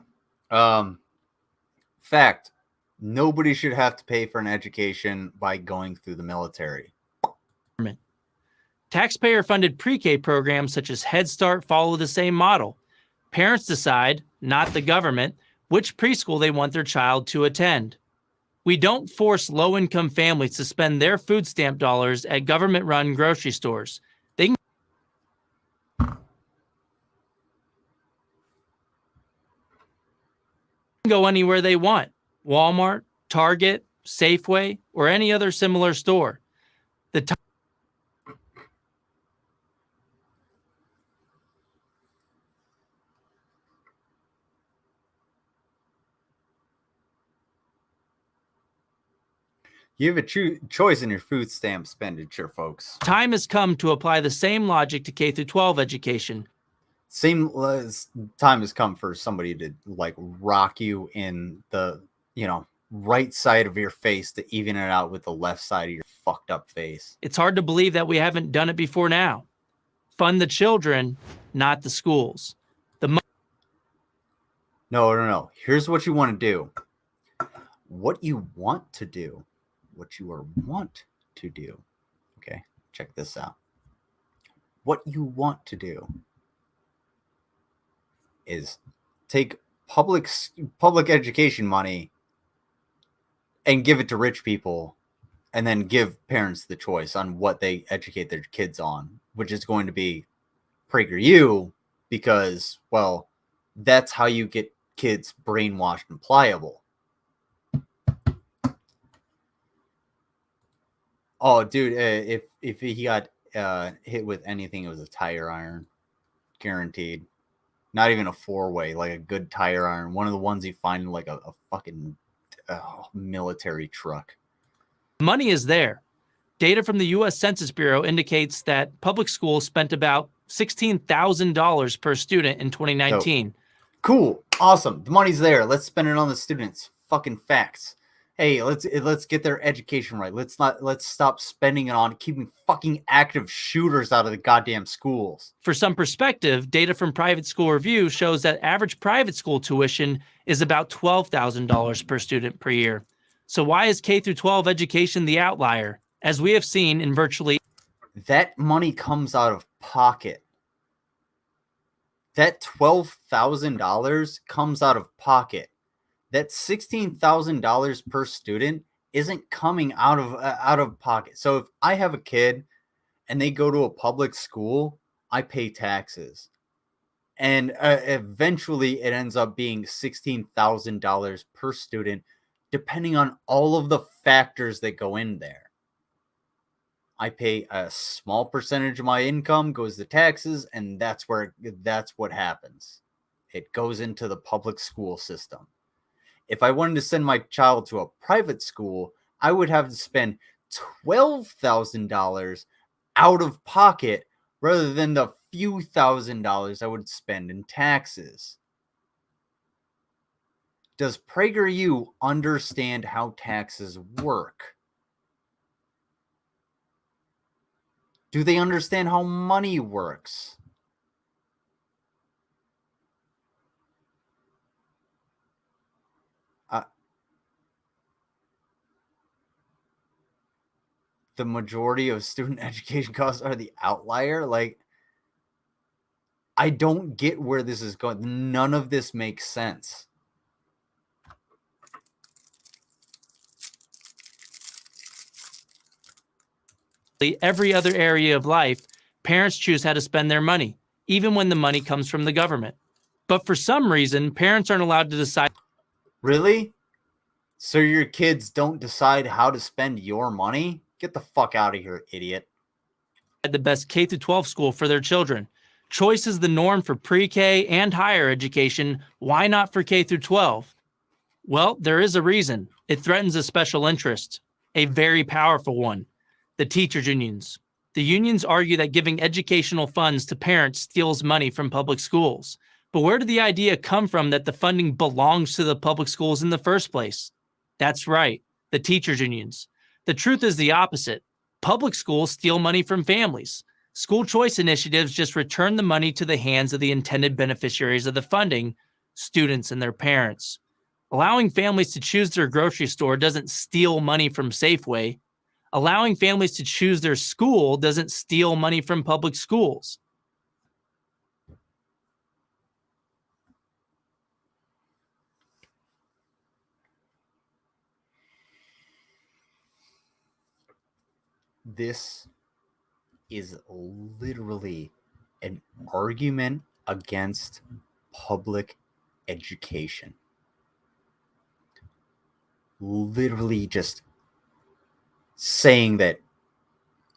Fact, nobody should have to pay for an education by going through the military. Taxpayer-funded pre-K programs such as Head Start follow the same model. Parents decide, not the government, which preschool they want their child to attend. We don't force low-income families to spend their food stamp dollars at government-run grocery stores. They can go anywhere they want. Walmart, Target, Safeway, or any other similar store. You have a choice in your food stamp expenditure, folks. Time has come to apply the same logic to K through 12 education. Same time has come for somebody to rock you in the right side of your face to even it out with the left side of your fucked up face. It's hard to believe that we haven't done it before now. Fund the children, not the schools. No. Here's what you want to do. What you want to do. What you want to do. Okay, check this out. What you want to do is take public education money and give it to rich people and then give parents the choice on what they educate their kids on, which is going to be PragerU, because, well, that's how you get kids brainwashed and pliable. Oh, dude, if he got hit with anything, it was a tire iron, guaranteed. Not even a 4-way, like a good tire iron. One of the ones you find in like a fucking military truck. Money is there. Data from the U.S. Census Bureau indicates that public schools spent about $16,000 per student in 2019. So, cool, awesome. The money's there. Let's spend it on the students. Fucking facts. Hey, let's get their education right. Let's stop spending it on keeping fucking active shooters out of the goddamn schools. For some perspective, data from Private School Review shows that average private school tuition is about $12,000 per student per year. So why is K through 12 education the outlier? As we have seen in virtually that money comes out of pocket. That $12,000 comes out of pocket. That $16,000 per student isn't coming out of pocket. So if I have a kid and they go to a public school, I pay taxes. And eventually it ends up being $16,000 per student, depending on all of the factors that go in there. I pay a small percentage of my income goes to taxes, and that's what happens. It goes into the public school system. If I wanted to send my child to a private school, I would have to spend $12,000 out of pocket rather than the few $1,000s I would spend in taxes. Does PragerU understand how taxes work? Do they understand how money works? The majority of student education costs are the outlier. Like, I don't get where this is going. None of this makes sense. every other area of life, parents choose how to spend their money, even when the money comes from the government. But for some reason, parents aren't allowed to decide. Really? So your kids don't decide how to spend your money? Get the fuck out of here, idiot. The best K-12 school for their children. Choice is the norm for pre-K and higher education. Why not for K-12? Well, there is a reason. It threatens a special interest, a very powerful one, the teachers' unions. The unions argue that giving educational funds to parents steals money from public schools. But where did the idea come from that the funding belongs to the public schools in the first place? That's right, the teachers' unions. The truth is the opposite. Public schools steal money from families. School choice initiatives just return the money to the hands of the intended beneficiaries of the funding, students and their parents. Allowing families to choose their grocery store doesn't steal money from Safeway. Allowing families to choose their school doesn't steal money from public schools. This is literally an argument against public education. Literally just saying that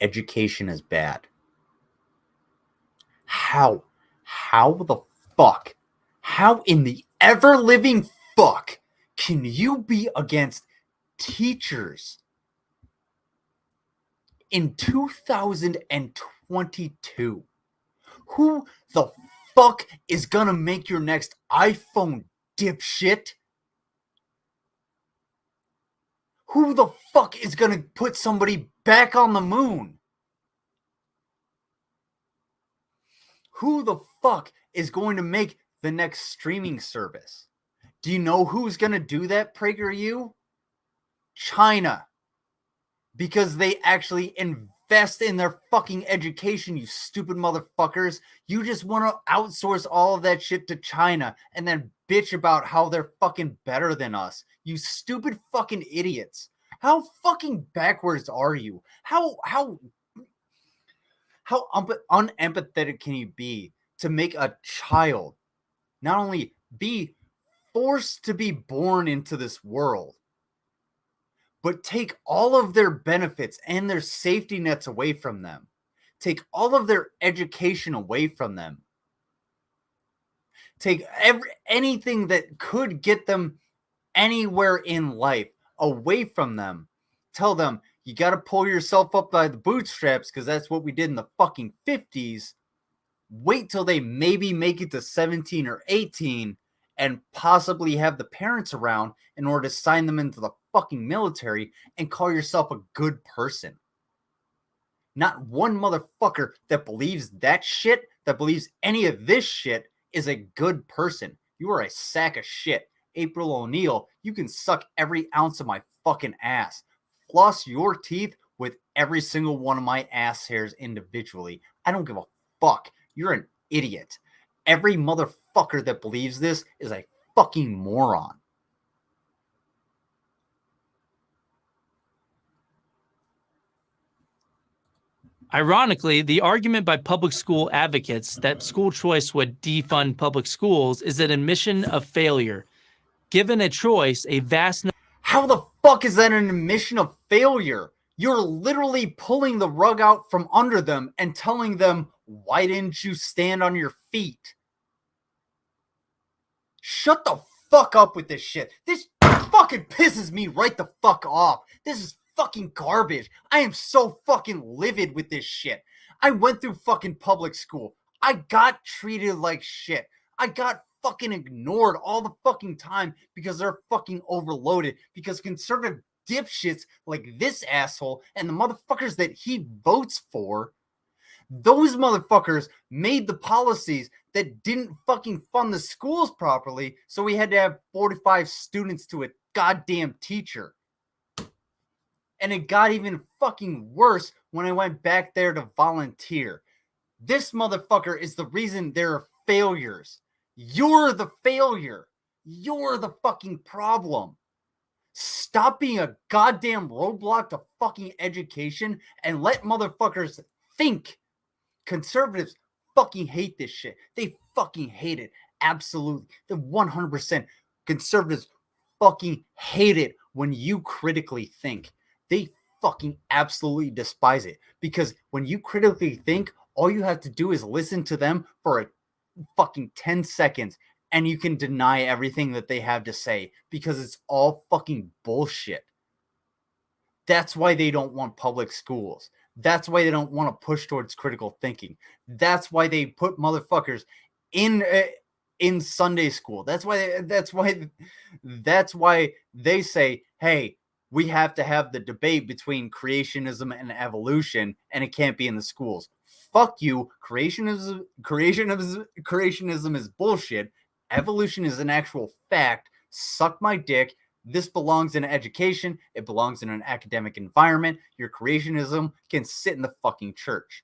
education is bad. How the fuck? How in the ever-living fuck can you be against teachers in 2022? Who the fuck is gonna make your next iPhone, dipshit? Who the fuck is gonna put somebody back on the moon? Who the fuck is going to make the next streaming service? Do you know who's gonna do that, PragerU? China. Because they actually invest in their fucking education, you stupid motherfuckers. You just want to outsource all of that shit to China and then bitch about how they're fucking better than us. You stupid fucking idiots. How fucking backwards are you? How unempathetic can you be to make a child not only be forced to be born into this world, but take all of their benefits and their safety nets away from them, take all of their education away from them, take anything that could get them anywhere in life away from them, tell them you got to pull yourself up by the bootstraps because that's what we did in the fucking 50s. Wait till they maybe make it to 17 or 18 and possibly have the parents around in order to sign them into the fucking military and call yourself a good person. Not one motherfucker that believes that shit, that believes any of this shit, is a good person. You are a sack of shit. April O'Neil, you can suck every ounce of my fucking ass. Floss your teeth with every single one of my ass hairs individually. I don't give a fuck. You're an idiot. Every motherfucker that believes this is a fucking moron. Ironically, the argument by public school advocates that school choice would defund public schools is an admission of failure. Given a choice, a vast... How the fuck is that an admission of failure? You're literally pulling the rug out from under them and telling them, why didn't you stand on your feet? Shut the fuck up with this shit. This fucking pisses me right the fuck off. This is fucking garbage. I am so fucking livid with this shit. I went through fucking public school. I got treated like shit. I got fucking ignored all the fucking time because they're fucking overloaded, because conservative dipshits like this asshole and the motherfuckers that he votes for, those motherfuckers made the policies that didn't fucking fund the schools properly, so we had to have 45 students to a goddamn teacher. And it got even fucking worse when I went back there to volunteer. This motherfucker is the reason there are failures. You're the failure. You're the fucking problem. Stop being a goddamn roadblock to fucking education and let motherfuckers think. Conservatives fucking hate this shit. They fucking hate it. Absolutely. The 100% conservatives fucking hate it when you critically think. They fucking absolutely despise it, because when you critically think, all you have to do is listen to them for a fucking 10 seconds and you can deny everything that they have to say because it's all fucking bullshit. That's why they don't want public schools. That's why they don't want to push towards critical thinking. That's why they put motherfuckers in Sunday school. That's why they say, hey, we have to have the debate between creationism and evolution, and it can't be in the schools. Fuck you. Creationism is bullshit. Evolution is an actual fact. Suck my dick. This belongs in education. It belongs in an academic environment. Your creationism can sit in the fucking church.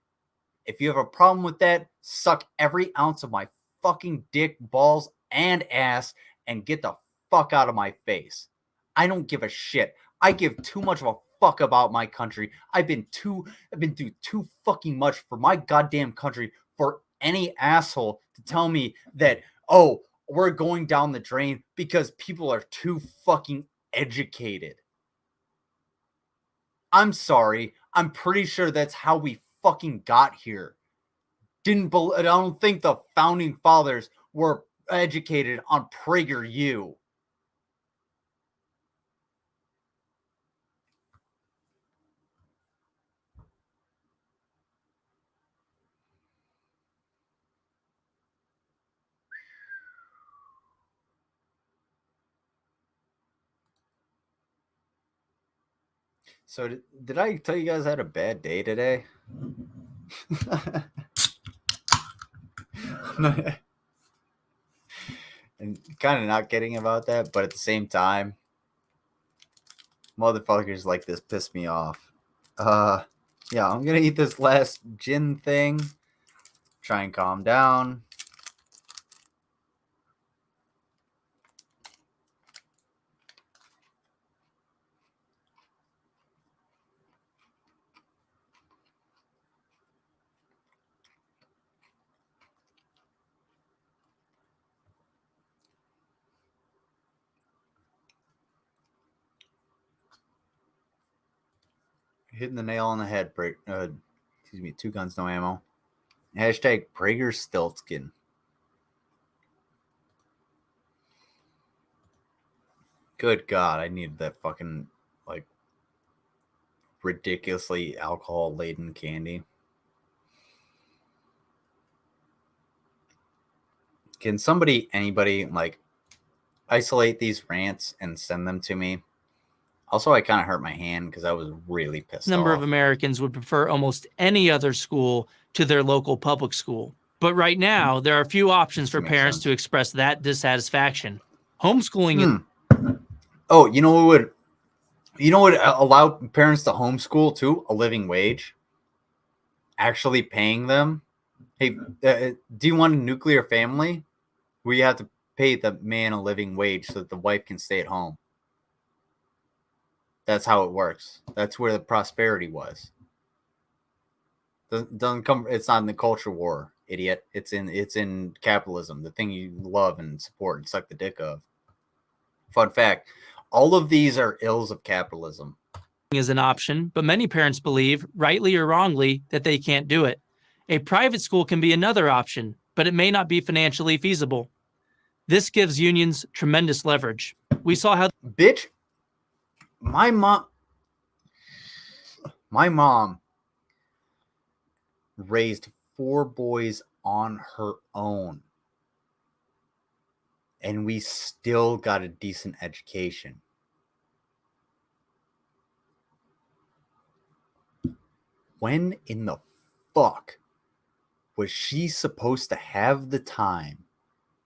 If you have a problem with that, suck every ounce of my fucking dick, balls, and ass and get the fuck out of my face. I don't give a shit. I give too much of a fuck about my country. I've been through too fucking much for my goddamn country for any asshole to tell me that, oh, we're going down the drain because people are too fucking educated. I'm sorry. I'm pretty sure that's how we fucking got here. I don't think the founding fathers were educated on PragerU. So did I tell you guys I had a bad day today? And kind of not kidding about that, but at the same time, motherfuckers like this piss me off. Yeah, I'm gonna eat this last gin thing. Try and calm down. Hitting the nail on the head. Excuse me, 2 guns, no ammo. Hashtag Prager Stiltskin. Good God, I needed that fucking, like, ridiculously alcohol-laden candy. Can anybody, like, isolate these rants and send them to me? Also, I kind of hurt my hand because I was really pissed Number off. of Americans would prefer almost any other school to their local public school. But right now, there are few options for Makes parents sense. to express that dissatisfaction. Homeschooling is Oh, you know what would allow parents to homeschool too? A living wage. Actually paying them. Hey, do you want a nuclear family where you have to pay the man a living wage so that the wife can stay at home? That's how it works. That's where the prosperity was. Doesn't come. It's not in the culture war, idiot. It's in capitalism, the thing you love and support and suck the dick of. Fun fact: all of these are ills of capitalism. is an option, but many parents believe, rightly or wrongly, that they can't do it. A private school can be another option, but it may not be financially feasible. This gives unions tremendous leverage. We saw how Bitch, my mom raised 4 boys on her own, and we still got a decent education. When in the fuck was she supposed to have the time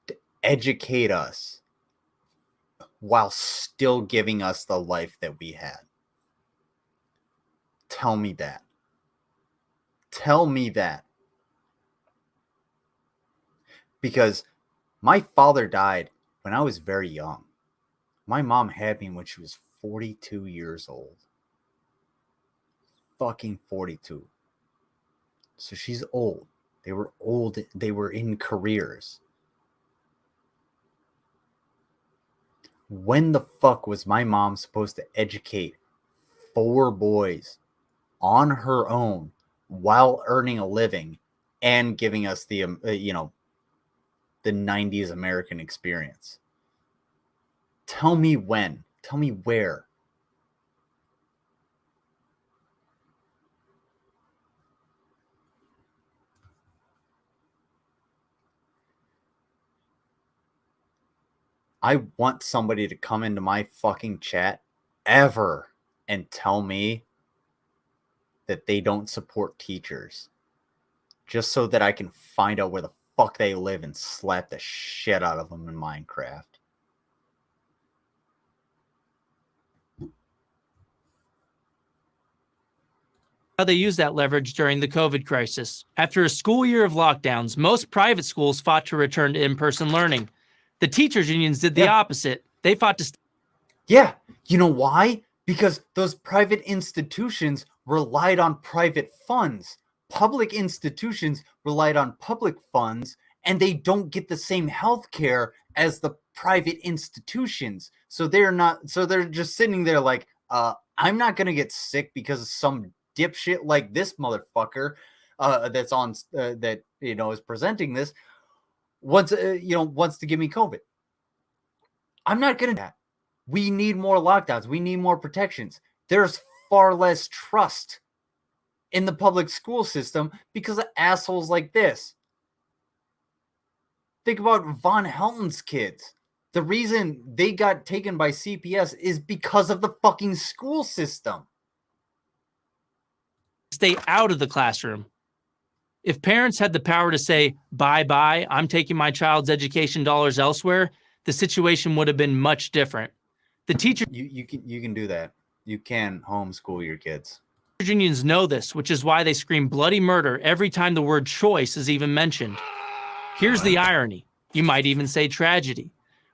to educate us while still giving us the life that we had? Tell me that. Tell me that. Because my father died when I was very young. My mom had me when she was 42 years old. Fucking 42. So she's old. They were old. They were in careers. When the fuck was my mom supposed to educate 4 boys on her own while earning a living and giving us the the 90s American experience? Tell me when. Tell me where. I want somebody to come into my fucking chat ever and tell me that they don't support teachers, just so that I can find out where the fuck they live and slap the shit out of them in Minecraft. how they used that leverage during the COVID crisis. After a school year of lockdowns, most private schools fought to return to in-person learning. The teachers' unions did the opposite. They fought to... Yeah. You know why? Because those private institutions relied on private funds. Public institutions relied on public funds, and they don't get the same health care as the private institutions. So they're just sitting there like, I'm not going to get sick because of some dipshit like this motherfucker that's on that is presenting this wants to give me COVID. I'm not going to do that. We need more lockdowns. We need more protections. There's far less trust in the public school system because of assholes like this. Think about Von Helton's kids. The reason they got taken by CPS is because of the fucking school system. stay out of the classroom. If parents had the power to say, bye-bye, I'm taking my child's education dollars elsewhere, the situation would have been much different. The teacher You can do that. You can homeschool your kids. unions know this, which is why they scream bloody murder every time the word choice is even mentioned. Here's the irony. You might even say tragedy.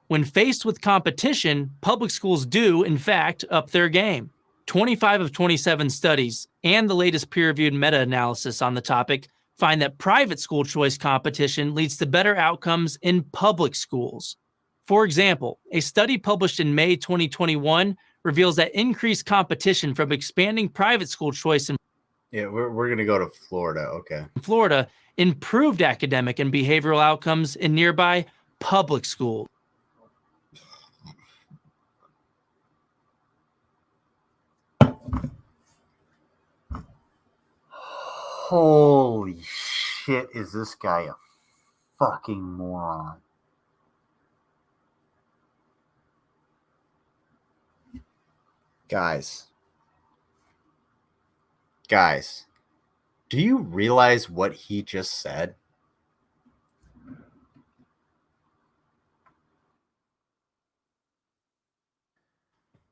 When faced with competition, public schools do, in fact, up their game. 25 of 27 studies and the latest peer-reviewed meta-analysis on the topic find that private school choice competition leads to better outcomes in public schools. For example, a study published in May 2021 reveals that increased competition from expanding private school choice in Yeah, we're gonna go to Florida. Okay. Florida improved academic and behavioral outcomes in nearby public schools. Holy shit, is this guy a fucking moron? Guys, do you realize what he just said?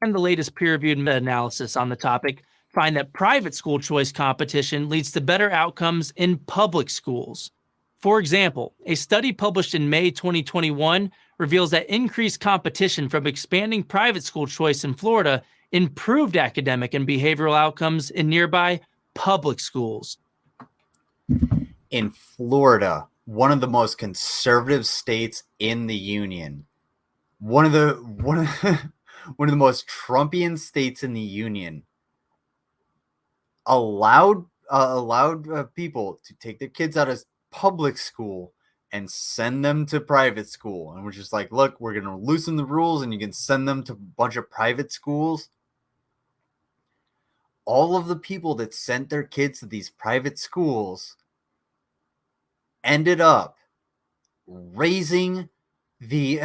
And the latest peer-reviewed meta-analysis on the topic find that private school choice competition leads to better outcomes in public schools. For example, a study published in May 2021 reveals that increased competition from expanding private school choice in Florida improved academic and behavioral outcomes in nearby public schools. In Florida, one of the most conservative states in the union, one of the most Trumpian states in the union, allowed people to take their kids out of public school and send them to private school. And we're just like, look, we're going to loosen the rules and you can send them to a bunch of private schools. All of the people that sent their kids to these private schools ended up raising the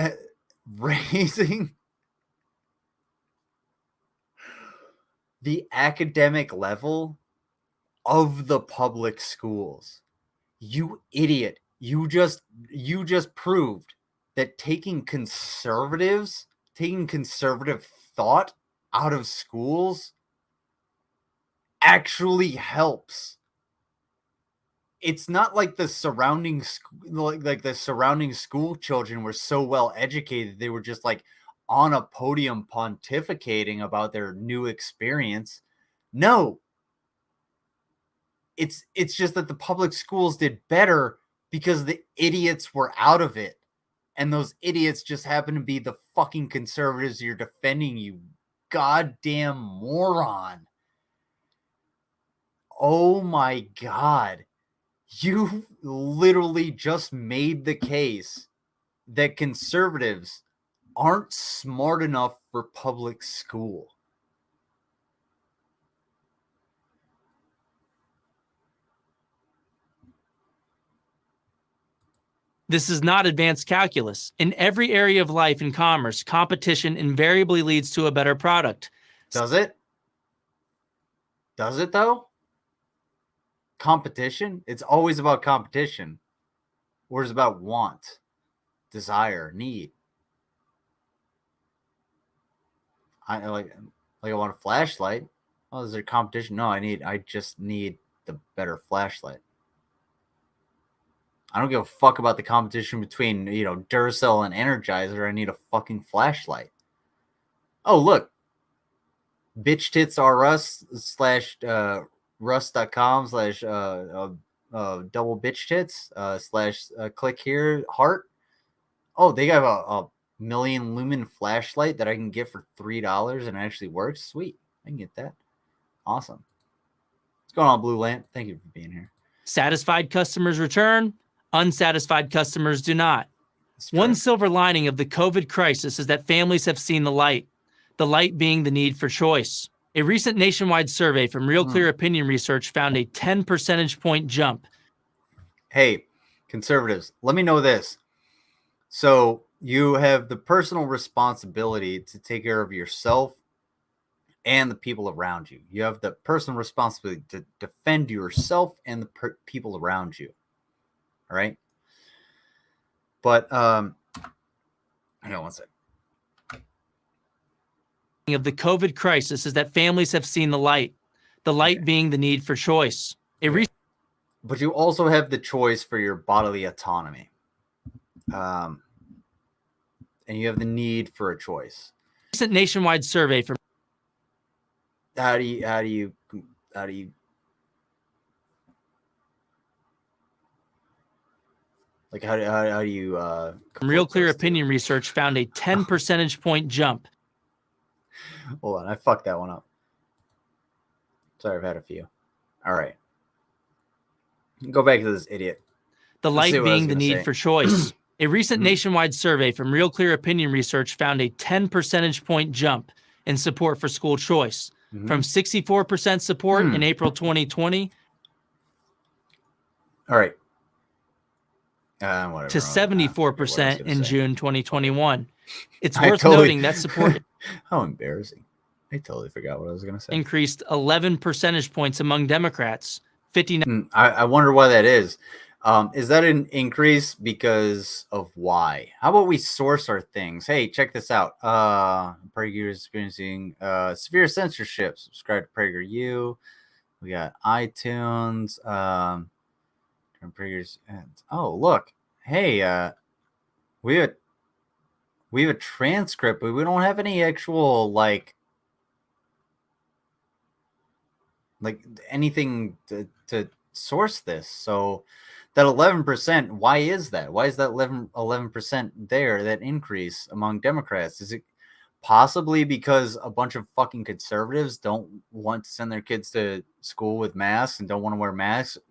academic level of the public schools. You idiot. You just proved that taking conservative thought out of schools actually helps. It's not like the surrounding school children were so well educated they were just like on a podium pontificating about their new experience. No. It's just that the public schools did better because the idiots were out of it. And those idiots just happen to be the fucking conservatives you're defending, you goddamn moron. Oh my God. You literally just made the case that conservatives aren't smart enough for public school. This is not advanced calculus. In every area of life and commerce, competition invariably leads to a better product. Does it? Does it though? Competition? It's always about competition. Or is it about want, desire, need? I want a flashlight. Oh, is there competition? No, I just need the better flashlight. I don't give a fuck about the competition between, Duracell and Energizer. I need a fucking flashlight. Oh, look. Bitch tits are us / rust.com / double bitch tits / click here heart. Oh, they have a million lumen flashlight that I can get for $3 and it actually works. Sweet. I can get that. Awesome. What's going on, Blue Lamp? Thank you for being here. Satisfied customers return, unsatisfied customers do not. One silver lining of the COVID crisis is that families have seen the light being the need for choice. A recent nationwide survey from Real Clear Opinion Research found a 10 percentage point jump. Hey, conservatives, let me know this. So you have the personal responsibility to take care of yourself and the people around you. You have the personal responsibility to defend yourself and the people around you. All right. But, hang on one second. Of the COVID crisis is that families have seen the light being the need for choice. But you also have the choice for your bodily autonomy. And you have the need for a choice. Recent nationwide survey from how do you Real Clear Opinion Research found a 10 percentage point jump. Hold on, I fucked that one up. Sorry, I've had a few. All right. Go back to this idiot. The Let's see light what I was being the gonna need say. for choice. A recent nationwide survey from Real Clear Opinion Research found a 10 percentage point jump in support for school choice, from 64% support in April 2020 All right. Whatever. to 74% in June 2021. It's I worth totally- noting that support How embarrassing. I totally forgot what I was going to say. increased 11 percentage points among Democrats. 59. I wonder why that is. Is that an increase because of why? How about we source our things? Hey, check this out. PragerU is experiencing severe censorship. Subscribe to PragerU. We got iTunes. PragerU's. Oh, look. Hey, we have a transcript, but we don't have any actual like anything to source this. So that 11%, why is that? Why is that 11% there, that increase among Democrats? Is it possibly because a bunch of fucking conservatives don't want to send their kids to school with masks and don't want to wear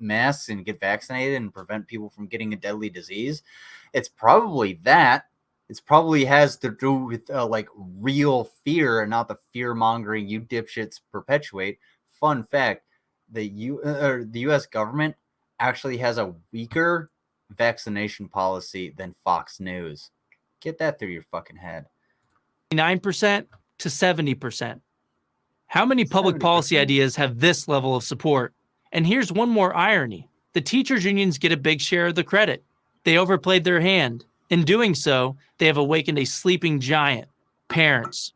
masks and get vaccinated and prevent people from getting a deadly disease? It's probably that. It probably has to do with like real fear and not the fear mongering you dipshits perpetuate. Fun fact, the U.S. government actually has a weaker vaccination policy than Fox News. Get that through your fucking head. 9% to 70%. How many public policy ideas have this level of support? And here's one more irony. The teachers' unions get a big share of the credit. They overplayed their hand. In doing so, they have awakened a sleeping giant. Parents.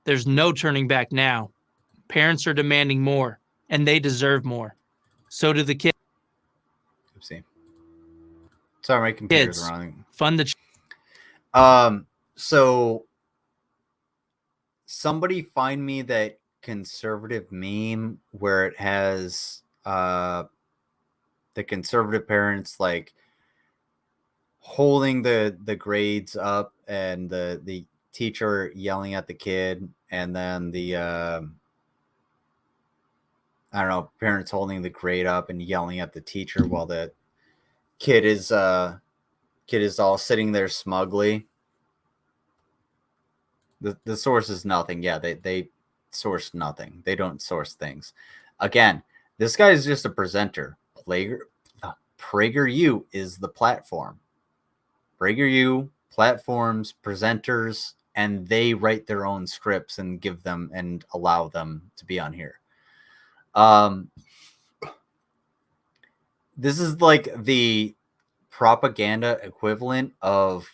There's no turning back now. Parents are demanding more, and they deserve more. So do the kids. Oopsie. Sorry, my computer's running. Fund the. So somebody find me that conservative meme where it has the conservative parents like holding the grades up and the teacher yelling at the kid, and then the I don't know, parents holding the grade up and yelling at the teacher while the kid is all sitting there smugly. The source is nothing. Yeah, they source nothing. They don't source things. Again, this guy is just a presenter. PragerU is the platform. PragerU platforms presenters, and they write their own scripts and give them and allow them to be on here. This is like the propaganda equivalent of,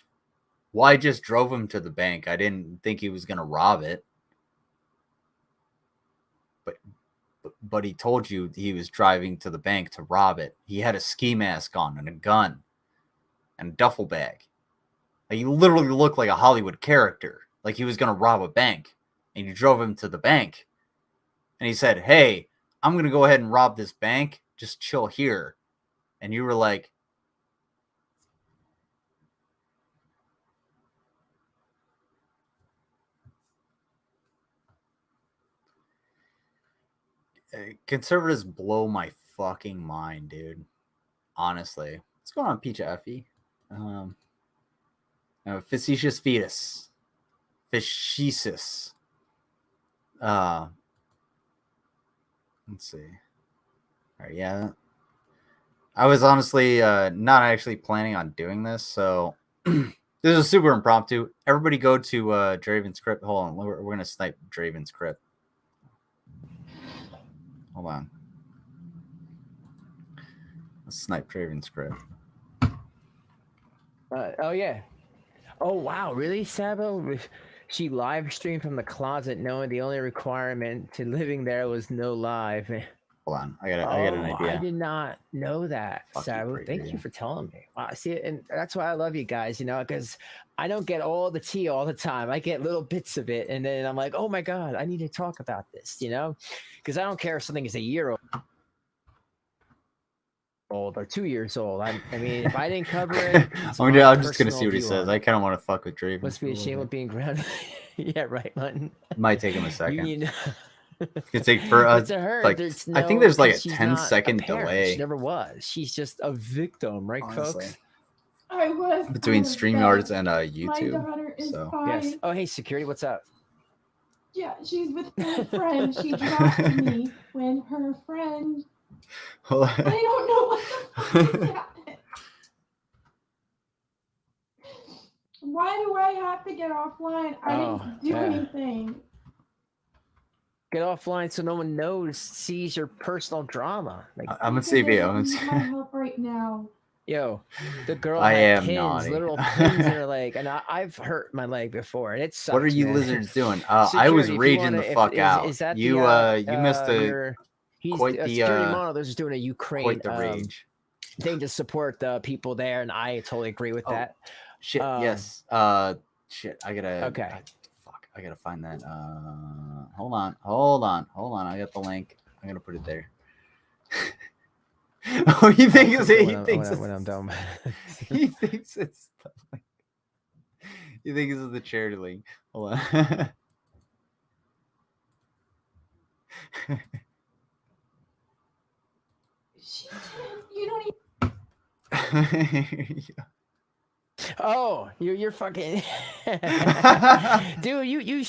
well, I just drove him to the bank. I didn't think he was going to rob it. But he told you he was driving to the bank to rob it. He had a ski mask on and a gun and a duffel bag. Like, he literally looked like a Hollywood character. Like he was going to rob a bank. And you drove him to the bank. And he said, hey, I'm going to go ahead and rob this bank. Just chill here. And you were like, conservatives blow my fucking mind, dude. Honestly. What's going on, Peach Effie? Facetious fetus. Facetious. Let's see. All right, yeah. I was honestly not actually planning on doing this, so this is super impromptu. Everybody go to Draven's crypt. Hold on, we're gonna snipe Draven's crypt. Hold on. Let's snipe Draven's crypt. Oh yeah. Oh wow, really, Sabo? She live streamed from the closet, knowing the only requirement to living there was no live. Hold on, I got an idea. I did not know that, Sabo. Thank you for telling me. Wow, see, and that's why I love you guys, you know, because I don't get all the tea all the time. I get little bits of it, and then I'm like, oh my god, I need to talk about this, you know, because I don't care if something is a year old or 2 years old. I mean, if I didn't cover it, I'm just gonna see what he says. I kind of want to fuck with Draven. Must be a shame of being grounded. Yeah, right, Martin. It might take him a You second. need- It could take for But to her, like there's I think no- there's like a she's 10-second not a parent. delay She never was. She's just a victim, right, Honestly. folks? I was between out of StreamYards bed. and My YouTube. daughter is So fine. Yes. Oh, hey, security, what's up? Yeah, she's with her friend. She dropped me when her friend. Hold I on. don't know what the fuck is happening. Why do I have to get offline? I didn't do yeah. anything. Get offline so no one sees your personal drama. Like, I'm gonna see if you. I need my help right now. yo, the girl I had am pins, naughty. literal pins in her leg, and I've hurt my leg before, and it sucks. What are you man. lizards doing? I was Security, if you raging wanna- the if- fuck out. Is that You you missed he's quite the the security monitor is doing a Ukraine quite the rage. thing to support the people there, and I totally agree with Oh, that. Shit. Yes. Shit. I gotta. Okay. Fuck. I gotta find that. Hold on. I got the link. I'm gonna put it there. Oh, he thinks it. He thinks when I'm done. he thinks it's the link. He thinks it's the charity link. Hold on. You don't even. Oh, you're fucking dude. You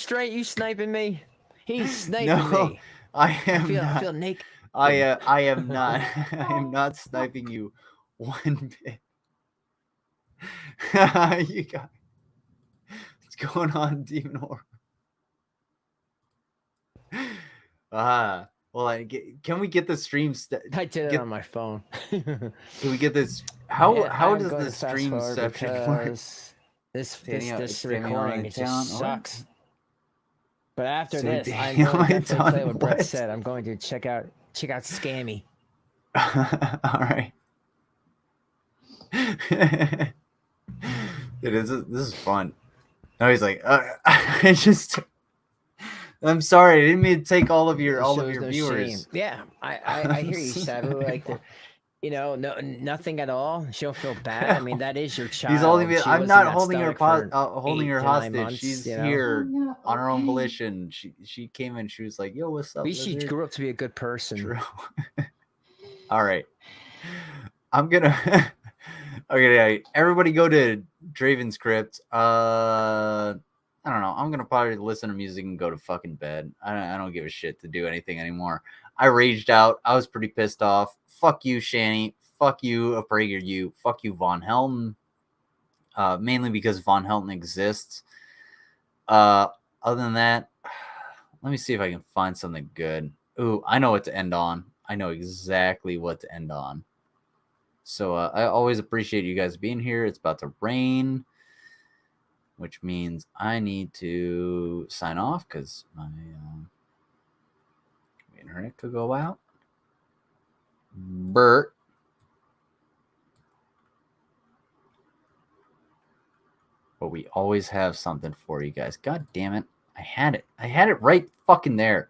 sniping me? He's sniping No, me. I am I not. feel naked. I am not. I am not sniping you one bit. You got what's going on, Demon Horror? Well, can we get the stream? I did it on my phone. Can we get this? How Yeah, how I'm does going the to fast stream forward section work? because This It's recording, it just sucks. But after So this, I'm Daniel going to and definitely play Don, what Brett what? said. I'm going to check out Scammy. All right. This is fun. No, he's like, I just. I'm sorry, I didn't mean to take all of your Shows no viewers. shame. Yeah, I hear you, Sabu. Like, nothing at all. She'll feel bad. I mean, that is your child. He's holding me. She I'm was not in that holding her stomach for holding 8 her to 9 hostage. months, She's you know? here Yeah, on her own okay. volition. She came in. She was like, "Yo, what's up?" At least she lizard?" grew up to be a good person. True. All right. I'm gonna. Okay, everybody go to Draven's Crypt. I don't know. I'm gonna probably listen to music and go to fucking bed. I don't give a shit to do anything anymore. I raged out. I was pretty pissed off. Fuck you, Shani. Fuck you, PragerU. Fuck you, Von Helton. Mainly because Von Helton exists. Other than that, let me see if I can find something good. Ooh, I know what to end on. I know exactly what to end on. So I always appreciate you guys being here. It's about to rain, which means I need to sign off because my internet could go out. Bert. But we always have something for you guys. God damn it. I had it. I had it right fucking there.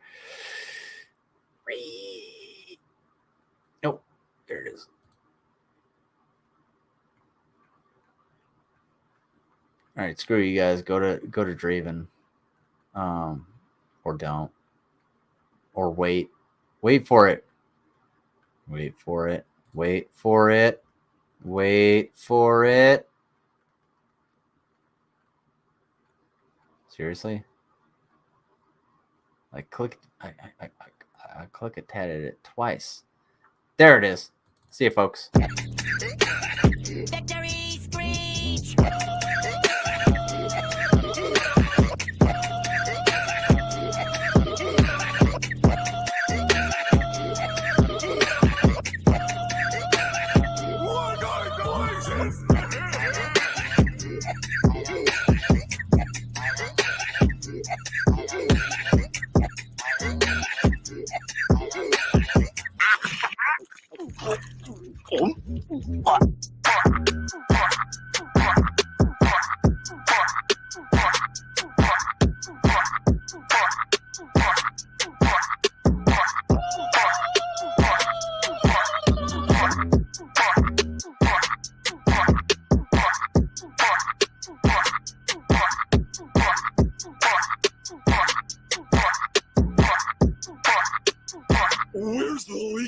Nope. There it is. All right, screw you guys. Go to Draven. Or don't. Or wait. Wait for it. Wait for it. Wait for it. Wait for it. Seriously? I clicked I click it, tatted it twice. There it is. See you, folks. Victory screech!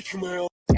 voicemail.